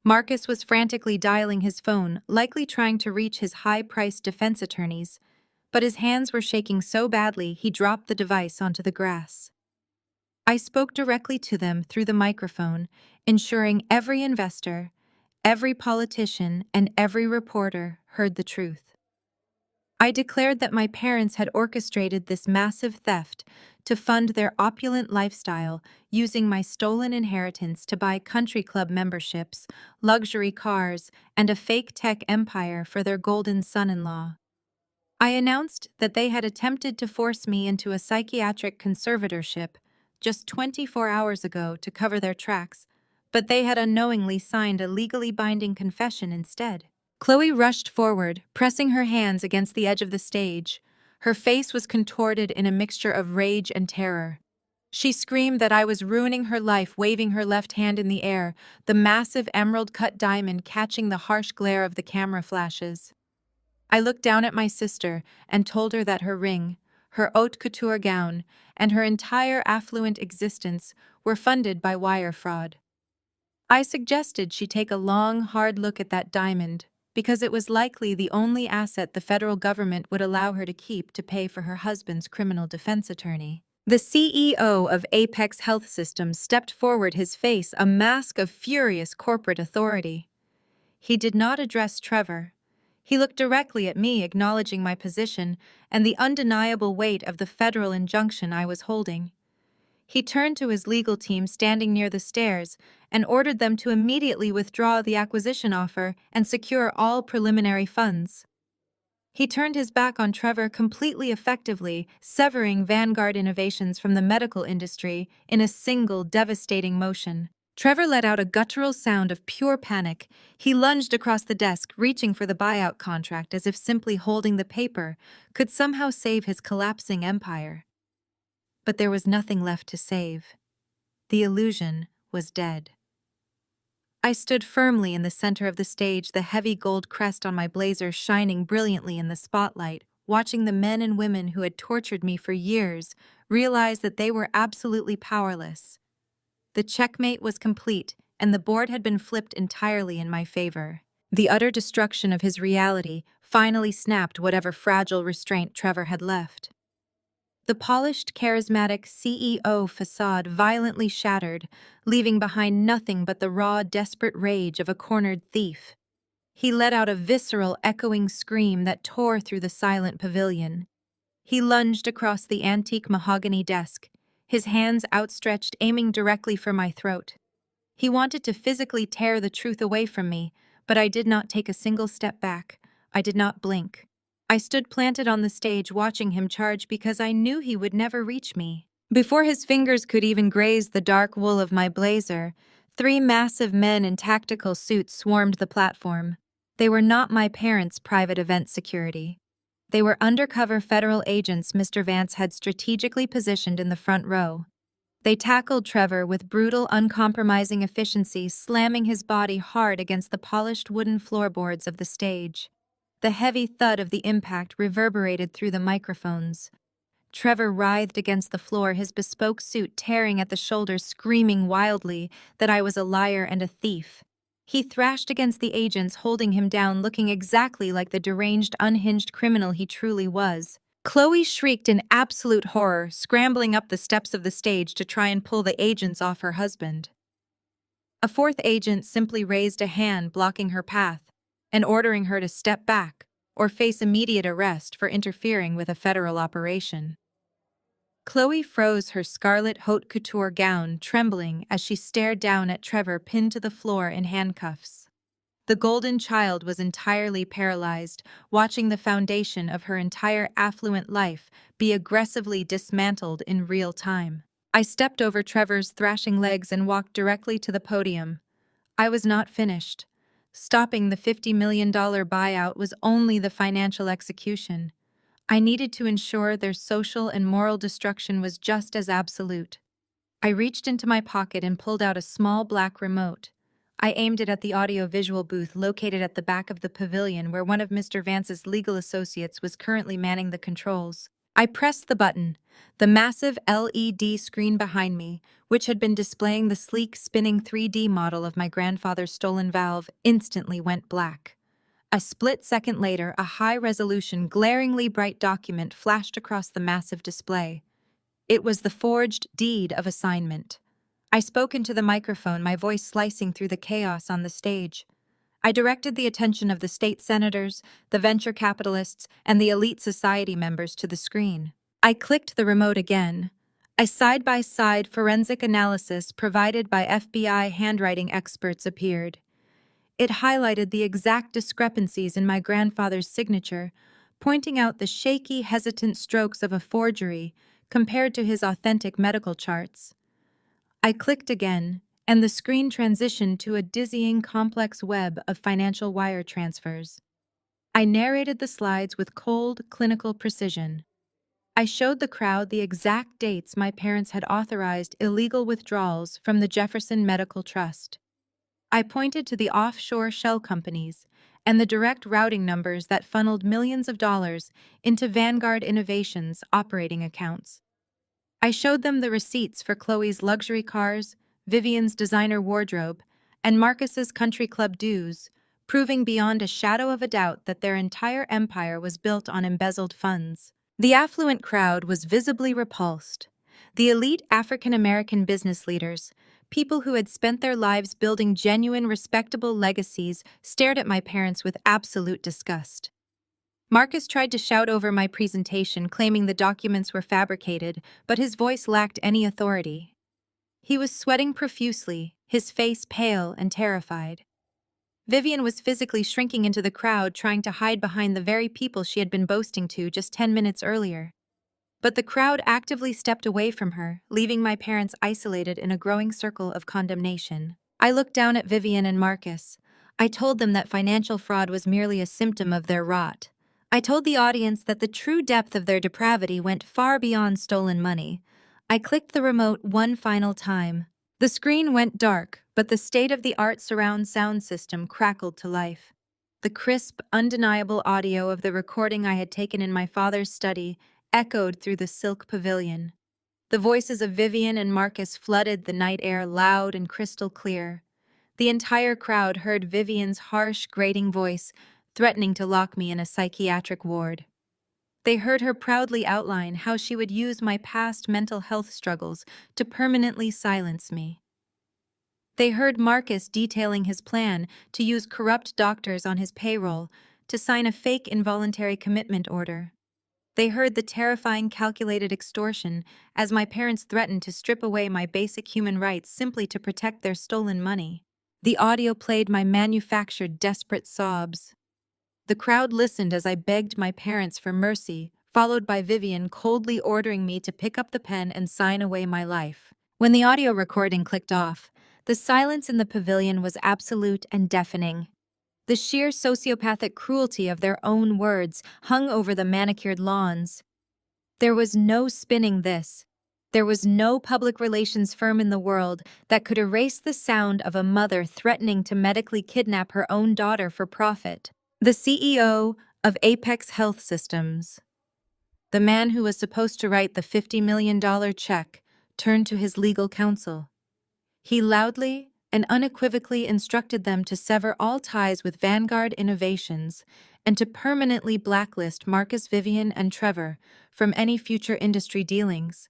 Marcus was frantically dialing his phone, likely trying to reach his high-priced defense attorneys, but his hands were shaking so badly he dropped the device onto the grass. I spoke directly to them through the microphone, ensuring every investor, every politician, and every reporter heard the truth. I declared that my parents had orchestrated this massive theft to fund their opulent lifestyle, using my stolen inheritance to buy country club memberships, luxury cars, and a fake tech empire for their golden son-in-law. I announced that they had attempted to force me into a psychiatric conservatorship just 24 hours ago to cover their tracks, but they had unknowingly signed a legally binding confession instead. Chloe rushed forward, pressing her hands against the edge of the stage. Her face was contorted in a mixture of rage and terror. She screamed that I was ruining her life, waving her left hand in the air, the massive emerald-cut diamond catching the harsh glare of the camera flashes. I looked down at my sister and told her that her ring, her haute couture gown, and her entire affluent existence were funded by wire fraud. I suggested she take a long, hard look at that diamond, because it was likely the only asset the federal government would allow her to keep to pay for her husband's criminal defense attorney. The CEO of Apex Health Systems stepped forward, his face a mask of furious corporate authority. He did not address Trevor. He looked directly at me, acknowledging my position and the undeniable weight of the federal injunction I was holding. He turned to his legal team standing near the stairs and ordered them to immediately withdraw the acquisition offer and secure all preliminary funds. He turned his back on Trevor completely effectively, severing Vanguard Innovations from the medical industry in a single devastating motion. Trevor let out a guttural sound of pure panic. He lunged across the desk, reaching for the buyout contract as if simply holding the paper could somehow save his collapsing empire. But there was nothing left to save. The illusion was dead. I stood firmly in the center of the stage, the heavy gold crest on my blazer shining brilliantly in the spotlight, watching the men and women who had tortured me for years realize that they were absolutely powerless. The checkmate was complete, and the board had been flipped entirely in my favor. The utter destruction of his reality finally snapped whatever fragile restraint Trevor had left. The polished, charismatic CEO facade violently shattered, leaving behind nothing but the raw, desperate rage of a cornered thief. He let out a visceral, echoing scream that tore through the silent pavilion. He lunged across the antique mahogany desk, his hands outstretched, aiming directly for my throat. He wanted to physically tear the truth away from me, but I did not take a single step back. I did not blink. I stood planted on the stage watching him charge because I knew he would never reach me. Before his fingers could even graze the dark wool of my blazer, 3 massive men in tactical suits swarmed the platform. They were not my parents' private event security. They were undercover federal agents Mr. Vance had strategically positioned in the front row. They tackled Trevor with brutal, uncompromising efficiency, slamming his body hard against the polished wooden floorboards of the stage. The heavy thud of the impact reverberated through the microphones. Trevor writhed against the floor, his bespoke suit tearing at the shoulders, screaming wildly that I was a liar and a thief. He thrashed against the agents, holding him down, looking exactly like the deranged, unhinged criminal he truly was. Chloe shrieked in absolute horror, scrambling up the steps of the stage to try and pull the agents off her husband. A 4th agent simply raised a hand, blocking her path and ordering her to step back or face immediate arrest for interfering with a federal operation. Chloe froze, her scarlet haute couture gown trembling as she stared down at Trevor pinned to the floor in handcuffs. The golden child was entirely paralyzed, watching the foundation of her entire affluent life be aggressively dismantled in real time. I stepped over Trevor's thrashing legs and walked directly to the podium. I was not finished. Stopping the $50 million buyout was only the financial execution. I needed to ensure their social and moral destruction was just as absolute. I reached into my pocket and pulled out a small black remote. I aimed it at the audio-visual booth located at the back of the pavilion where one of Mr. Vance's legal associates was currently manning the controls. I pressed the button. The massive LED screen behind me, which had been displaying the sleek, spinning 3D model of my grandfather's stolen valve, instantly went black. A split second later, a high-resolution, glaringly bright document flashed across the massive display. It was the forged deed of assignment. I spoke into the microphone, my voice slicing through the chaos on the stage. I directed the attention of the state senators, the venture capitalists, and the elite society members to the screen. I clicked the remote again. A side-by-side forensic analysis provided by FBI handwriting experts appeared. It highlighted the exact discrepancies in my grandfather's signature, pointing out the shaky, hesitant strokes of a forgery compared to his authentic medical charts. I clicked again, and the screen transitioned to a dizzying, complex web of financial wire transfers. I narrated the slides with cold, clinical precision. I showed the crowd the exact dates my parents had authorized illegal withdrawals from the Jefferson Medical Trust. I pointed to the offshore shell companies and the direct routing numbers that funneled millions of dollars into Vanguard Innovations' operating accounts. I showed them the receipts for Chloe's luxury cars, Vivian's designer wardrobe, and Marcus's country club dues, proving beyond a shadow of a doubt that their entire empire was built on embezzled funds. The affluent crowd was visibly repulsed. The elite African-American business leaders, people who had spent their lives building genuine, respectable legacies, stared at my parents with absolute disgust. Marcus tried to shout over my presentation, claiming the documents were fabricated, but his voice lacked any authority. He was sweating profusely, his face pale and terrified. Vivian was physically shrinking into the crowd, trying to hide behind the very people she had been boasting to just 10 minutes earlier. But the crowd actively stepped away from her, leaving my parents isolated in a growing circle of condemnation. I looked down at Vivian and Marcus. I told them that financial fraud was merely a symptom of their rot. I told the audience that the true depth of their depravity went far beyond stolen money. I clicked the remote one final time. The screen went dark, but the state-of-the-art surround sound system crackled to life. The crisp, undeniable audio of the recording I had taken in my father's study echoed through the silk pavilion. The voices of Vivian and Marcus flooded the night air loud and crystal clear. The entire crowd heard Vivian's harsh, grating voice, threatening to lock me in a psychiatric ward. They heard her proudly outline how she would use my past mental health struggles to permanently silence me. They heard Marcus detailing his plan to use corrupt doctors on his payroll to sign a fake involuntary commitment order. They heard the terrifying calculated extortion as my parents threatened to strip away my basic human rights simply to protect their stolen money. The audio played my manufactured desperate sobs. The crowd listened as I begged my parents for mercy, followed by Vivian coldly ordering me to pick up the pen and sign away my life. When the audio recording clicked off, the silence in the pavilion was absolute and deafening. The sheer sociopathic cruelty of their own words hung over the manicured lawns. There was no spinning this. There was no public relations firm in the world that could erase the sound of a mother threatening to medically kidnap her own daughter for profit. The CEO of Apex Health Systems, the man who was supposed to write the $50 million check, turned to his legal counsel. He loudly and unequivocally instructed them to sever all ties with Vanguard Innovations and to permanently blacklist Marcus, Vivian, and Trevor from any future industry dealings.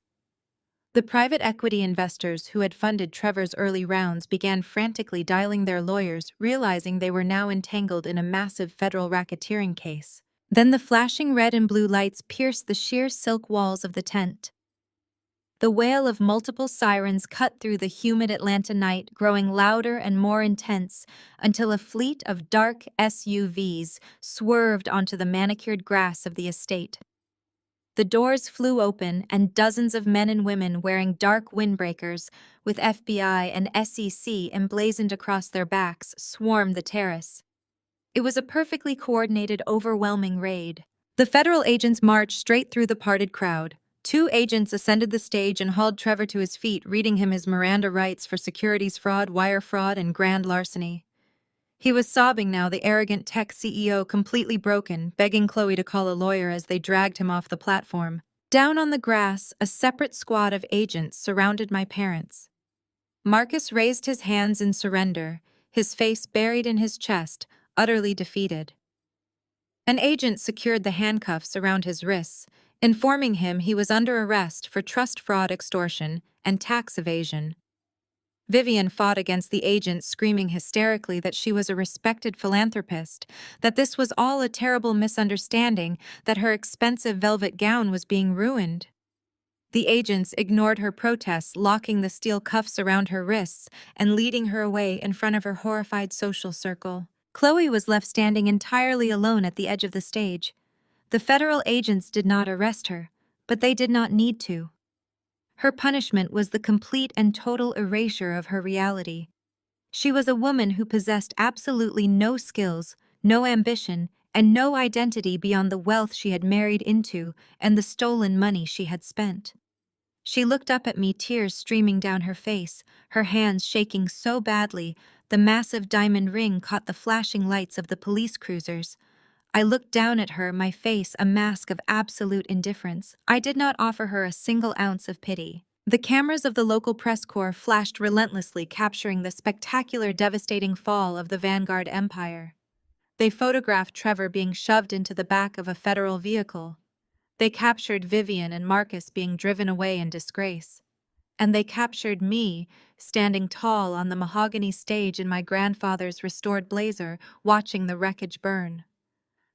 The private equity investors who had funded Trevor's early rounds began frantically dialing their lawyers, realizing they were now entangled in a massive federal racketeering case. Then the flashing red and blue lights pierced the sheer silk walls of the tent. The wail of multiple sirens cut through the humid Atlanta night, growing louder and more intense until a fleet of dark SUVs swerved onto the manicured grass of the estate. The doors flew open, and dozens of men and women wearing dark windbreakers with FBI and SEC emblazoned across their backs swarmed the terrace. It was a perfectly coordinated, overwhelming raid. The federal agents marched straight through the parted crowd, Two agents ascended the stage and hauled Trevor to his feet, reading him his Miranda rights for securities fraud, wire fraud, and grand larceny. He was sobbing now, the arrogant tech CEO, completely broken, begging Chloe to call a lawyer as they dragged him off the platform. Down on the grass, a separate squad of agents surrounded my parents. Marcus raised his hands in surrender, his face buried in his chest, utterly defeated. An agent secured the handcuffs around his wrists, informing him he was under arrest for trust fraud, extortion, and tax evasion. Vivian fought against the agent, screaming hysterically that she was a respected philanthropist, that this was all a terrible misunderstanding, that her expensive velvet gown was being ruined. The agents ignored her protests, locking the steel cuffs around her wrists and leading her away in front of her horrified social circle. Chloe was left standing entirely alone at the edge of the stage. The federal agents did not arrest her, but they did not need to. Her punishment was the complete and total erasure of her reality. She was a woman who possessed absolutely no skills, no ambition, and no identity beyond the wealth she had married into and the stolen money she had spent. She looked up at me, tears streaming down her face, her hands shaking so badly the massive diamond ring caught the flashing lights of the police cruisers. I looked down at her, my face a mask of absolute indifference. I did not offer her a single ounce of pity. The cameras of the local press corps flashed relentlessly, capturing the spectacular, devastating fall of the Vanguard Empire. They photographed Trevor being shoved into the back of a federal vehicle. They captured Vivian and Marcus being driven away in disgrace. And they captured me, standing tall on the mahogany stage in my grandfather's restored blazer, watching the wreckage burn.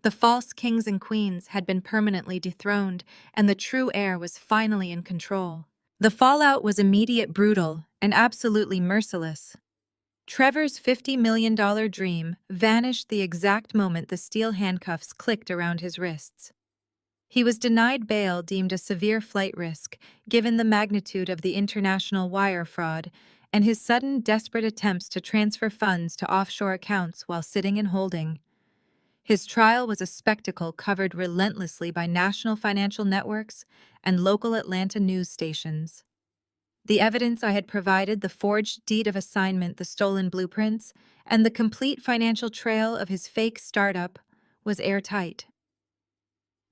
The false kings and queens had been permanently dethroned, and the true heir was finally in control. The fallout was immediate, brutal, and absolutely merciless. Trevor's $50 million dream vanished the exact moment the steel handcuffs clicked around his wrists. He was denied bail, deemed a severe flight risk, given the magnitude of the international wire fraud and his sudden, desperate attempts to transfer funds to offshore accounts while sitting in holding. His trial was a spectacle covered relentlessly by national financial networks and local Atlanta news stations. The evidence I had provided, the forged deed of assignment, the stolen blueprints, and the complete financial trail of his fake startup, was airtight.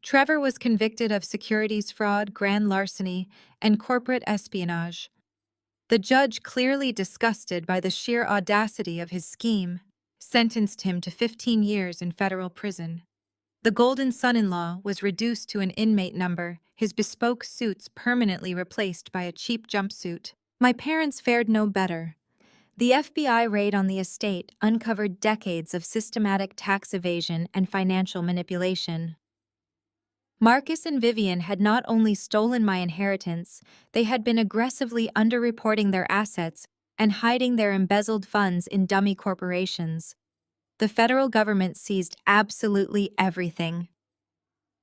Trevor was convicted of securities fraud, grand larceny, and corporate espionage. The judge, clearly disgusted by the sheer audacity of his scheme, sentenced him to 15 years in federal prison. The golden son-in-law was reduced to an inmate number, his bespoke suits permanently replaced by a cheap jumpsuit. My parents fared no better. The FBI raid on the estate uncovered decades of systematic tax evasion and financial manipulation. Marcus and Vivian had not only stolen my inheritance, they had been aggressively underreporting their assets and hiding their embezzled funds in dummy corporations. The federal government seized absolutely everything.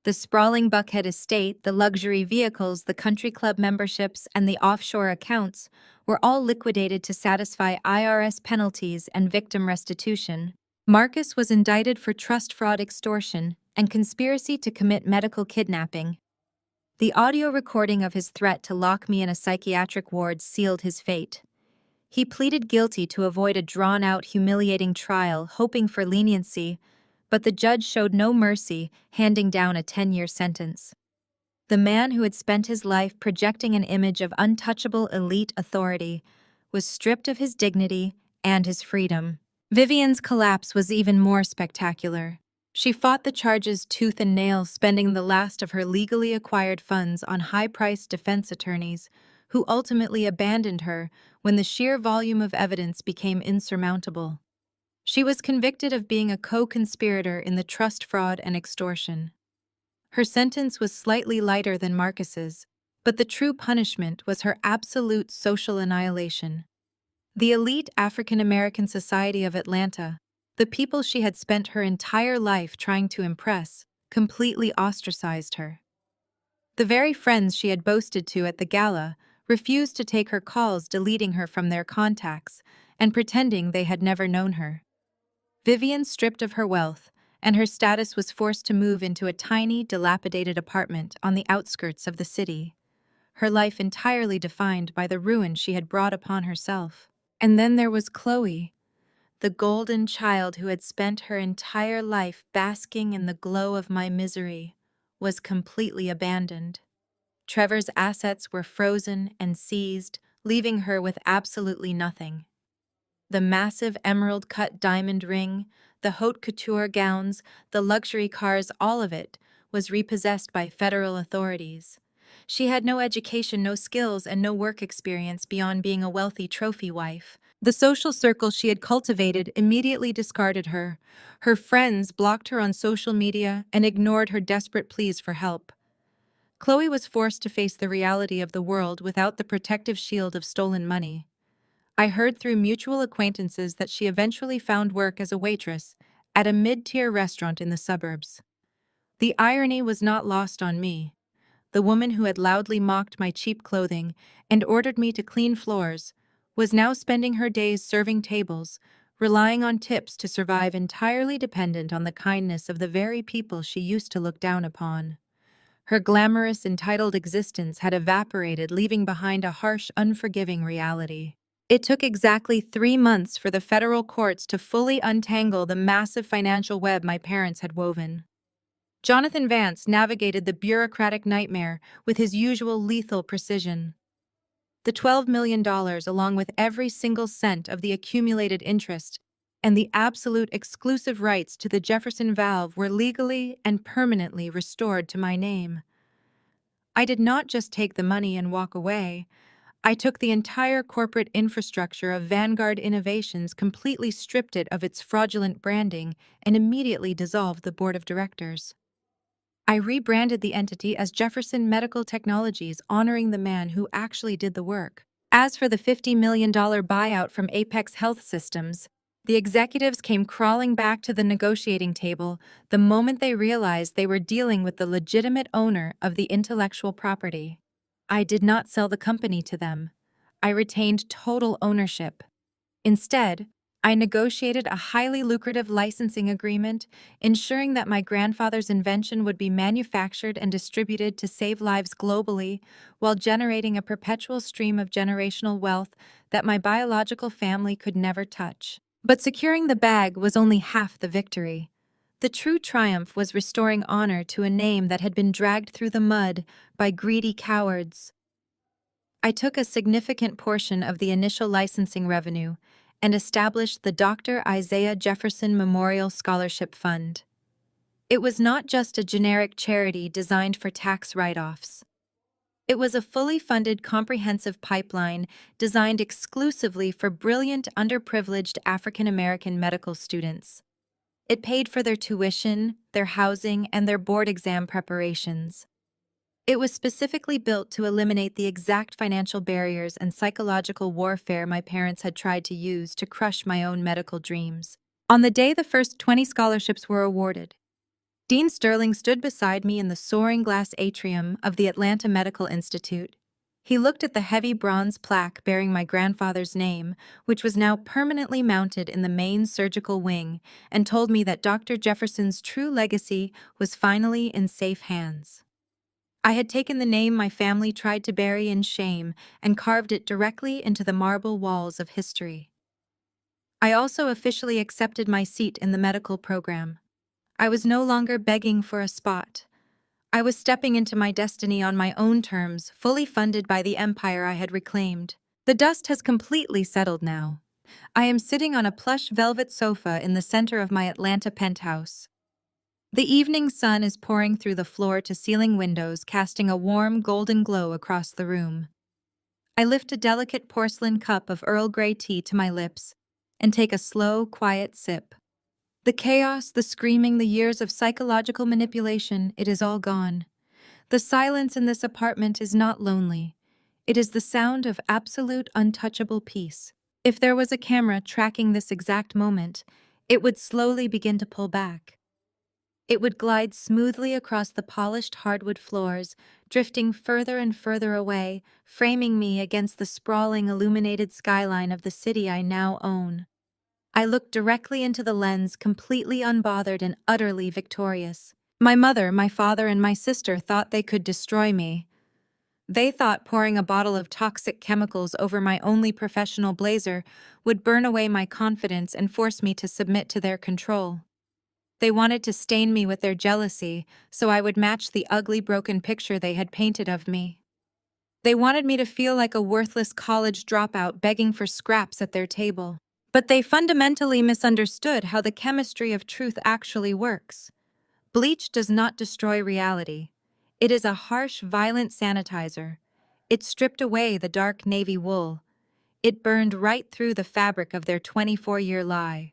The sprawling Buckhead estate, the luxury vehicles, the country club memberships, and the offshore accounts were all liquidated to satisfy IRS penalties and victim restitution. Marcus was indicted for trust fraud, extortion, and conspiracy to commit medical kidnapping. The audio recording of his threat to lock me in a psychiatric ward sealed his fate. He pleaded guilty to avoid a drawn-out, humiliating trial, hoping for leniency, but the judge showed no mercy, handing down a 10-year sentence. The man who had spent his life projecting an image of untouchable elite authority was stripped of his dignity and his freedom. Vivian's collapse was even more spectacular. She fought the charges tooth and nail, spending the last of her legally acquired funds on high-priced defense attorneys, who ultimately abandoned her when the sheer volume of evidence became insurmountable. She was convicted of being a co-conspirator in the trust fraud and extortion. Her sentence was slightly lighter than Marcus's, but the true punishment was her absolute social annihilation. The elite African-American society of Atlanta, the people she had spent her entire life trying to impress, completely ostracized her. The very friends she had boasted to at the gala refused to take her calls, deleting her from their contacts and pretending they had never known her. Vivian stripped of her wealth, and her status was forced to move into a tiny, dilapidated apartment on the outskirts of the city. her life entirely defined by the ruin she had brought upon herself. And then there was Chloe, the golden child who had spent her entire life basking in the glow of my misery, was completely abandoned. Trevor's assets were frozen and seized, leaving her with absolutely nothing. The massive emerald-cut diamond ring, the haute couture gowns, the luxury cars, all of it was repossessed by federal authorities. She had no education, no skills, and no work experience beyond being a wealthy trophy wife. The social circle she had cultivated immediately discarded her. Her friends blocked her on social media and ignored her desperate pleas for help. Chloe was forced to face the reality of the world without the protective shield of stolen money. I heard through mutual acquaintances that she eventually found work as a waitress at a mid-tier restaurant in the suburbs. The irony was not lost on me. The woman who had loudly mocked my cheap clothing and ordered me to clean floors was now spending her days serving tables, relying on tips to survive, entirely dependent on the kindness of the very people she used to look down upon. Her glamorous, entitled existence had evaporated, leaving behind a harsh, unforgiving reality. It took exactly 3 months for the federal courts to fully untangle the massive financial web my parents had woven. Jonathan Vance navigated the bureaucratic nightmare with his usual lethal precision. The $12 million, along with every single cent of the accumulated interest, and the absolute exclusive rights to the Jefferson Valve were legally and permanently restored to my name. I did not just take the money and walk away. I took the entire corporate infrastructure of Vanguard Innovations, completely stripped it of its fraudulent branding, and immediately dissolved the board of directors. I rebranded the entity as Jefferson Medical Technologies, honoring the man who actually did the work. As for the $50 million buyout from Apex Health Systems, the executives came crawling back to the negotiating table the moment they realized they were dealing with the legitimate owner of the intellectual property. I did not sell the company to them. I retained total ownership. Instead, I negotiated a highly lucrative licensing agreement, ensuring that my grandfather's invention would be manufactured and distributed to save lives globally, while generating a perpetual stream of generational wealth that my biological family could never touch. But securing the bag was only half the victory. The true triumph was restoring honor to a name that had been dragged through the mud by greedy cowards. I took a significant portion of the initial licensing revenue and established the Dr. Isaiah Jefferson Memorial Scholarship Fund. It was not just a generic charity designed for tax write-offs. It was a fully funded, comprehensive pipeline designed exclusively for brilliant, underprivileged African American medical students. It paid for their tuition, their housing, and their board exam preparations. It was specifically built to eliminate the exact financial barriers and psychological warfare my parents had tried to use to crush my own medical dreams. On the day the first 20 scholarships were awarded, Dean Sterling stood beside me in the soaring glass atrium of the Atlanta Medical Institute. He looked at the heavy bronze plaque bearing my grandfather's name, which was now permanently mounted in the main surgical wing, and told me that Dr. Jefferson's true legacy was finally in safe hands. I had taken the name my family tried to bury in shame and carved it directly into the marble walls of history. I also officially accepted my seat in the medical program. I was no longer begging for a spot. I was stepping into my destiny on my own terms, fully funded by the empire I had reclaimed. The dust has completely settled now. I am sitting on a plush velvet sofa in the center of my Atlanta penthouse. The evening sun is pouring through the floor-to-ceiling windows, casting a warm, golden glow across the room. I lift a delicate porcelain cup of Earl Grey tea to my lips and take a slow, quiet sip. The chaos, the screaming, the years of psychological manipulation, it is all gone. The silence in this apartment is not lonely. It is the sound of absolute, untouchable peace. If there was a camera tracking this exact moment, it would slowly begin to pull back. It would glide smoothly across the polished hardwood floors, drifting further and further away, framing me against the sprawling, illuminated skyline of the city I now own. I looked directly into the lens, completely unbothered and utterly victorious. My mother, my father, and my sister thought they could destroy me. They thought pouring a bottle of toxic chemicals over my only professional blazer would burn away my confidence and force me to submit to their control. They wanted to stain me with their jealousy so I would match the ugly broken picture they had painted of me. They wanted me to feel like a worthless college dropout begging for scraps at their table. But they fundamentally misunderstood how the chemistry of truth actually works. Bleach does not destroy reality. It is a harsh, violent sanitizer. It stripped away the dark navy wool. It burned right through the fabric of their 24-year lie.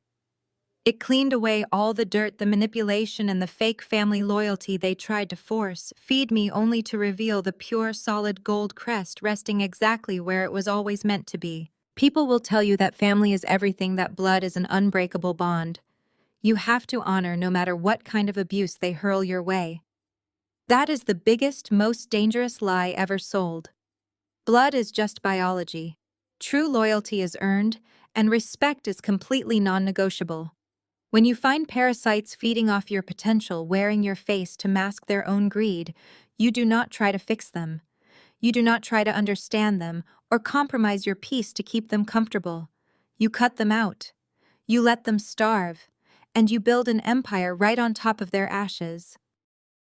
It cleaned away all the dirt, the manipulation, and the fake family loyalty they tried to feed me only to reveal the pure, solid gold crest resting exactly where it was always meant to be. People will tell you that family is everything, that blood is an unbreakable bond. You have to honor no matter what kind of abuse they hurl your way. That is the biggest, most dangerous lie ever sold. Blood is just biology. True loyalty is earned, and respect is completely non-negotiable. When you find parasites feeding off your potential, wearing your face to mask their own greed, you do not try to fix them. You do not try to understand them or compromise your peace to keep them comfortable. You cut them out. You let them starve. And you build an empire right on top of their ashes.